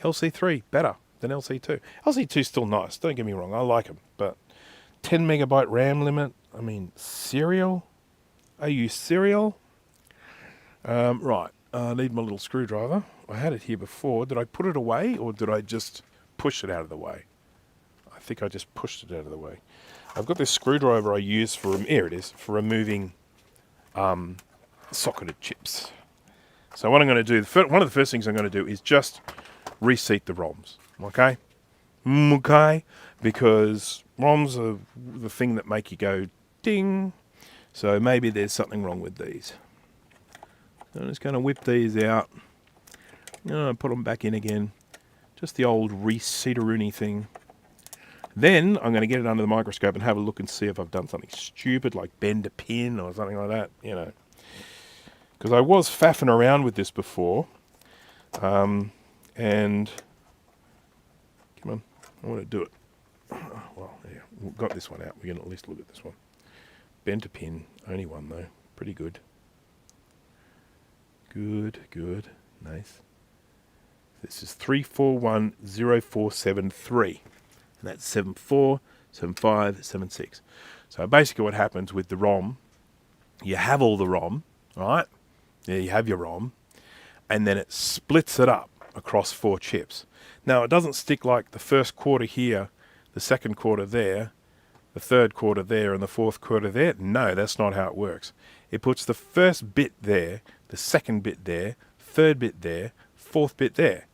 LC3, better than LC2. LC2 is still nice, don't get me wrong, I like them. But 10 megabyte RAM limit, I mean, serial? Are you serial? Right, I need my little screwdriver. I had it here before. Did I put it away, or did I just push it out of the way? I think I just pushed it out of the way. I've got this screwdriver I use for, here it is, for removing socketed chips. So what I'm going to do, one of the first things I'm going to do is just reseat the ROMs, okay? Okay? Because ROMs are the thing that make you go ding. So maybe there's something wrong with these. So I'm just going to whip these out. Put them back in again. Just the old reseater-rooney thing. Then I'm going to get it under the microscope and have a look and see if I've done something stupid like bend a pin or something like that, Because I was faffing around with this before. And, come on, I want to do it. Well, yeah, we've got this one out. We can at least look at this one. Bent a pin, only one though. Pretty good. Good, nice. This is 3410473, and that's 74, 75, 76. So basically what happens with the ROM, you have all the ROM, right? Yeah, you have your ROM, and then it splits it up across 4 chips. Now it doesn't stick like the first quarter here, the second quarter there, the third quarter there, and the fourth quarter there. No, that's not how it works. It puts the first bit there, the second bit there, third bit there, fourth bit there,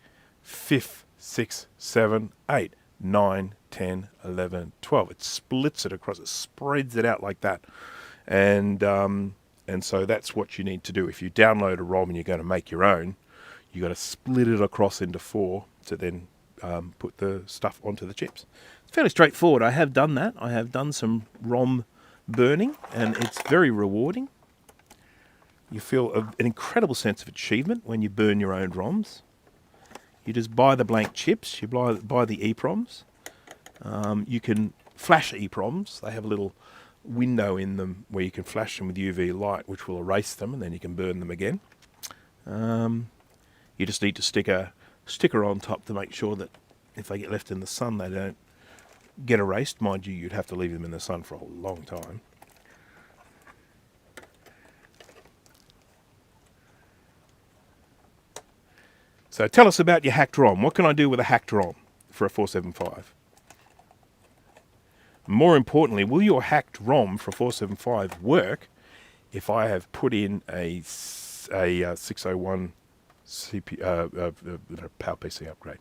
5th, 6th, 7th, 8th, 9, 10, 11, 12. It splits it across, it spreads it out like that. And so that's what you need to do. If you download a ROM and you're going to make your own, you got to split it across into 4 to then put the stuff onto the chips. It's fairly straightforward. I have done that. I have done some ROM burning, and it's very rewarding. You feel an incredible sense of achievement when you burn your own ROMs. You just buy the blank chips, you buy the EEPROMs. You can flash EEPROMs. They have a little window in them where you can flash them with UV light, which will erase them, and then you can burn them again. You just need to stick a sticker on top to make sure that if they get left in the sun, they don't get erased. Mind you, you'd have to leave them in the sun for a long time. So tell us about your hacked ROM. What can I do with a hacked ROM for a 475? More importantly, will your hacked ROM for 475 work if I have put in a 601 PowerPC upgrade?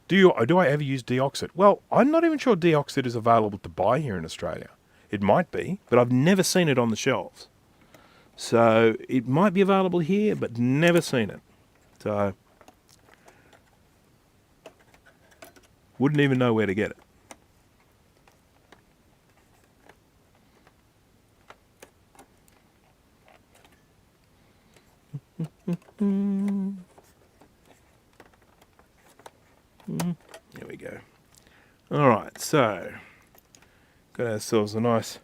Do I ever use Deoxit? Well, I'm not even sure Deoxit is available to buy here in Australia. It might be, but I've never seen it on the shelves. So it might be available here, but never seen it. So wouldn't even know where to get it. There we go. Alright, so got ourselves a nice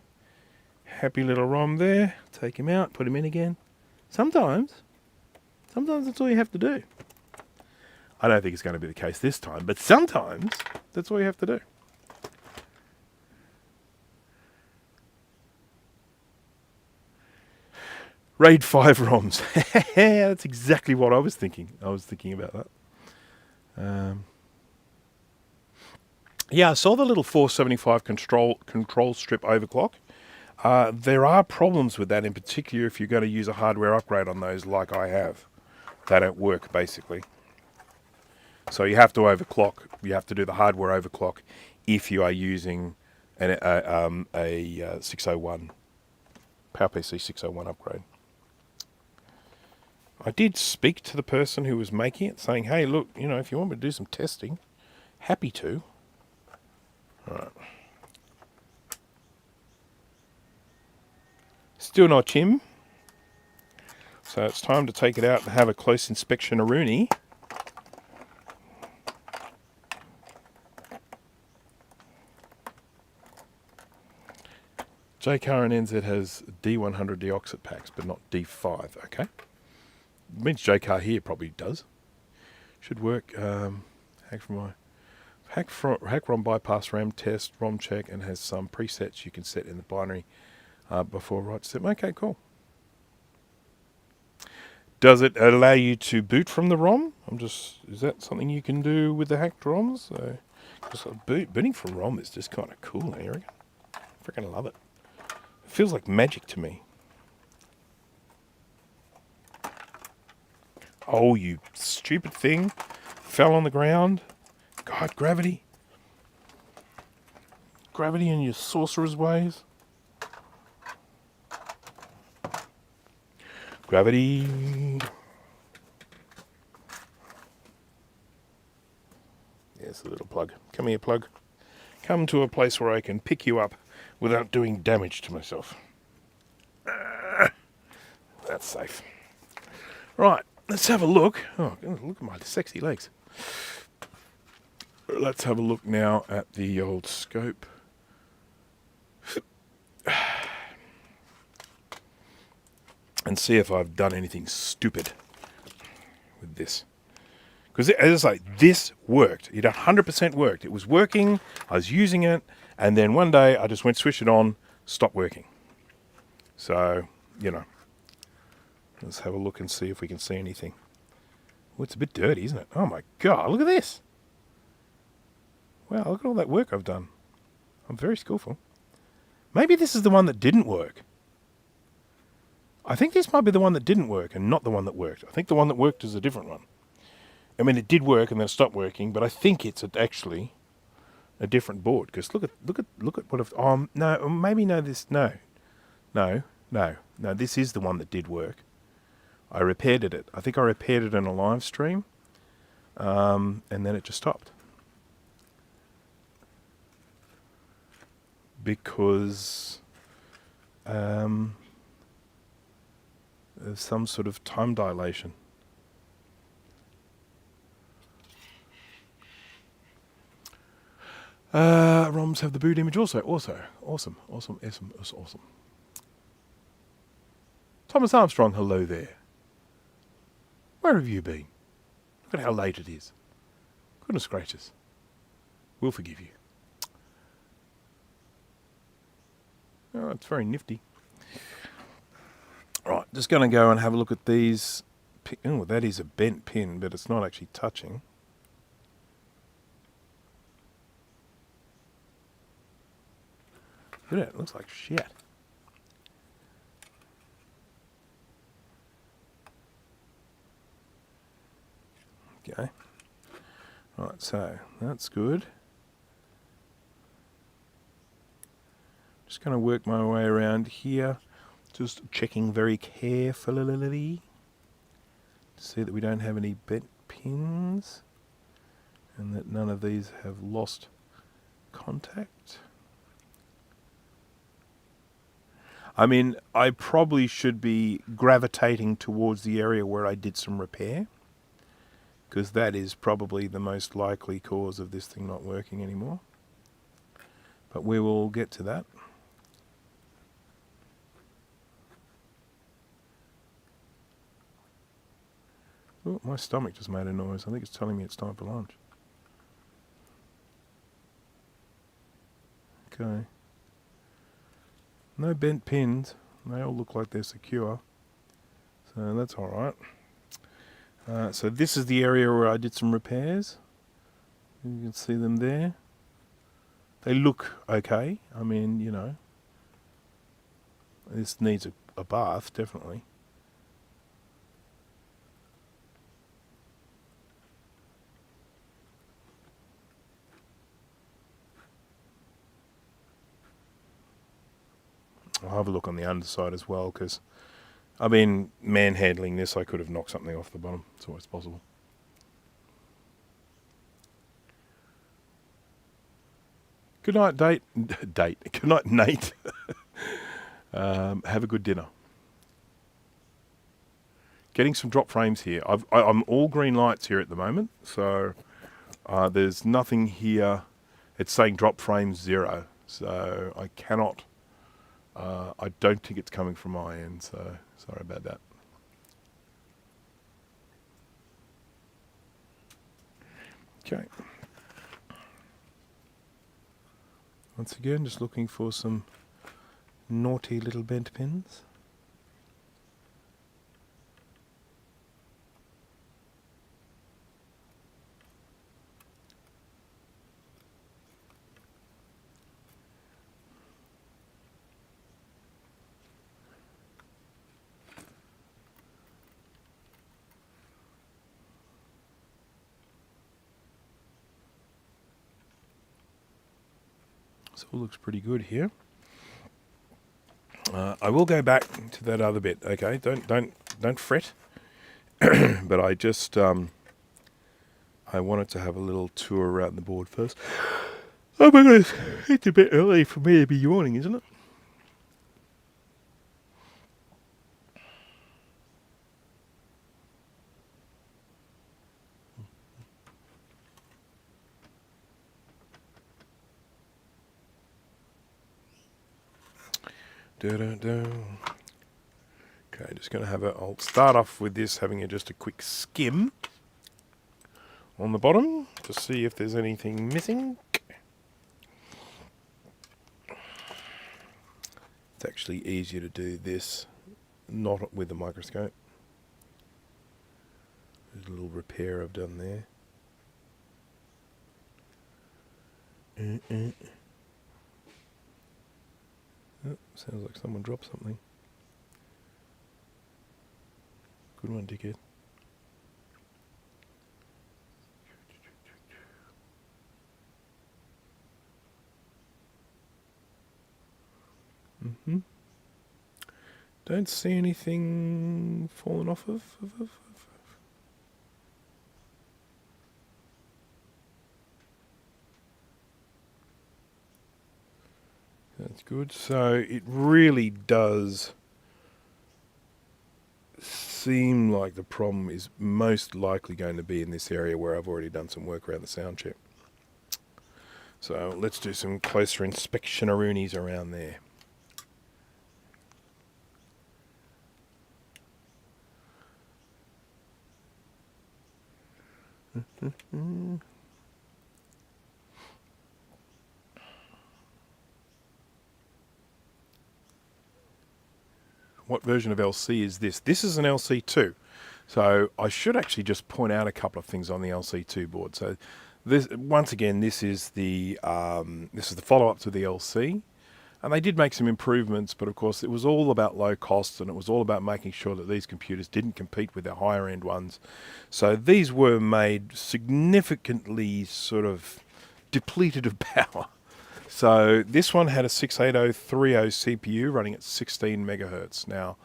happy little ROM there. Take him out, put him in again. Sometimes that's all you have to do. I don't think it's going to be the case this time, but sometimes that's all you have to do. RAID 5 ROMs. That's exactly what I was thinking. I was thinking about that. Yeah, I saw the little 475 control strip overclock. There are problems with that, in particular if you're going to use a hardware upgrade on those like I have. They don't work, basically. So you have to overclock. You have to do the hardware overclock if you are using a 601 PowerPC 601 upgrade. I did speak to the person who was making it, saying, hey, look, you know, if you want me to do some testing, happy to. All right. Still not chim. So it's time to take it out and have a close inspection of Rooney. JCar and NZ has D100 deoxit packs, but not D5, okay? It means JCar here probably does. Should work. Hack ROM bypass RAM test, ROM check, and has some presets you can set in the binary before right step. Okay, cool. Does it allow you to boot from the ROM? Is that something you can do with the hacked ROMs? So, booting from ROM is just kind of cool, Eric. I freaking love it. It feels like magic to me. Oh, you stupid thing. Fell on the ground. God, gravity. Gravity in your sorcerer's ways. Gravity. Yes, a little plug. Come here, plug. Come to a place where I can pick you up without doing damage to myself. That's safe. Right, let's have a look. Oh, look at my sexy legs. Let's have a look now at the old scope. And see if I've done anything stupid with this. Because as I say, this worked. It 100% worked. It was working, I was using it, and then one day I just went switch it on, stopped working. So, you know, let's have a look and see if we can see anything. Oh, it's a bit dirty, isn't it? Oh my God, look at this. Wow, look at all that work I've done. I'm very skillful. Maybe this is the one that didn't work. I think this might be the one that didn't work and not the one that worked. I think the one that worked is a different one. I mean, it did work and then it stopped working, but I think it's actually a different board. Because look at what I've. No, maybe no. This no. This is the one that did work. I repaired it. I think I repaired it in a live stream, and then it just stopped because of some sort of time dilation. ROMs have the boot image also. Awesome. Thomas Armstrong, hello there. Where have you been? Look at how late it is. Goodness gracious. We'll forgive you. Oh, it's very nifty. Right, just going to go and have a look at these. Oh, that is a bent pin, but it's not actually touching. Look at it, it looks like shit. Okay. Right, so that's good. Just going to work my way around here, just checking very carefully to see that we don't have any bent pins and that none of these have lost contact. I mean, I probably should be gravitating towards the area where I did some repair, because that is probably the most likely cause of this thing not working anymore. But we will get to that. Oh, my stomach just made a noise. I think it's telling me it's time for lunch. Okay. No bent pins. They all look like they're secure. So that's alright. So this is the area where I did some repairs. You can see them there. They look okay. I mean, you know, this needs a bath, definitely. I'll have a look on the underside as well, because I've been manhandling this. I could have knocked something off the bottom. It's always possible. Good night, Good night, Nate. Have a good dinner. Getting some drop frames here. I'm all green lights here at the moment, so there's nothing here. It's saying drop frame 0, so I cannot. I don't think it's coming from my end, so sorry about that. Okay. Once again, just looking for some naughty little bent pins. So it looks pretty good here. I will go back to that other bit. Okay, don't fret. But I just I wanted to have a little tour around the board first. Oh my goodness, it's a bit early for me to be yawning, isn't it? Okay, just going to have I'll start off with this, having just a quick skim on the bottom to see if there's anything missing. It's actually easier to do this not with a microscope. There's a little repair I've done there. Oh, sounds like someone dropped something. Good one, dickhead. Don't see anything falling off of. That's good. So it really does seem like the problem is most likely going to be in this area where I've already done some work around the sound chip. So let's do some closer inspection-a-roonies around there. What version of LC is this? This is an LC2. So I should actually just point out a couple of things on the LC2 board. So this, once again, this is the follow-up to the LC. And they did make some improvements, but of course it was all about low costs, and it was all about making sure that these computers didn't compete with their higher end ones. So these were made significantly sort of depleted of power. So this one had a 68030 CPU running at 16 megahertz. Now,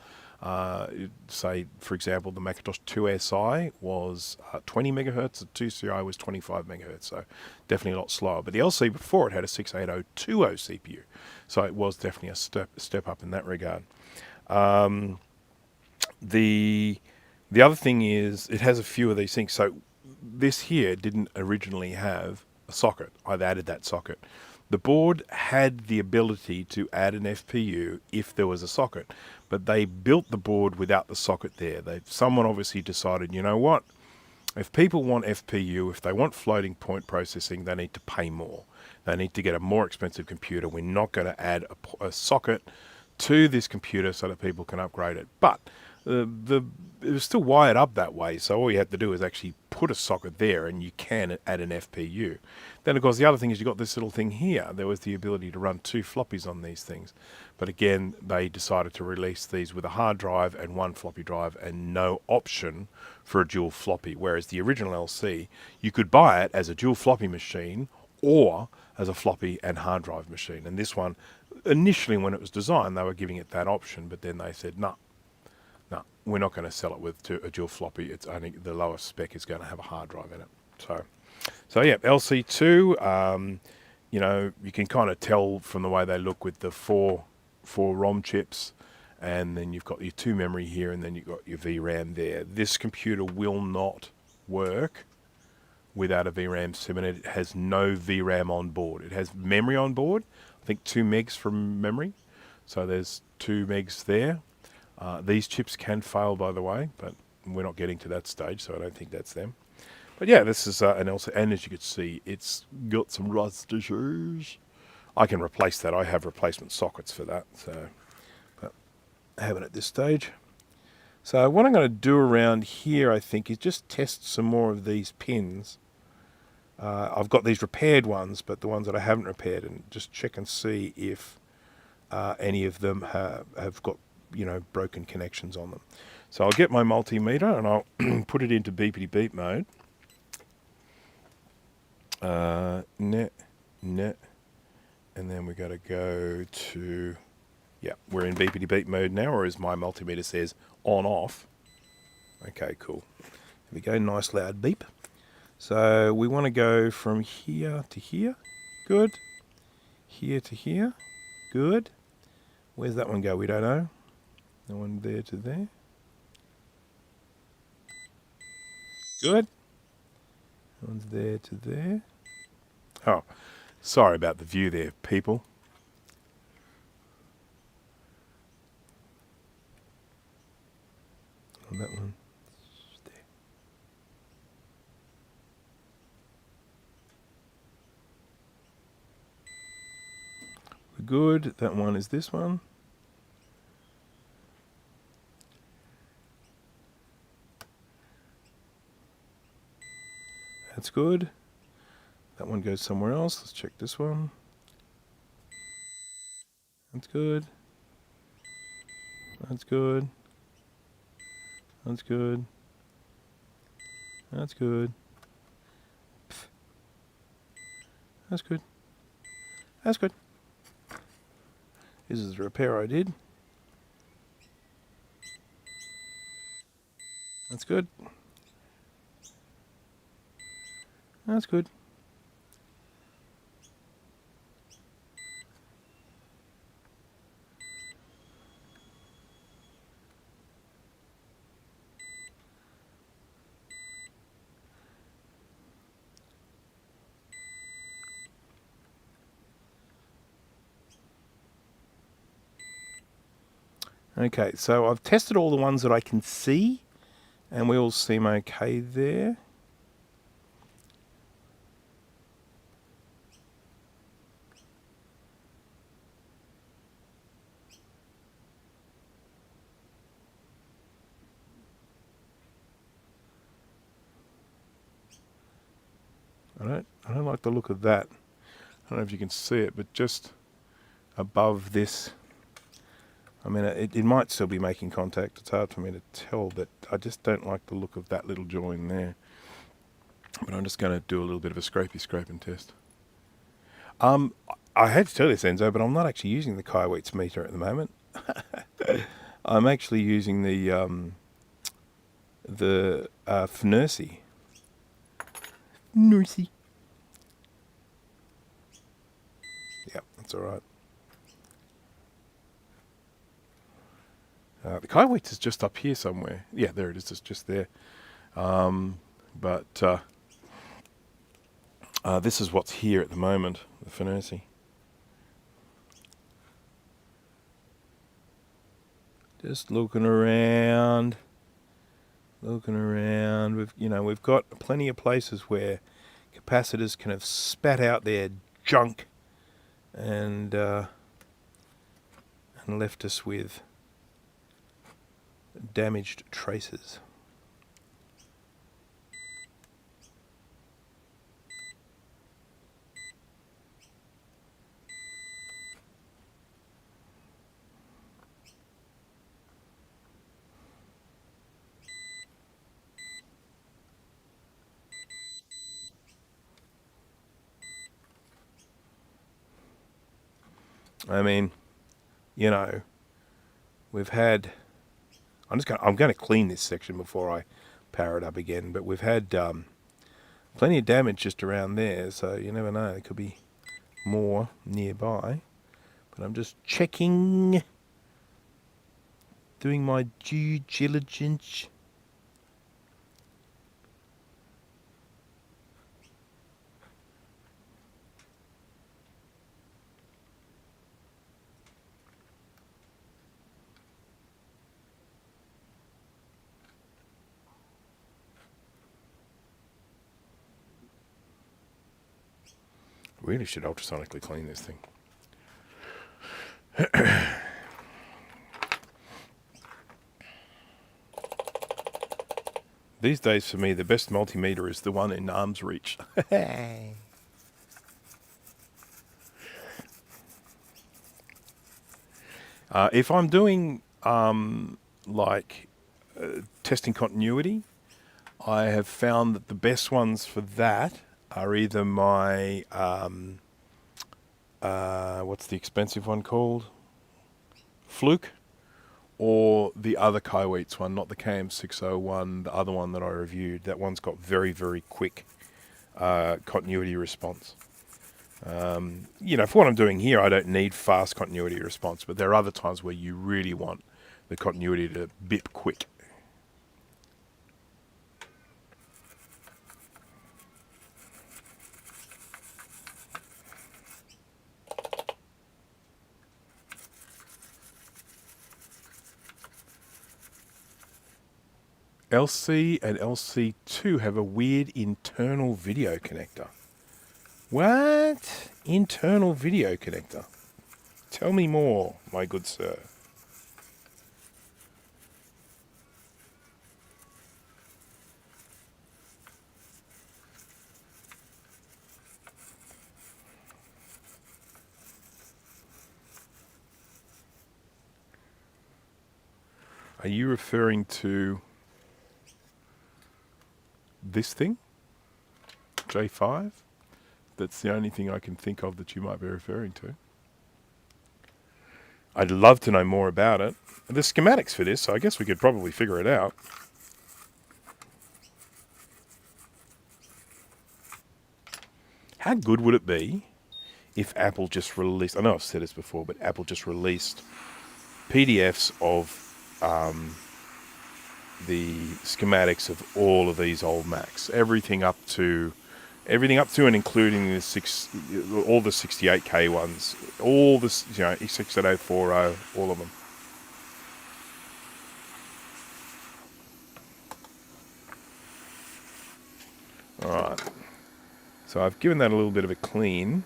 say, for example, the Macintosh 2SI was 20 megahertz, the 2CI was 25 megahertz, so definitely a lot slower. But the LC before it had a 68020 CPU, so it was definitely a step up in that regard. The other thing is it has a few of these things. So this here didn't originally have a socket. I've added that socket. The board had the ability to add an FPU if there was a socket, but they built the board without the socket there. Someone obviously decided, you know what, if people want FPU, if they want floating point processing, they need to pay more. They need to get a more expensive computer. We're not going to add a socket to this computer so that people can upgrade it. But it was still wired up that way, so all you have to do is actually put a socket there and you can add an FPU. Then of course the other thing is you've got this little thing here. There was the ability to run 2 floppies on these things, but again they decided to release these with a hard drive and 1 floppy drive and no option for a dual floppy, whereas the original LC you could buy it as a dual floppy machine or as a floppy and hard drive machine. And this one, initially when it was designed, they were giving it that option, but then they said no, we're not going to sell it with a dual floppy. It's only the lowest spec is going to have a hard drive in it. So yeah, LC2. You know, you can kind of tell from the way they look with the four ROM chips, and then you've got your 2 memory here, and then you've got your VRAM there. This computer will not work without a VRAM 7. It has no VRAM on board. It has memory on board. I think 2 megs from memory. So there's 2 megs there. These chips can fail, by the way, but we're not getting to that stage, so I don't think that's them. But yeah, this is an LC, and as you can see, it's got some rust issues. I can replace that. I have replacement sockets for that, so but I haven't at this stage. So what I'm going to do around here, I think, is just test some more of these pins. I've got these repaired ones, but the ones that I haven't repaired, and just check and see if any of them have got, you know, broken connections on them. So I'll get my multimeter and I'll put it into beepity beep mode. Net, and then we're going to go to, yeah, we're in beepity beep mode now, or as my multimeter says, on off. Okay, cool. There we go, nice loud beep. So we want to go from here to here. Good. Here to here. Good. Where's that one go? We don't know. No one there to there. Good. That one's there to there. Oh, sorry about the view there, people. Oh, that one. There. We're good. That one is this one. That's good. That one goes somewhere else. Let's check this one. That's good. That's good. That's good. That's good. That's good. That's good. This is the repair I did. That's good. That's good. Okay, so I've tested all the ones that I can see, and we all seem okay there. I don't like the look of that. I don't know if you can see it, but just above this, I mean, it might still be making contact. It's hard for me to tell, but I just don't like the look of that little join there. But I'm just going to do a little bit of a scraping test. I had to tell this, Enzo, but I'm not actually using the Kaiweets meter at the moment. I'm actually using the Fnercy. Nursey. Yeah, that's all right. The Kaiweets is just up here somewhere. Yeah, there it is. It's just there. This is what's here at the moment, the Fnercy. Just looking around. We've got plenty of places where capacitors can have spat out their junk and left us with damaged traces. I mean, we've had. I'm going to clean this section before I power it up again. But we've had plenty of damage just around there, so you never know. There could be more nearby. But I'm just checking, doing my due diligence. Really should ultrasonically clean this thing. These days for me, the best multimeter is the one in arm's reach. If I'm doing testing continuity, I have found that the best ones for that are either my, what's the expensive one called? Fluke, or the other Kaiweets one, not the KM601, the other one that I reviewed. That one's got very, very quick continuity response. For what I'm doing here, I don't need fast continuity response, but there are other times where you really want the continuity to bip quick. LC and LC2 have a weird internal video connector. What? Internal video connector? Tell me more, my good sir. Are you referring to this thing? J5? That's the only thing I can think of that you might be referring to. I'd love to know more about it. There's schematics for this, so I guess we could probably figure it out. How good would it be if Apple just released, I know I've said this before, but Apple just released PDFs of the schematics of all of these old Macs, everything up to and including all the 68K ones, all the E68040, all of them. All right, so I've given that a little bit of a clean.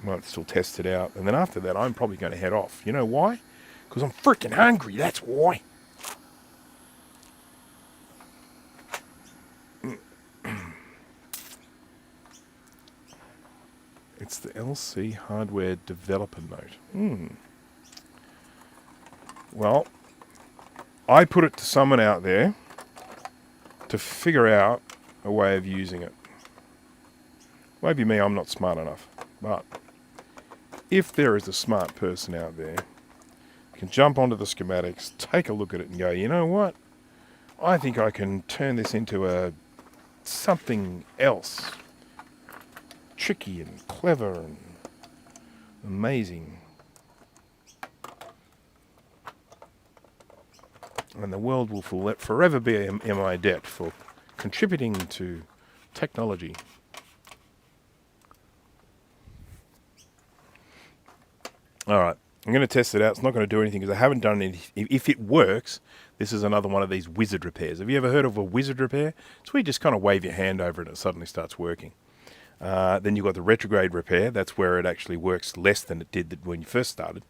Might still test it out, and then after that, I'm probably going to head off. You know why? Because I'm freaking hungry. That's why. LC hardware developer note. Well, I put it to someone out there to figure out a way of using it. Maybe me, I'm not smart enough. But if there is a smart person out there who can jump onto the schematics, take a look at it and go, you know what? I think I can turn this into something else. Tricky and clever and amazing. And the world will forever be in my debt for contributing to technology. All right, I'm going to test it out. It's not going to do anything because I haven't done anything. If it works, this is another one of these wizard repairs. Have you ever heard of a wizard repair? It's where you just kind of wave your hand over it and it suddenly starts working. Then you've got the retrograde repair. That's where it actually works less than it did when you first started.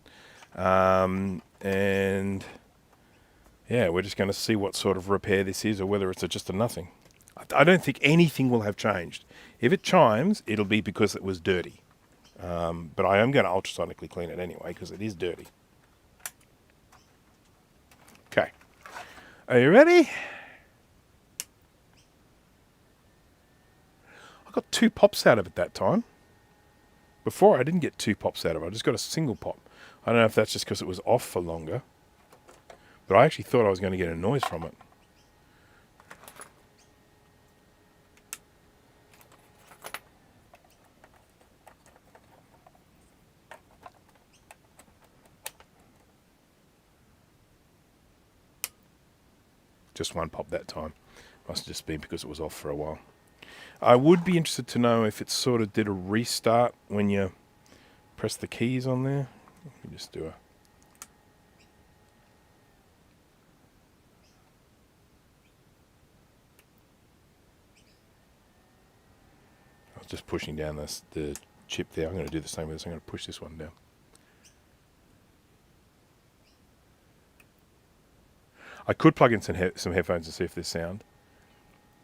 And yeah, we're just going to see what sort of repair this is or whether it's just a nothing. I don't think anything will have changed. If it chimes, it'll be because it was dirty. But I am going to ultrasonically clean it anyway because it is dirty. Okay. Are you ready? I got 2 pops out of it that time. Before I didn't get 2 pops out of it. I just got a single pop. I don't know if that's just because it was off for longer. But I actually thought I was going to get a noise from it. Just 1 pop that time. Must have just been because it was off for a while. I would be interested to know if it sort of did a restart when you press the keys on there. Let me just do a... I was just pushing down the chip there. I'm going to do the same with this. I'm going to push this one down. I could plug in some headphones and see if there's sound.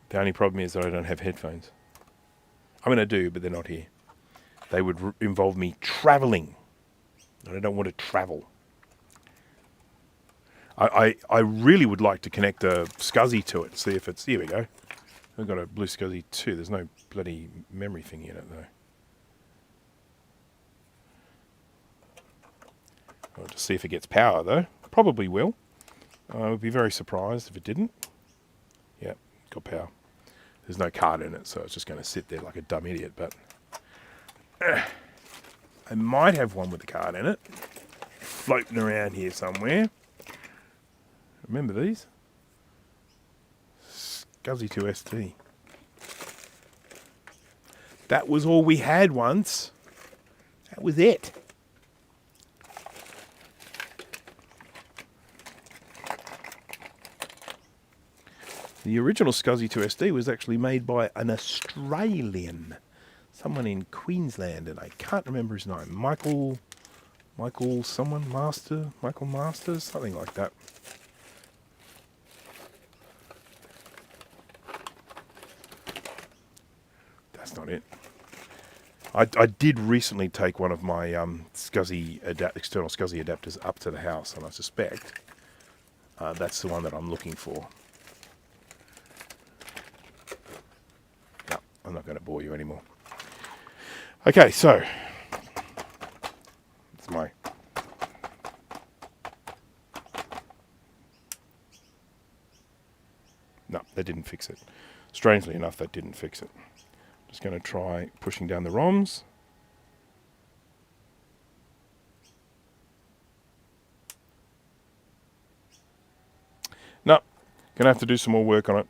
The only problem is that I don't have headphones. I'm going to do, but they're not here. They would involve me travelling. And I don't want to travel. I really would like to connect a SCSI to it. See if it's... Here we go. I've got a blue SCSI 2. There's no bloody memory thing in it, though. I'll just see if it gets power, though. Probably will. I would be very surprised if it didn't. Yep, got power. There's no card in it, so it's just going to sit there like a dumb idiot, but... I might have one with a card in it. Floating around here somewhere. Remember these? SCSI 2 ST. That was all we had once. That was it. The original SCSI 2 ST was actually made by an Australian, someone in Queensland, and I can't remember his name. Michael Masters, something like that. That's not it. I did recently take one of my external SCSI adapters up to the house, and I suspect that's the one that I'm looking for. I'm not going to bore you anymore. Okay, so it's my... No, that didn't fix it. Strangely enough, that didn't fix it. Just going to try pushing down the ROMs. No, going to have to do some more work on it.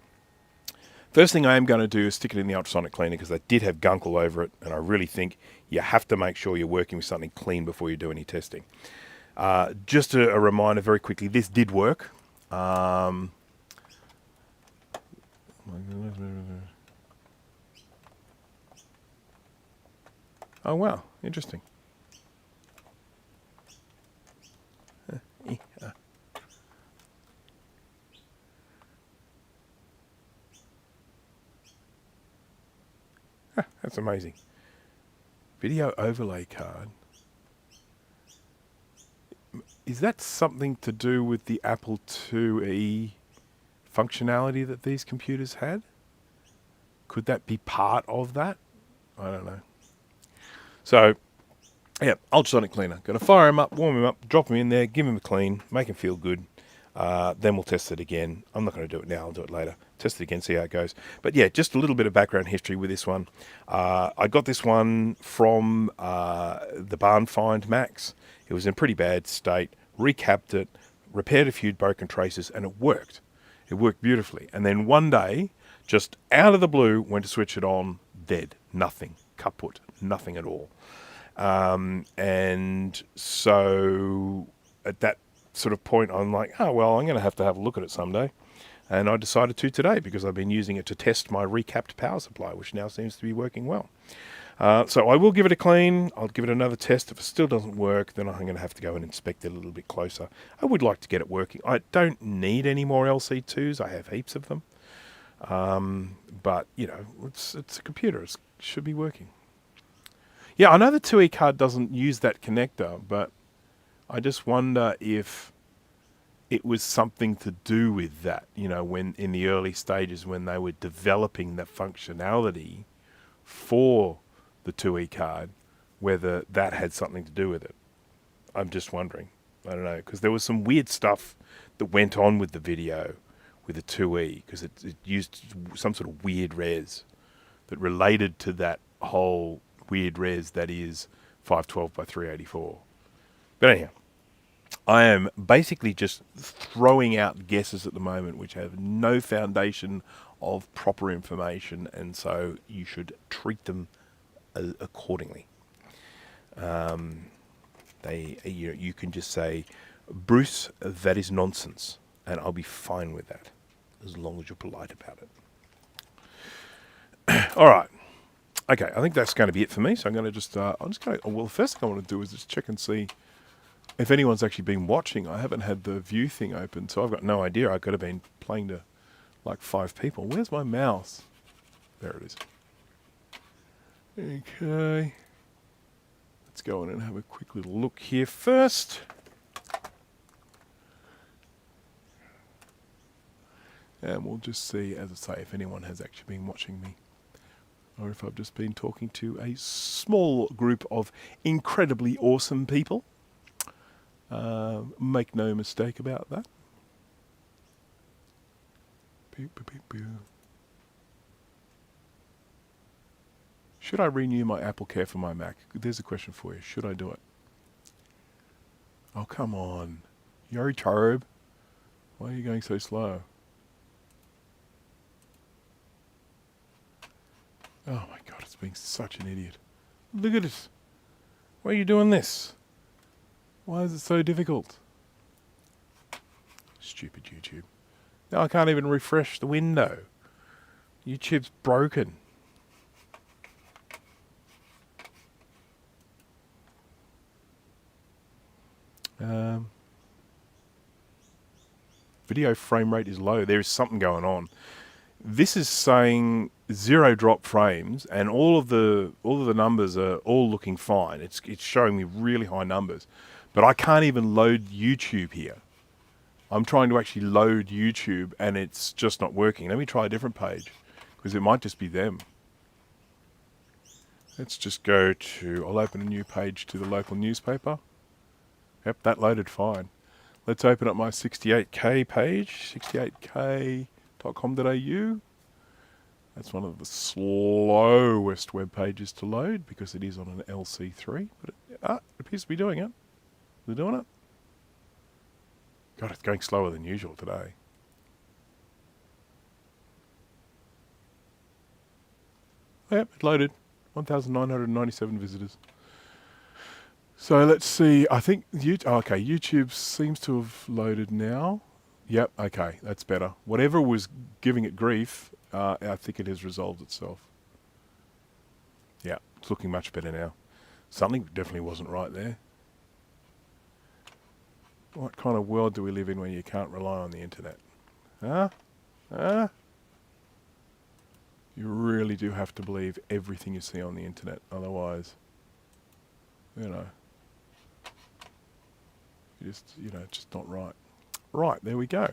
First thing I am going to do is stick it in the ultrasonic cleaner because I did have gunk all over it, and I really think you have to make sure you're working with something clean before you do any testing. Just a reminder very quickly, this did work. Oh wow, interesting. That's amazing. Video overlay card. Is that something to do with the Apple IIe functionality that these computers had? Could that be part of that? I don't know. So, yeah, ultrasonic cleaner. Got to fire him up, warm him up, drop him in there, give him a clean, make him feel good. Then we'll test it again. I'm not going to do it now. I'll do it later. Test it again, see how it goes. But yeah, just a little bit of background history with this one. I got this one from the Barn Find Max. It was in pretty bad state. Recapped it, repaired a few broken traces, and it worked. It worked beautifully. And then one day, just out of the blue, went to switch it on, dead. Nothing. Kaput. Nothing at all. And so at that sort of point, I'm like, oh, well, I'm going to have a look at it someday. And I decided to today because I've been using it to test my recapped power supply, which now seems to be working well. So I will give it a clean. I'll give it another test. If it still doesn't work, then I'm going to have to go and inspect it a little bit closer. I would like to get it working. I don't need any more LC2s. I have heaps of them. But, you know, it's a computer. It should be working. Yeah, I know the 2E card doesn't use that connector, but I just wonder if it was something to do with that, you know, when in the early stages when they were developing the functionality for the 2E card, whether that had something to do with it. I'm just wondering. I don't know, because there was some weird stuff that went on with the video with the 2E, because it used some sort of weird res that related to that whole weird res that is 512 by 384. But anyhow, I am basically just throwing out guesses at the moment which have no foundation of proper information, and so you should treat them accordingly. You can just say, Bruce, that is nonsense, and I'll be fine with that, as long as you're polite about it. All right. Okay, I think that's going to be it for me. So I'm going to just, well, the first thing I want to do is just check and see if anyone's actually been watching. I haven't had the view thing open, so I've got no idea. I could have been playing to like 5 people. Where's my mouse? There it is. Okay. Let's go in and have a quick little look here first. And we'll just see, as I say, if anyone has actually been watching me, or if I've just been talking to a small group of incredibly awesome people. Make no mistake about that. Should I renew my Apple Care for my Mac? There's a question for you. Should I do it? Oh, come on. Yo, Charb. Why are you going so slow? Oh my God, it's being such an idiot. Look at it. Why are you doing this? Why is it so difficult? Stupid YouTube. Now I can't even refresh the window. YouTube's broken. Video frame rate is low. There is something going on. This is saying 0 drop frames, and all of the numbers are all looking fine. It's showing me really high numbers, but I can't even load YouTube here. I'm trying to actually load YouTube, and it's just not working. Let me try a different page, because it might just be them. Let's just go to. I'll open a new page to the local newspaper. Yep, that loaded fine. Let's open up my 68K page, 68k.com.au. That's one of the slowest web pages to load because it is on an LC3, but it appears to be doing it. Is it doing it? God, it's going slower than usual today. Yep, it loaded. 1,997 visitors. So let's see. I think YouTube seems to have loaded now. Yep, okay, that's better. Whatever was giving it grief, I think it has resolved itself. Yeah, it's looking much better now. Something definitely wasn't right there. What kind of world do we live in where you can't rely on the internet? Huh? Huh? You really do have to believe everything you see on the internet, otherwise You know. Just not right. Right, there we go.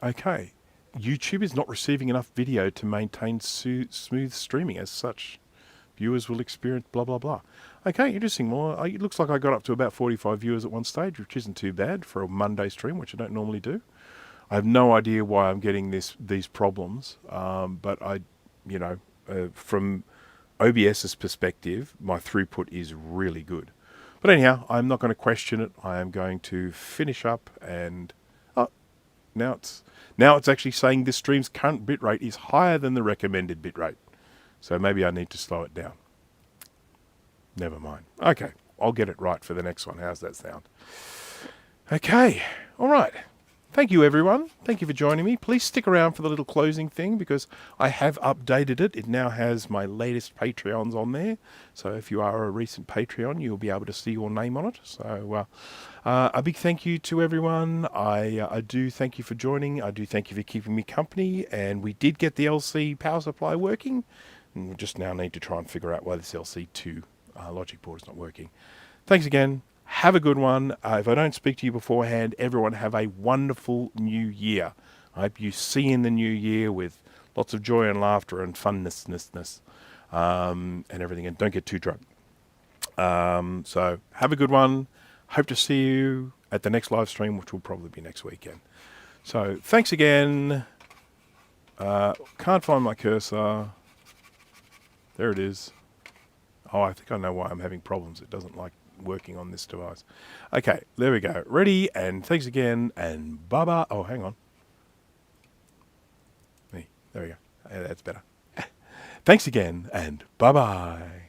Okay. YouTube is not receiving enough video to maintain smooth streaming. As such, viewers will experience blah, blah, blah. Okay, interesting. Well, it looks like I got up to about 45 viewers at one stage, which isn't too bad for a Monday stream, which I don't normally do. I have no idea why I'm getting these problems, but from OBS's perspective, my throughput is really good. But anyhow, I'm not going to question it. I am going to finish up, and now it's actually saying this stream's current bitrate is higher than the recommended bitrate. So maybe I need to slow it down. Never mind. Okay, I'll get it right for the next one. How's that sound? Okay, all right. Thank you, everyone. Thank you for joining me. Please stick around for the little closing thing because I have updated it. It now has my latest Patreons on there. So if you are a recent Patreon, you'll be able to see your name on it. So a big thank you to everyone. I do thank you for joining. I do thank you for keeping me company. And we did get the LC power supply working. And we just now need to try and figure out why this LC2 logic board is not working. Thanks again. Have a good one. If I don't speak to you beforehand, everyone have a wonderful new year. I hope you see in the new year with lots of joy and laughter and funness, and everything. And don't get too drunk. So have a good one. Hope to see you at the next live stream, which will probably be next weekend. So thanks again. Can't find my cursor. There it is. Oh, I think I know why I'm having problems. It doesn't like working on this device. Okay, there we go. Ready, and thanks again, and bye-bye. Oh, hang on. There we go. That's better. Thanks again, and bye-bye.